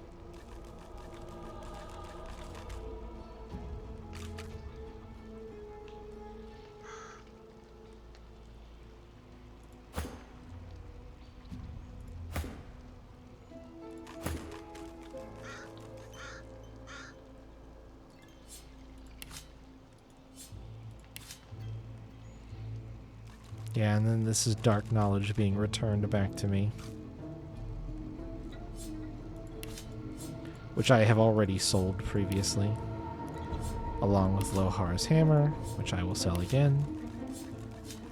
Yeah, and then this is dark knowledge being returned back to me. Which I have already sold previously. Along with Lohar's hammer, which I will sell again.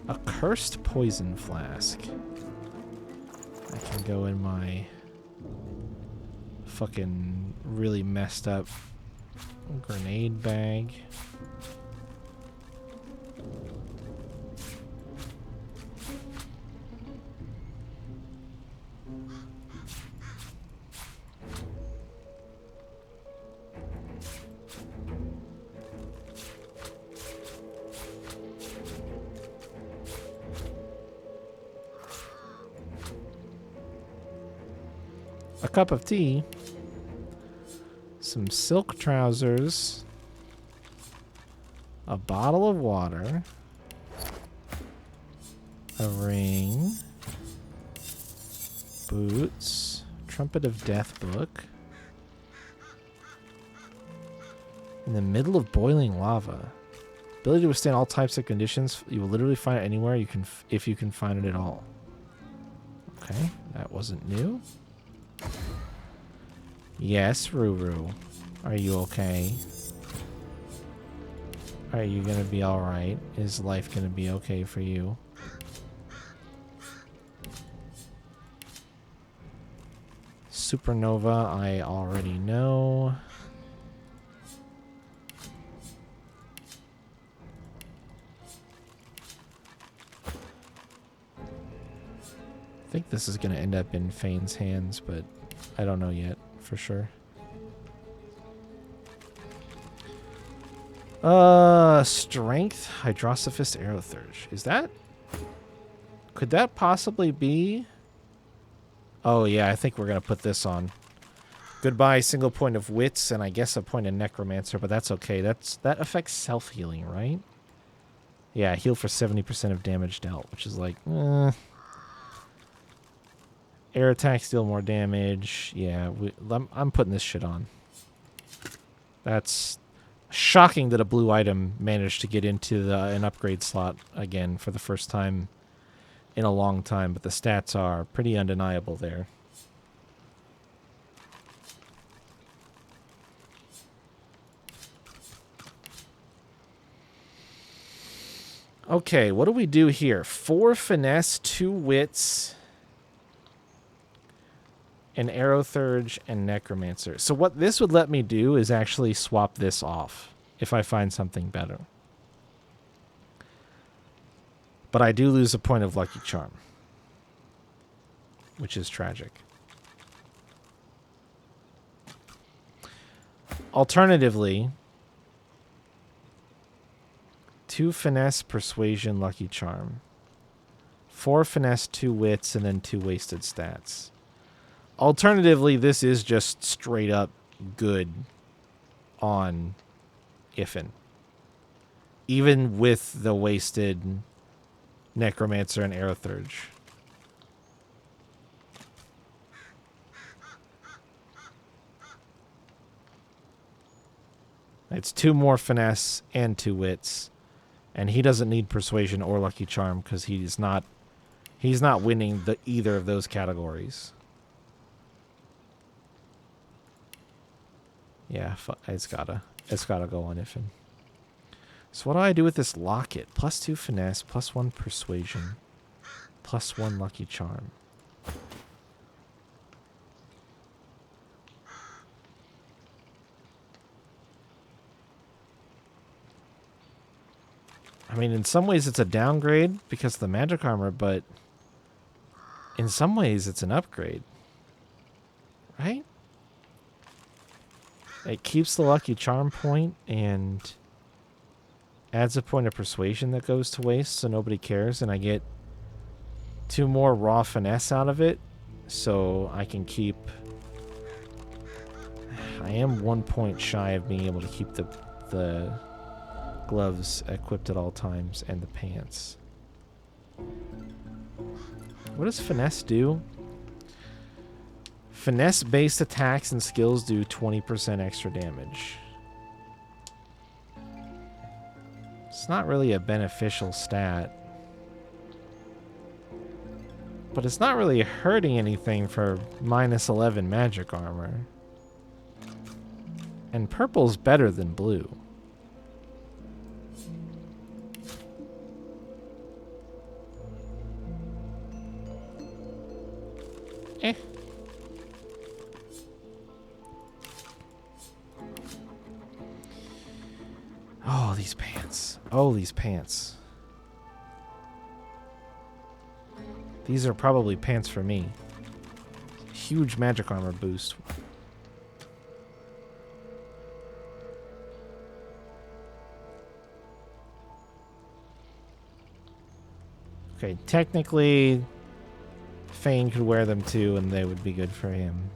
A cursed poison flask. I can go in my fucking really messed up grenade bag. A cup of tea, some silk trousers, a bottle of water, a ring, boots, trumpet of death book, in the middle of boiling lava. Ability to withstand all types of conditions. You will literally find it anywhere you can, if you can find it at all. Okay, that wasn't new. Yes, Ruru. Are you okay? Are you gonna be alright? Is life gonna be okay for you? Supernova, I already know. I think this is going to end up in Fane's hands, but I don't know yet for sure. Strength, Hydrosophist, Aerothurge. Is that... Could that possibly be... Oh yeah, I think we're going to put this on. Goodbye, single point of wits, and I guess a point of necromancer, but that's okay. That affects self-healing, right? Yeah, heal for 70% of damage dealt, which is like, air attacks deal more damage. Yeah, I'm putting this shit on. That's shocking that a blue item managed to get into an upgrade slot again for the first time in a long time, but the stats are pretty undeniable there. Okay, what do we do here? 4 finesse, 2 wits, an Aerothurge, and Necromancer. So what this would let me do is actually swap this off if I find something better. But I do lose a point of Lucky Charm, which is tragic. Alternatively, 2 finesse, persuasion, Lucky Charm. 4 finesse, 2 wits, and then 2 wasted stats. Alternatively, this is just straight up good on Iffin. Even with the wasted Necromancer and Aerothurge. It's 2 more finesse and 2 wits. And he doesn't need persuasion or lucky charm because he's not winning either of those categories. Yeah, it's gotta go on Iffin. So what do I do with this locket? +2 finesse, +1 persuasion, +1 lucky charm. I mean, in some ways it's a downgrade because of the magic armor, but in some ways it's an upgrade. Right? It keeps the lucky charm point and adds a point of persuasion that goes to waste so nobody cares, and I get 2 more raw finesse out of it, so I can keep... I am 1 point shy of being able to keep the gloves equipped at all times and the pants. What does finesse do? Finesse-based attacks and skills do 20% extra damage. It's not really a beneficial stat. But it's not really hurting anything for -11 magic armor. And purple's better than blue. Eh. Oh, these pants. Oh, these pants. These are probably pants for me. Huge magic armor boost. Okay, technically, Fane could wear them too, and they would be good for him.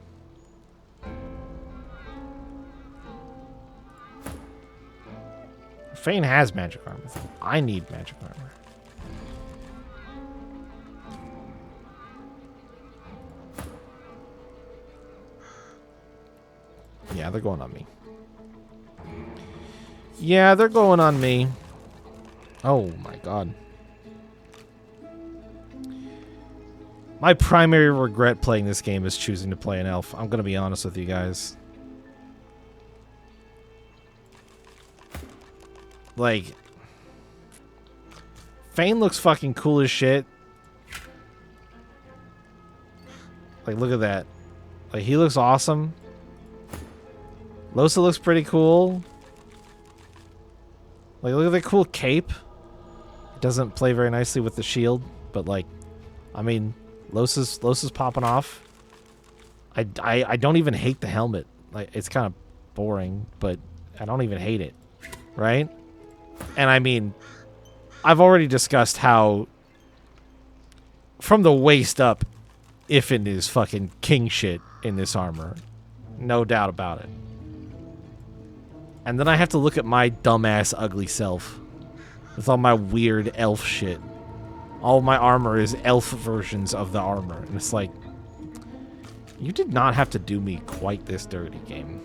Fane has magic armor. I need magic armor. Yeah, they're going on me. Yeah, they're going on me. Oh my god. My primary regret playing this game is choosing to play an elf. I'm going to be honest with you guys. Like, Fane looks fucking cool as shit. Like, look at that. Like, he looks awesome. Lohse looks pretty cool. Like, look at that cool cape. It doesn't play very nicely with the shield, but like, I mean, Lohse's popping off. I don't even hate the helmet. Like, it's kind of boring, but I don't even hate it. Right? And I mean, I've already discussed how from the waist up, Iffin is fucking king shit in this armor. No doubt about it. And then I have to look at my dumbass ugly self. With all my weird elf shit. All my armor is elf versions of the armor. And it's like, you did not have to do me quite this dirty, game.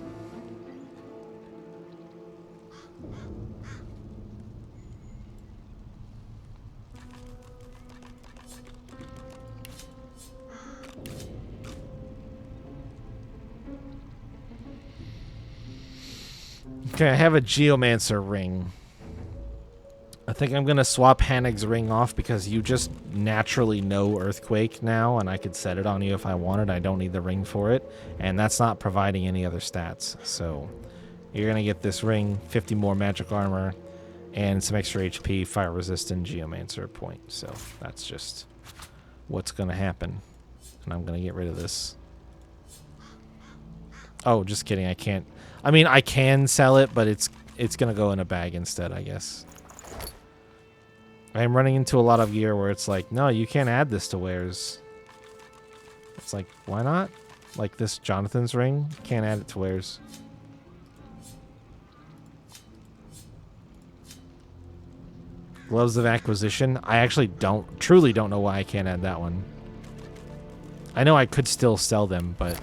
Okay, I have a Geomancer ring. I think I'm going to swap Hannig's ring off because you just naturally know Earthquake now, and I could set it on you if I wanted. I don't need the ring for it, and that's not providing any other stats. So you're going to get this ring, 50 more magic armor, and some extra HP, fire resistant, Geomancer point. So that's just what's going to happen. And I'm going to get rid of this. Oh, just kidding. I can't. I mean, I can sell it, but it's going to go in a bag instead, I guess. I'm running into a lot of gear where it's like, no, you can't add this to wares. It's like, why not? Like this Jonathan's ring, can't add it to wares. Gloves of Acquisition. I actually truly don't know why I can't add that one. I know I could still sell them, but...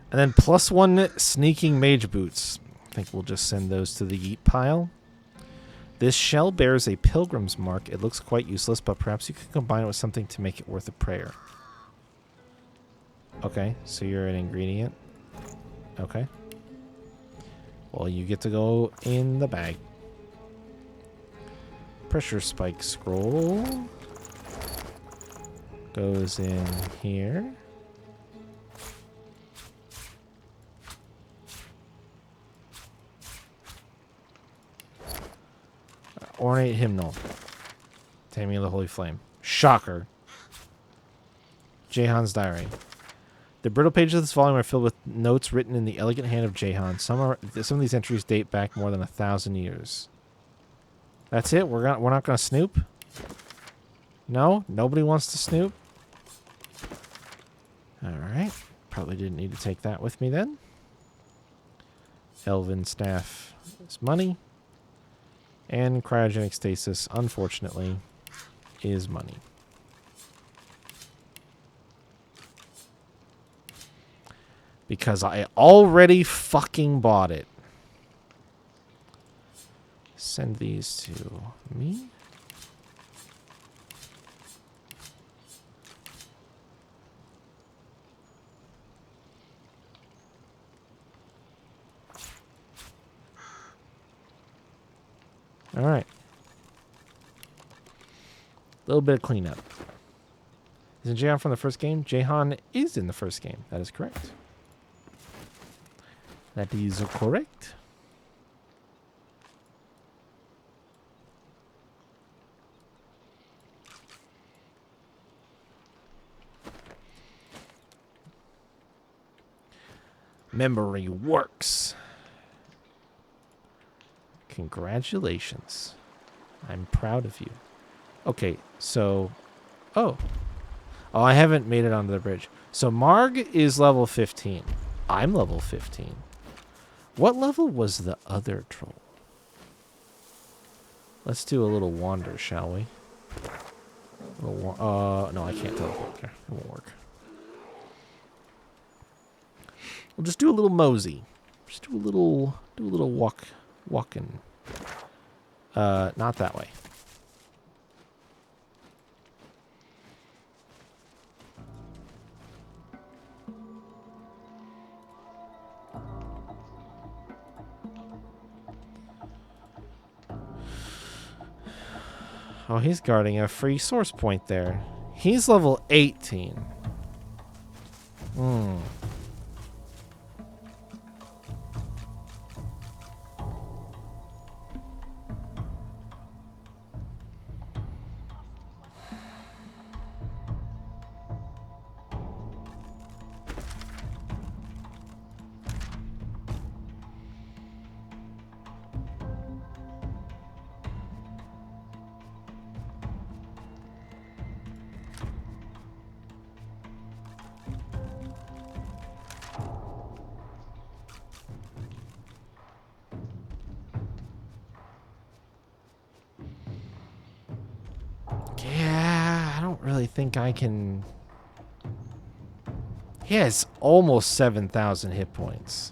And then +1 Sneaking Mage Boots. I think we'll just send those to the yeet pile. This shell bears a pilgrim's mark. It looks quite useless, but perhaps you can combine it with something to make it worth a prayer. Okay, so you're an ingredient. Okay. Well, you get to go in the bag. Pressure spike scroll goes in here. Ornate hymnal. Taming of the Holy Flame. Shocker. Jahan's diary. The brittle pages of this volume are filled with notes written in the elegant hand of Jahan. Some of these entries date back more than 1,000 years. That's it? We're not gonna snoop? No? Nobody wants to snoop? Alright. Probably didn't need to take that with me then. Elven staff is money. And cryogenic stasis, unfortunately, is money. Because I already fucking bought it. Send these to me. All right. A little bit of cleanup. Isn't Jahan from the first game? Jahan is in the first game. That is correct. That is correct. Memory works. Congratulations. I'm proud of you. Okay, so... Oh, I haven't made it onto the bridge. So Marg is level 15. I'm level 15. What level was the other troll? Let's do a little wander, shall we? No, I can't teleport there. It won't work. We'll just do a little mosey. Just do a little walking. Not that way. Oh, he's guarding a free source point there. He's level 18. don't really think I can... He has almost 7,000 hit points.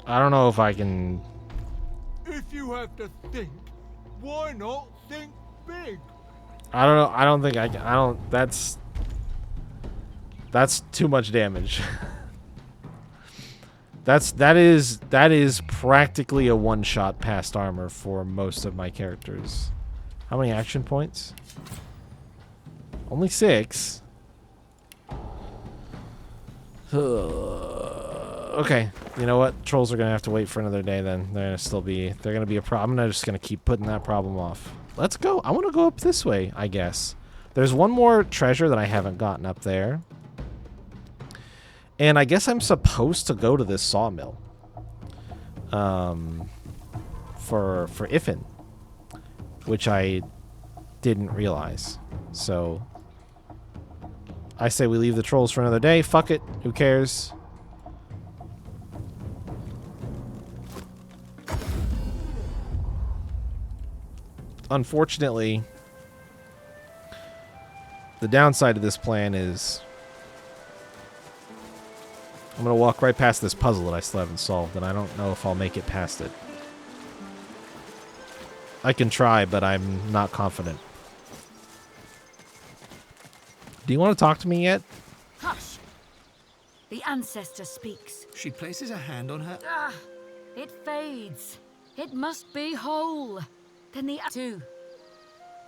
I don't know if I can... If you have to think, why not think big? I don't know. I don't think I can. I don't... That's too much damage. that is practically a one-shot past armor for most of my characters. How many action points? Only 6. Okay, you know what? Trolls are gonna have to wait for another day. Then they're gonna be a problem. I'm just gonna keep putting that problem off. Let's go. I want to go up this way. I guess there's one more treasure that I haven't gotten up there, and I guess I'm supposed to go to this sawmill. For Ifin, which I didn't realize. So I say we leave the trolls for another day. Fuck it. Who cares? Unfortunately, the downside of this plan is I'm going to walk right past this puzzle that I still haven't solved, and I don't know if I'll make it past it. I can try, but I'm not confident. Do you want to talk to me yet? Hush! The ancestor speaks. She places a hand on her... Ah, it fades. It must be whole. Then the two.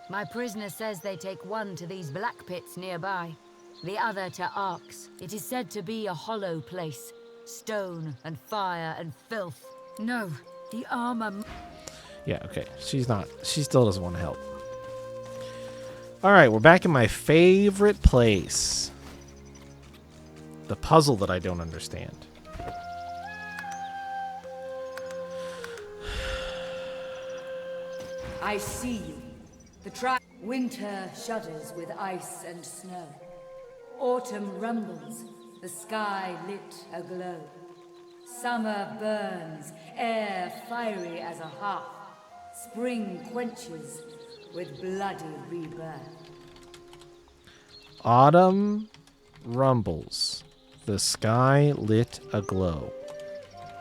My prisoner says they take one to these black pits nearby, the other to Arx. It is said to be a hollow place. Stone and fire and filth. No, the armor... Yeah, okay. She still doesn't want to help. Alright, we're back in my favorite place. The puzzle that I don't understand. I see you. Winter shudders with ice and snow. Autumn rumbles, the sky lit aglow. Summer burns, air fiery as a hearth. Spring quenches with bloody rebirth. Autumn rumbles, the sky lit aglow.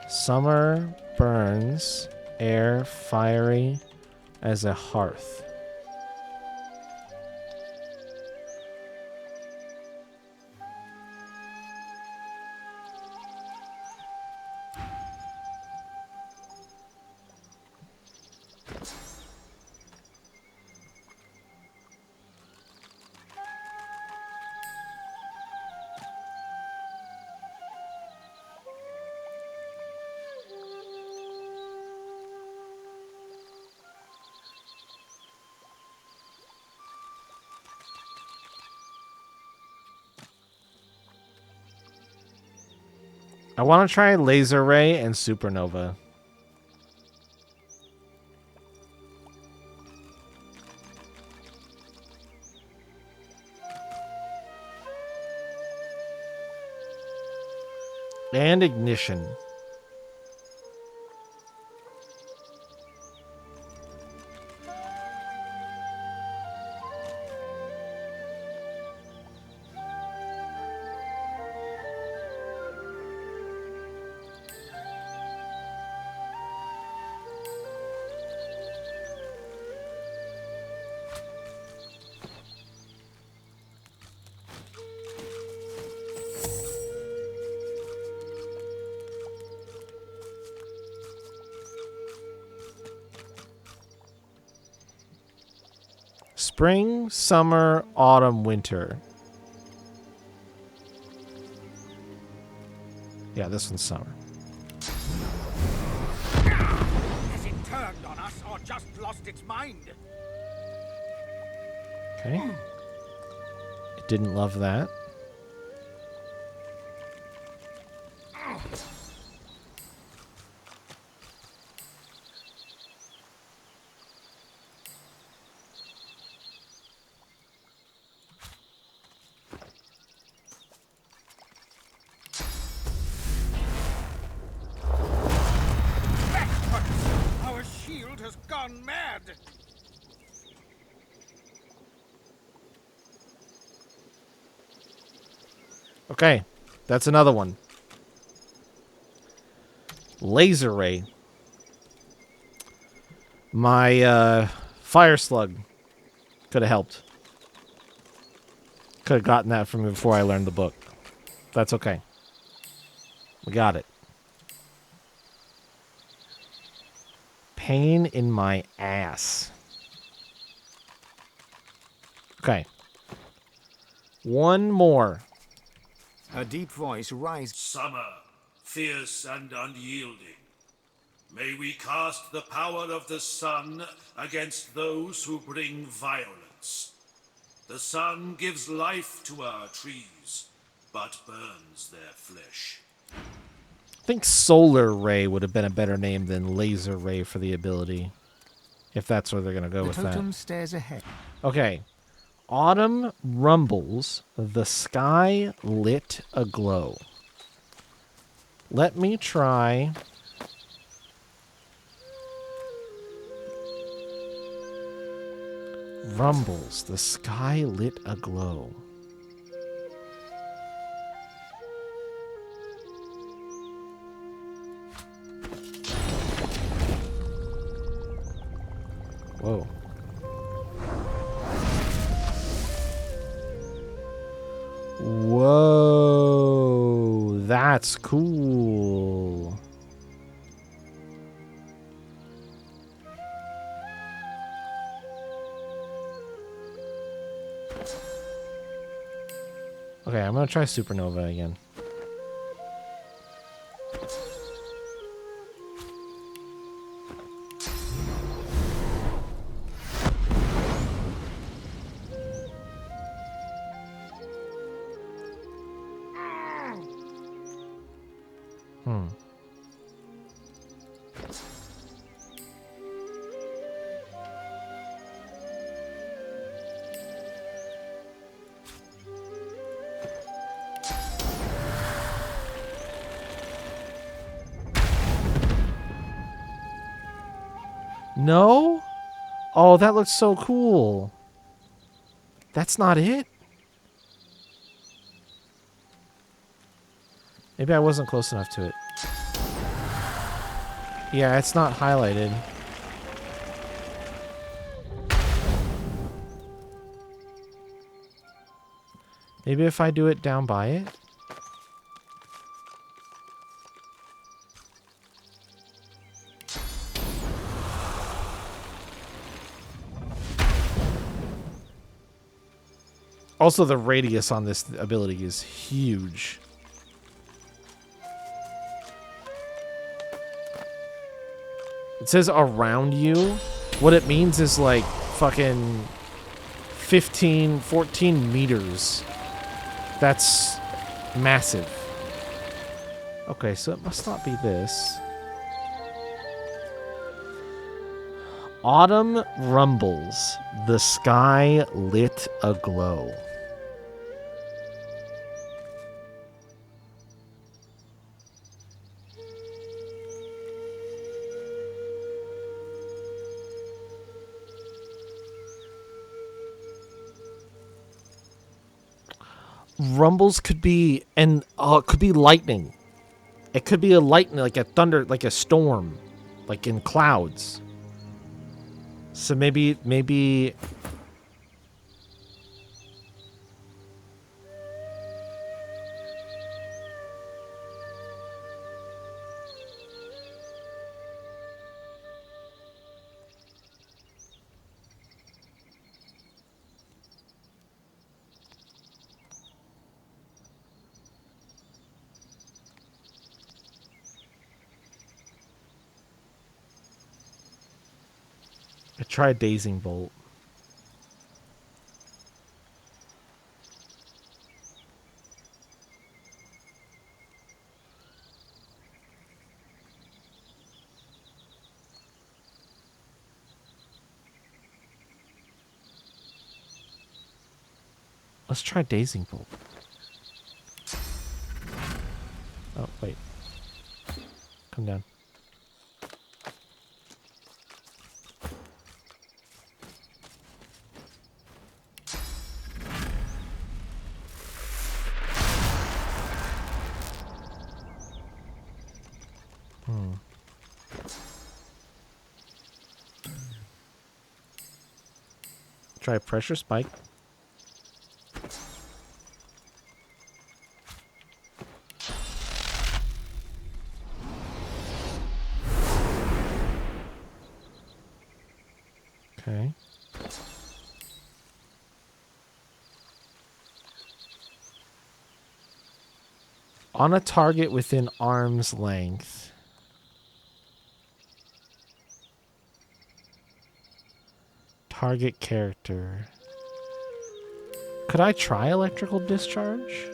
Summer burns, air fiery as a hearth. I want to try Laser Ray and Supernova. And Ignition. Spring, summer, autumn, winter. Yeah, this one's summer. Has it turned on us or just lost its mind? Okay. It didn't love that. gone mad! Okay, that's another one. Laser ray. My fire slug could have helped. Could have gotten that from me before I learned the book. That's okay. We got it. Pain in my ass. Okay. One more. A deep voice rises. Summer, fierce and unyielding. May we cast the power of the sun against those who bring violence. The sun gives life to our trees, but burns their flesh. I think Solar Ray would have been a better name than Laser Ray for the ability. If that's where they're going to go with that. The totem stares ahead. Okay. Autumn rumbles, the sky lit aglow. Let me try... Rumbles, the sky lit aglow. Whoa. Whoa, that's cool. Okay, I'm gonna try Supernova again. No? Oh, that looks so cool. That's not it? Maybe I wasn't close enough to it. Yeah, it's not highlighted. Maybe if I do it down by it? Also, the radius on this ability is huge. It says around you. What it means is like fucking 15, 14 meters. That's massive. Okay, so it must not be this. Autumn rumbles, the sky lit aglow. Rumbles could be, and it could be lightning. It could be a lightning, like a thunder, like a storm, like in clouds. So maybe. I tried Dazing Bolt. Let's try Dazing Bolt. Oh, wait. Come down. Try pressure spike. Okay. On a target within arm's length. Target character. Could I try electrical discharge?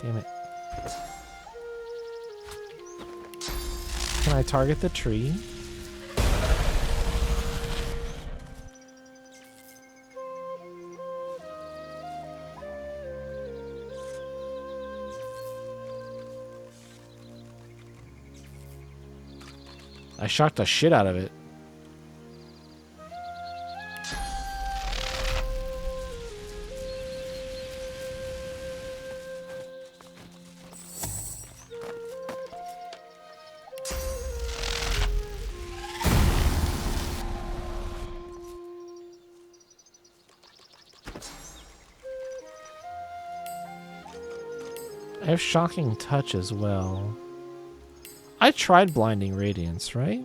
Damn it. Can I target the tree? I shocked the shit out of it. I have shocking touch as well. I tried blinding radiance, right?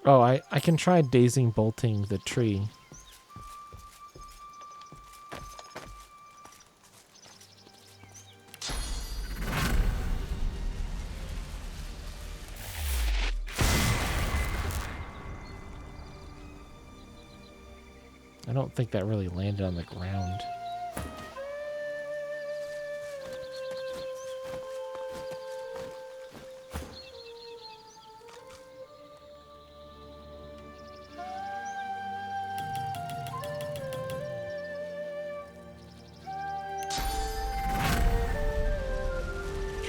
Oh, I can try dazing bolting the tree. I don't think that really landed on the ground.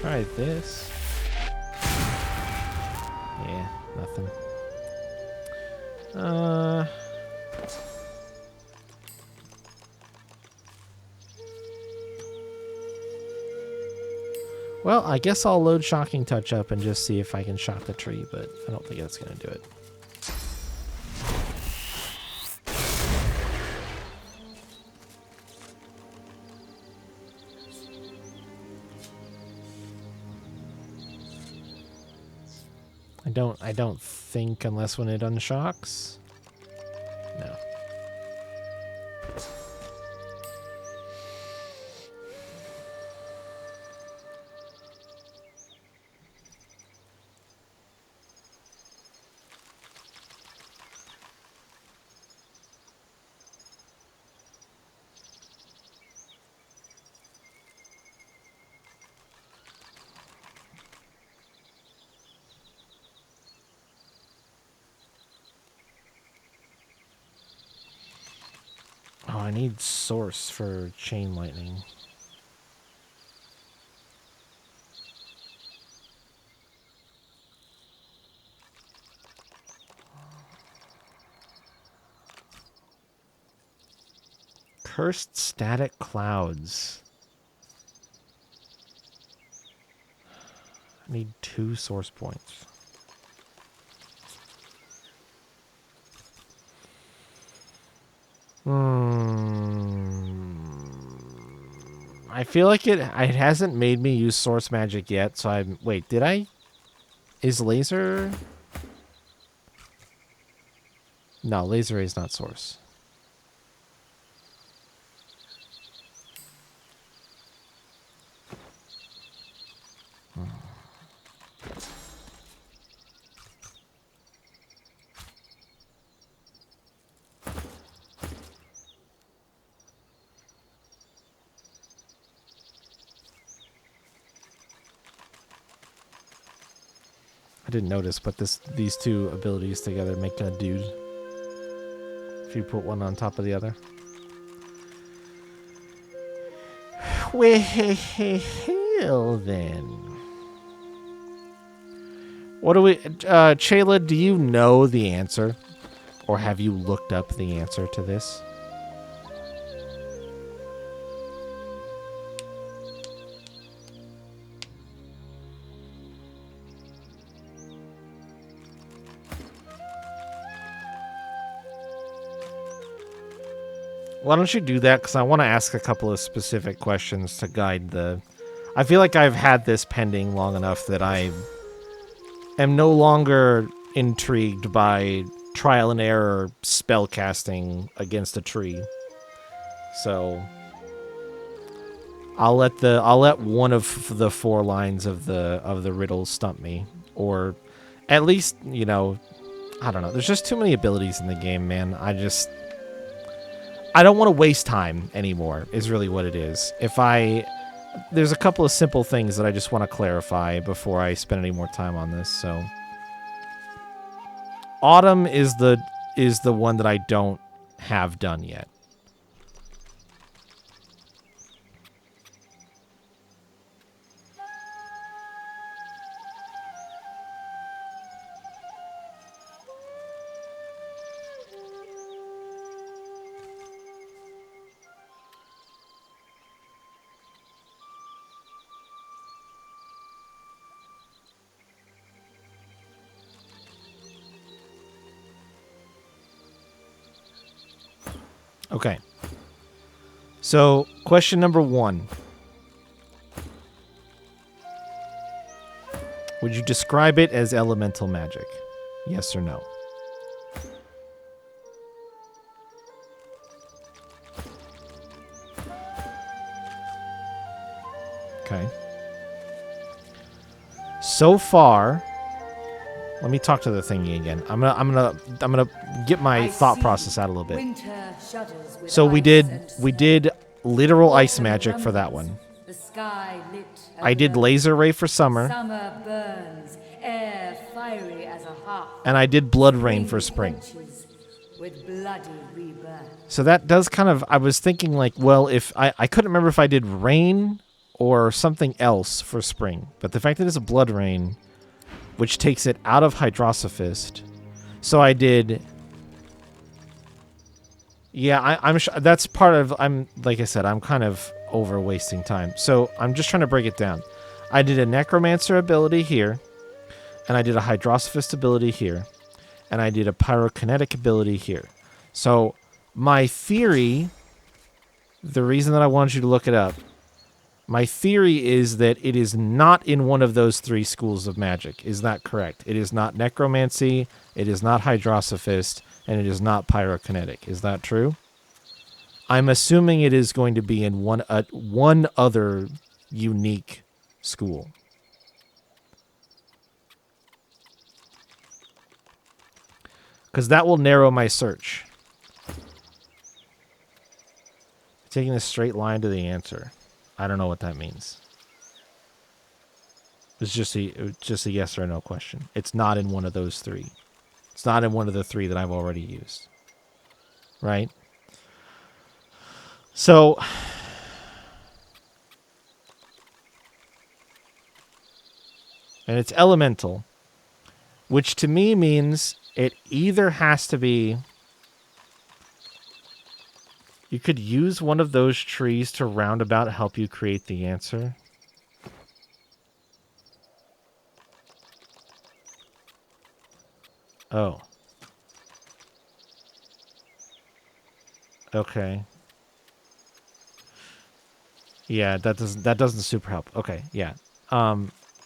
Try this. Yeah, nothing. Well, I guess I'll load Shocking Touch up and just see if I can shock the tree, but I don't think that's going to do it. I don't think unless when it unshocks. No. Oh, I need source for chain lightning. Cursed static clouds. I need 2 source points. I feel like it hasn't made me use source magic yet, so I'm... Wait, did I? Is laser... No, laser ray is not source. didn't notice, but these two abilities together make a dude. If you put one on top of the other. Well then. What do we... Chayla, do you know the answer? Or have you looked up the answer to this? Why don't you do that? Because I want to ask a couple of specific questions to guide the... I feel like I've had this pending long enough that I am no longer intrigued by trial and error spell casting against a tree. So I'll let one of the 4 lines of the riddle stump me, or at least, you know, I don't know. There's just too many abilities in the game, man. I don't want to waste time anymore, is really what it is. There's a couple of simple things that I just want to clarify before I spend any more time on this, so. Autumn is the one that I don't have done yet. Okay. So, question number 1. Would you describe it as elemental magic? Yes or no? Okay. So far, let me talk to the thingy again. I'm gonna get my thought process out a little bit. So we did literal ice magic for that one. The sky lit I did laser ray for summer. Summer burns, air fiery as a hearth. And I did blood rain for spring. With bloody rebirth. So that does kind of, I was thinking like, well, if I couldn't remember if I did rain or something else for spring, but the fact that it's a blood rain, which takes it out of Hydrosophist. So I did. Yeah, I'm sure that's part of. Like I said, I'm kind of over wasting time. So I'm just trying to break it down. I did a Necromancer ability here, and I did a Hydrosophist ability here, and I did a Pyrokinetic ability here. So my theory, the reason that I wanted you to look it up, my theory is that it is not in one of those 3 schools of magic. Is that correct? It is not Necromancy, it is not Hydrosophist, and it is not Pyrokinetic. Is that true? I'm assuming it is going to be in one other unique school. Because that will narrow my search. Taking a straight line to the answer. I don't know what that means. It's just a yes or no question. It's not in one of those 3. It's not in one of the 3 that I've already used. Right? So and it's elemental, which to me means it either has to be, you could use one of those trees to roundabout help you create the answer. Oh. Okay. Yeah, that doesn't super help. Okay, yeah.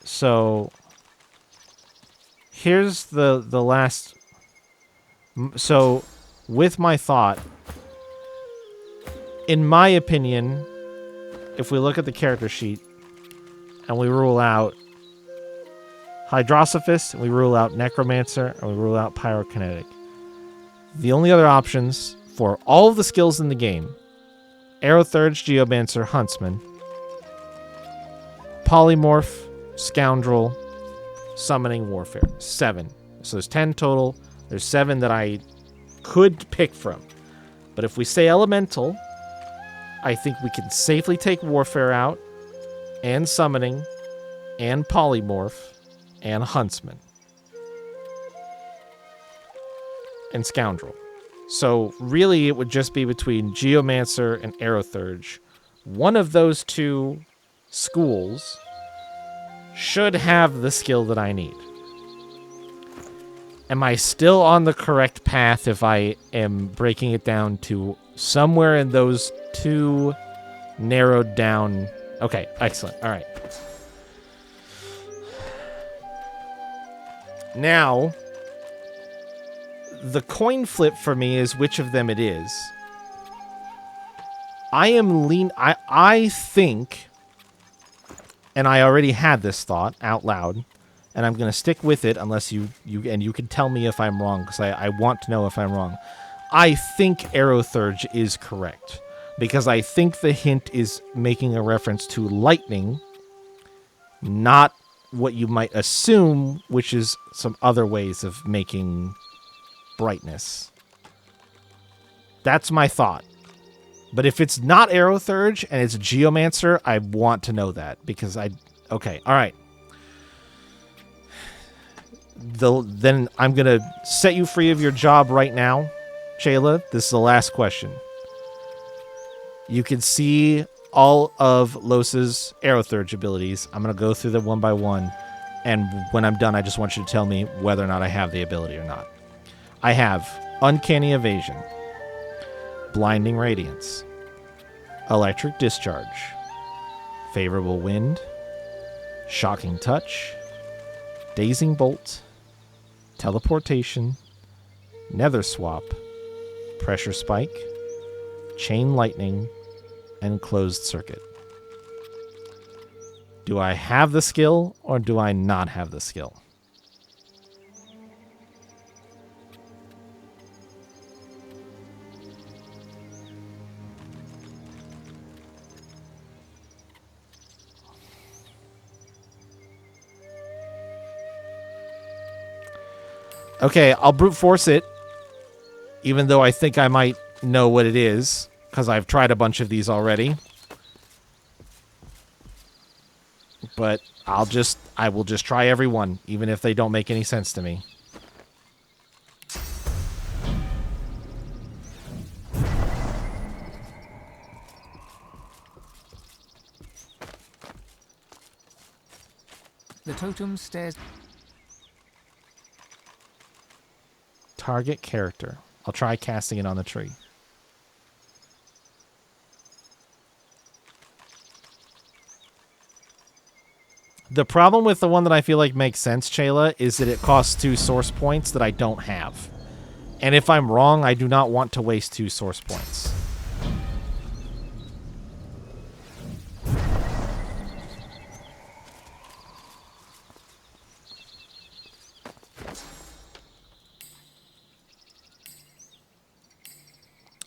So here's the last. So with my thought, in my opinion, if we look at the character sheet and we rule out Hydrosophist, and we rule out Necromancer, and we rule out Pyrokinetic, the only other options for all of the skills in the game: Aerothurge, Geomancer, Huntsman, Polymorph, Scoundrel, summoning, warfare. 7. So there's 10 total. There's 7 that I could pick from. But if we say elemental, I think we can safely take warfare out, and summoning, and polymorph, and huntsman. And scoundrel. So really it would just be between Geomancer and Aerothurge. One of those two schools should have the skill that I need. Am I still on the correct path if I am breaking it down to somewhere in those two narrowed down? Okay, excellent. All right. Now, the coin flip for me is which of them it is. I think, and I already had this thought out loud, and I'm going to stick with it unless you can tell me if I'm wrong, because I want to know if I'm wrong. I think Aerothurge is correct, because I think the hint is making a reference to lightning, not what you might assume, which is some other ways of making brightness. That's my thought. But if it's not Aerothurge and it's Geomancer, I want to know that, because okay, all right. Then I'm going to set you free of your job right now, Chayla. This is the last question. You can see all of Los's Aerothurge abilities. I'm going to go through them one by one, and when I'm done, I just want you to tell me whether or not I have the ability or not. I have Uncanny Evasion, Blinding Radiance, Electric Discharge, Favorable Wind, Shocking Touch, Dazing Bolt, Teleportation, Nether Swap, Pressure Spike, Chain Lightning, and Closed Circuit. Do I have the skill or do I not have the skill? Okay, I'll brute force it, even though I think I might know what it is, because I've tried a bunch of these already. But I will just try every one, even if they don't make any sense to me. The totem stares. Target character. I'll try casting it on the tree. The problem with the one that I feel like makes sense, Chayla, is that it costs 2 source points that I don't have. And if I'm wrong, I do not want to waste 2 source points.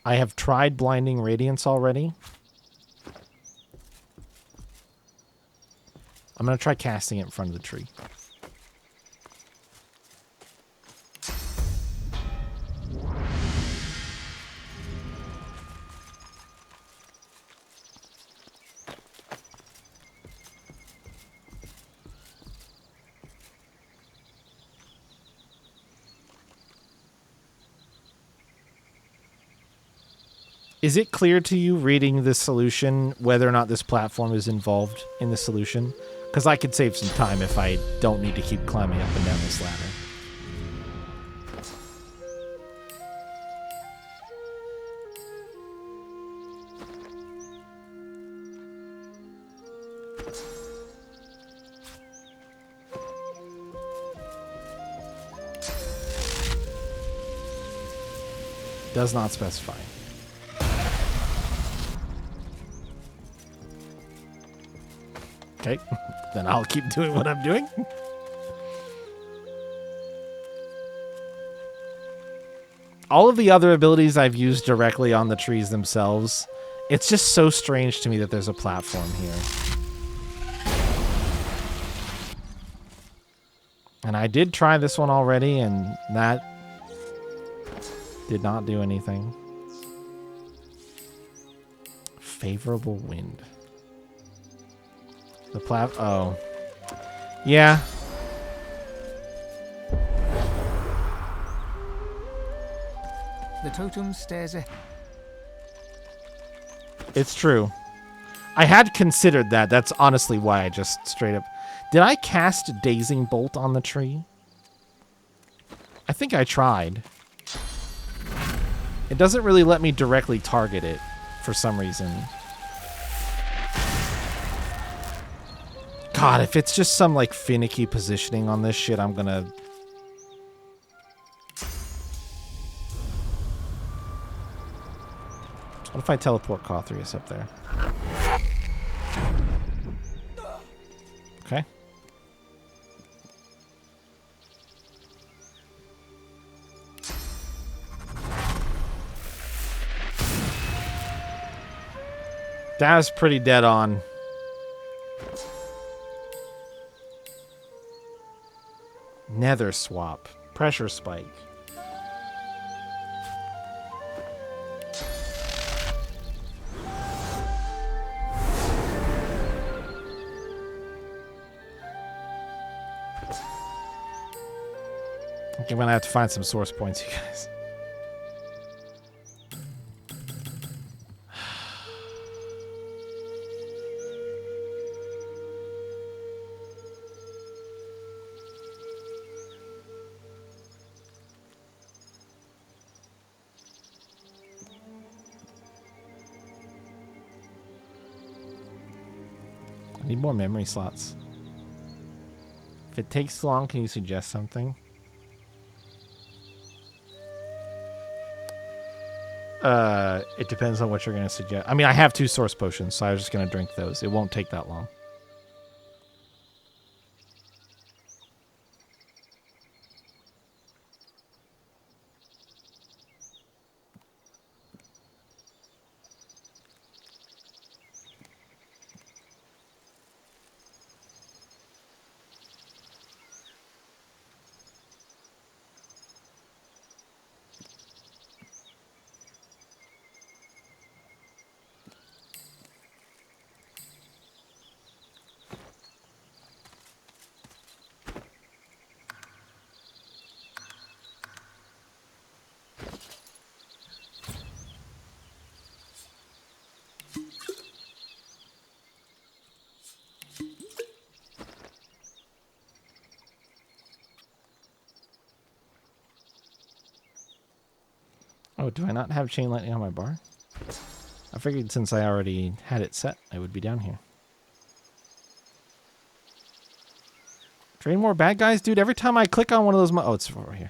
I have tried Blinding Radiance already. I'm going to try casting it in front of the tree. Is it clear to you reading this solution whether or not this platform is involved in the solution? Because I could save some time if I don't need to keep climbing up and down this ladder. Does not specify. Okay, then I'll keep doing what I'm doing. All of the other abilities I've used directly on the trees themselves. It's just so strange to me that there's a platform here. And I did try this one already, and that did not do anything. Favorable wind. The oh. Yeah. The totem stares ahead. It's true. I had considered that. That's honestly why I just straight up... Did I cast Dazing Bolt on the tree? I think I tried. It doesn't really let me directly target it for some reason. God, if it's just some like finicky positioning on this shit, I'm gonna... What if I teleport Cothrius up there? Okay. That was pretty dead on. Nether swap. Pressure spike. I'm gonna have to find some source points, you guys. I need more memory slots. If it takes too long, can you suggest something? It depends on what you're going to suggest. I mean, I have 2 source potions, so I was just going to drink those. It won't take that long. Oh, do I not have chain lightning on my bar? I figured since I already had it set, I would be down here. Train more bad guys? Dude, every time I click on one of those... Oh, it's over here.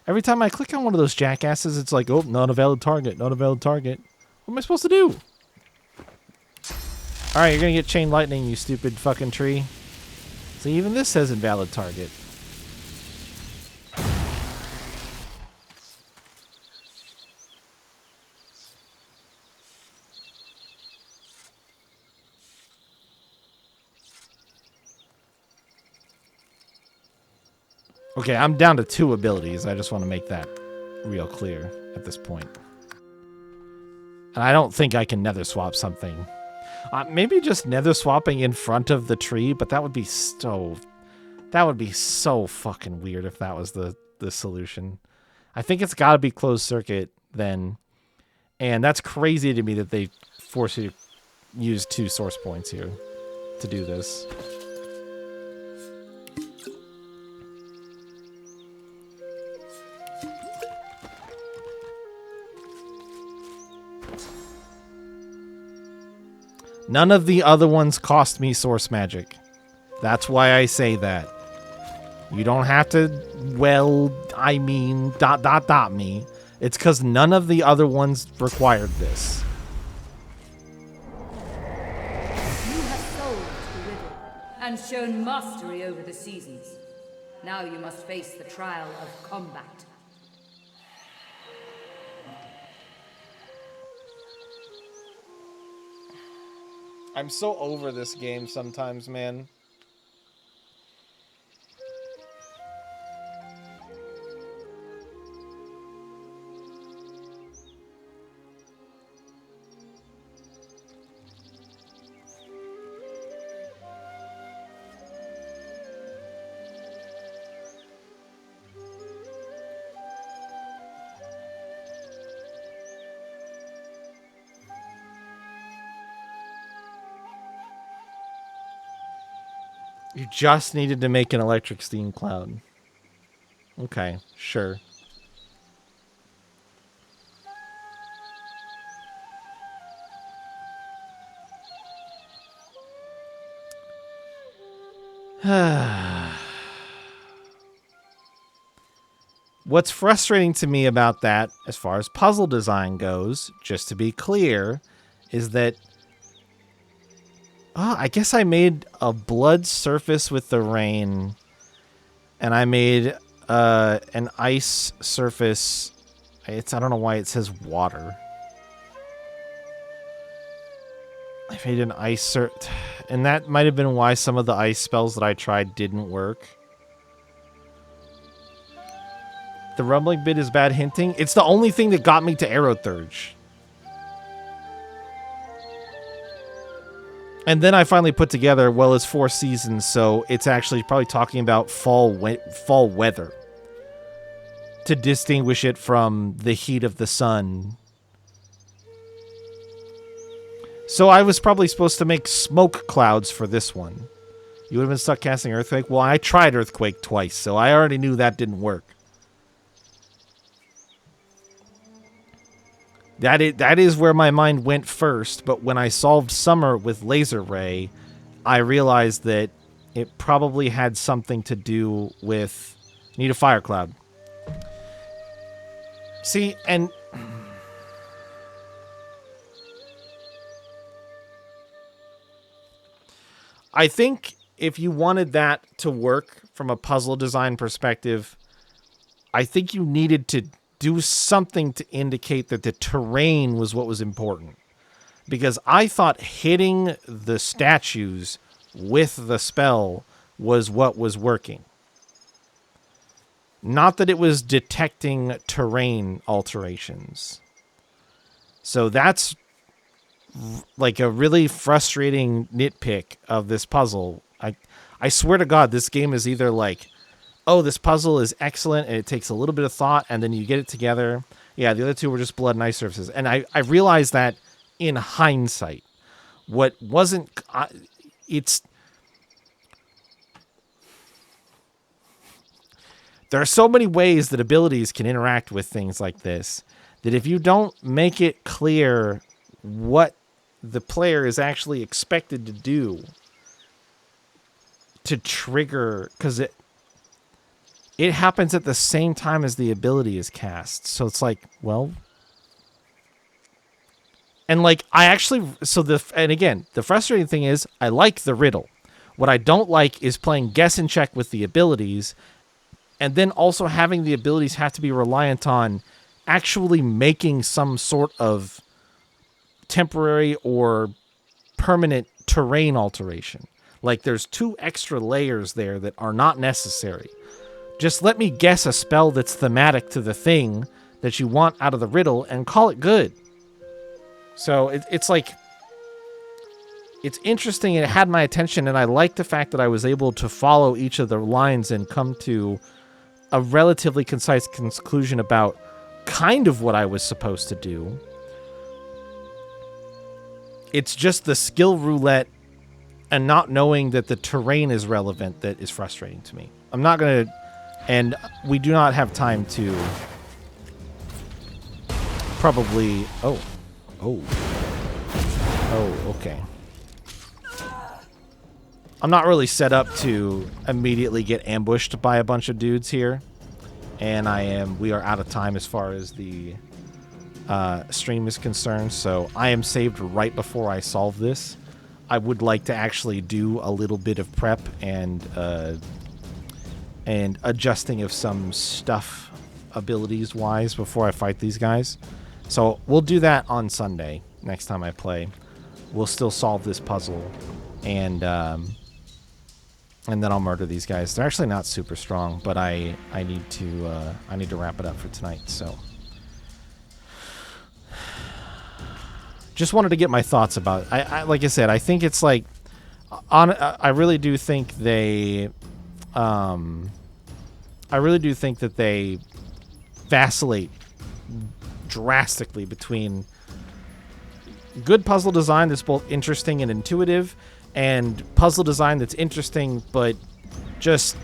Every time I click on one of those jackasses, it's like, oh, not a valid target, not a valid target. What am I supposed to do? Alright, you're gonna get chain lightning, you stupid fucking tree. See, even this says invalid target. Okay, I'm down to 2 abilities. I just want to make that real clear at this point. And I don't think I can nether swap something. Maybe just nether swapping in front of the tree, but that would be so... That would be so fucking weird if that was the solution. I think it's got to be closed circuit then. And that's crazy to me that they force you to use 2 source points here to do this. None of the other ones cost me source magic. That's why I say that. You don't have to, well, I mean, ... me. It's because none of the other ones required this. You have solved the riddle and shown mastery over the seasons. Now you must face the trial of combat. I'm so over this game sometimes, man. You just needed to make an electric steam cloud. Okay, sure. What's frustrating to me about that, as far as puzzle design goes, just to be clear, is that I guess I made a blood surface with the rain, and I made an ice surface. I don't know why it says water. I made an ice and that might have been why some of the ice spells that I tried didn't work. The rumbling bit is bad hinting. It's the only thing that got me to Aerothurge. And then I finally put together, well, it's 4 seasons, so it's actually probably talking about fall weather to distinguish it from the heat of the sun. So I was probably supposed to make smoke clouds for this one. You would have been stuck casting Earthquake? Well, I tried Earthquake twice, so I already knew that didn't work. That is where my mind went first, but when I solved Summer with Laser Ray, I realized that it probably had something to do with need a fire cloud. See, and I think if you wanted that to work from a puzzle design perspective, I think you needed to do something to indicate that the terrain was what was important. Because I thought hitting the statues with the spell was what was working. Not that it was detecting terrain alterations. So that's like a really frustrating nitpick of this puzzle. I swear to God, this game is either like, oh, this puzzle is excellent and it takes a little bit of thought and then you get it together. Yeah, the other two were just blood and ice surfaces. And I realized that in hindsight. What wasn't... There are so many ways that abilities can interact with things like this that if you don't make it clear what the player is actually expected to do to trigger, because it happens at the same time as the ability is cast. So it's like, well, and like and again, the frustrating thing is I like the riddle. What I don't like is playing guess and check with the abilities and then also having the abilities have to be reliant on actually making some sort of temporary or permanent terrain alteration. Like there's 2 extra layers there that are not necessary. Just let me guess a spell that's thematic to the thing that you want out of the riddle and call it good. So it's like, it's interesting and it had my attention, and I like the fact that I was able to follow each of the lines and come to a relatively concise conclusion about kind of what I was supposed to do. It's just the skill roulette and not knowing that the terrain is relevant that is frustrating to me. I'm not going to... And we do not have time to probably... Oh, okay. I'm not really set up to immediately get ambushed by a bunch of dudes here. And we are out of time as far as the stream is concerned. So I am saved right before I solve this. I would like to actually do a little bit of prep and adjusting of some stuff abilities wise before I fight these guys. So we'll do that on Sunday next time I play. We'll still solve this puzzle and then I'll murder these guys. They're actually not super strong, but I need to wrap it up for tonight. So just wanted to get my thoughts about it. I like I said, I think it's like I really do think they vacillate drastically between good puzzle design that's both interesting and intuitive and puzzle design that's interesting, but just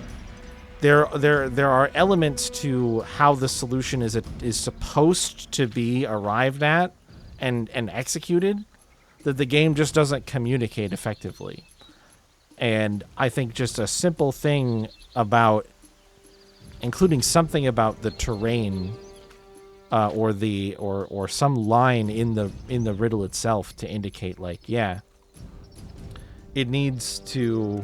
there are elements to how the solution is supposed to be arrived at and executed that the game just doesn't communicate effectively. And I think just a simple thing about including something about the terrain or some line in the riddle itself to indicate, like, yeah, it needs to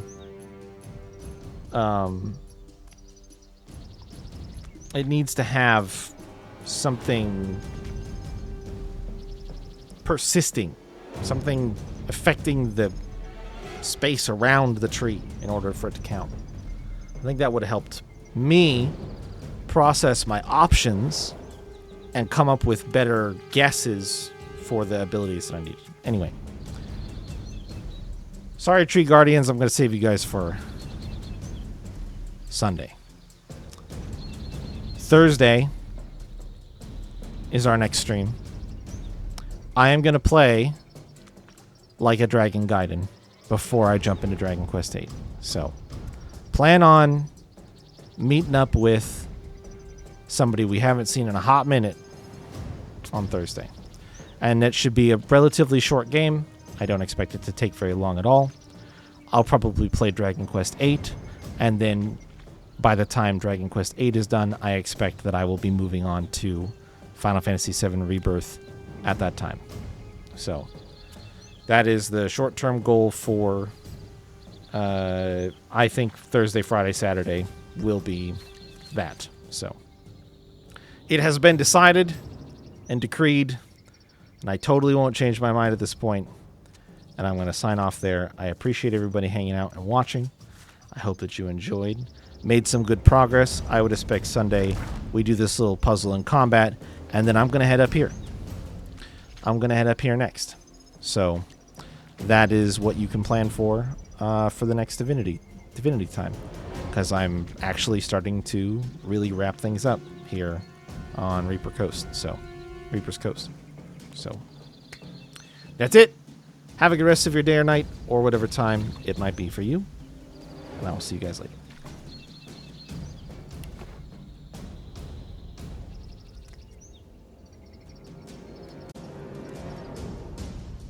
have something persisting, something affecting the space around the tree in order for it to count. I think that would have helped me process my options and come up with better guesses for the abilities that I need. Anyway. Sorry, Tree Guardians. I'm going to save you guys for Sunday. Thursday is our next stream. I am going to play Like a Dragon Gaiden before I jump into Dragon Quest VIII. So, plan on meeting up with somebody we haven't seen in a hot minute on Thursday. And it should be a relatively short game. I don't expect it to take very long at all. I'll probably play Dragon Quest VIII, and then by the time Dragon Quest VIII is done, I expect that I will be moving on to Final Fantasy VII Rebirth at that time. So, that is the short-term goal for, I think, Thursday, Friday, Saturday will be that. So, it has been decided and decreed, and I totally won't change my mind at this point. And I'm going to sign off there. I appreciate everybody hanging out and watching. I hope that you enjoyed. Made some good progress. I would expect Sunday we do this little puzzle in combat, and then I'm going to head up here. I'm going to head up here next. So that is what you can plan for the next Divinity time, because I'm actually starting to really wrap things up here on Reaper's Coast. So that's it. Have a good rest of your day or night, or whatever time it might be for you. And I will see you guys later.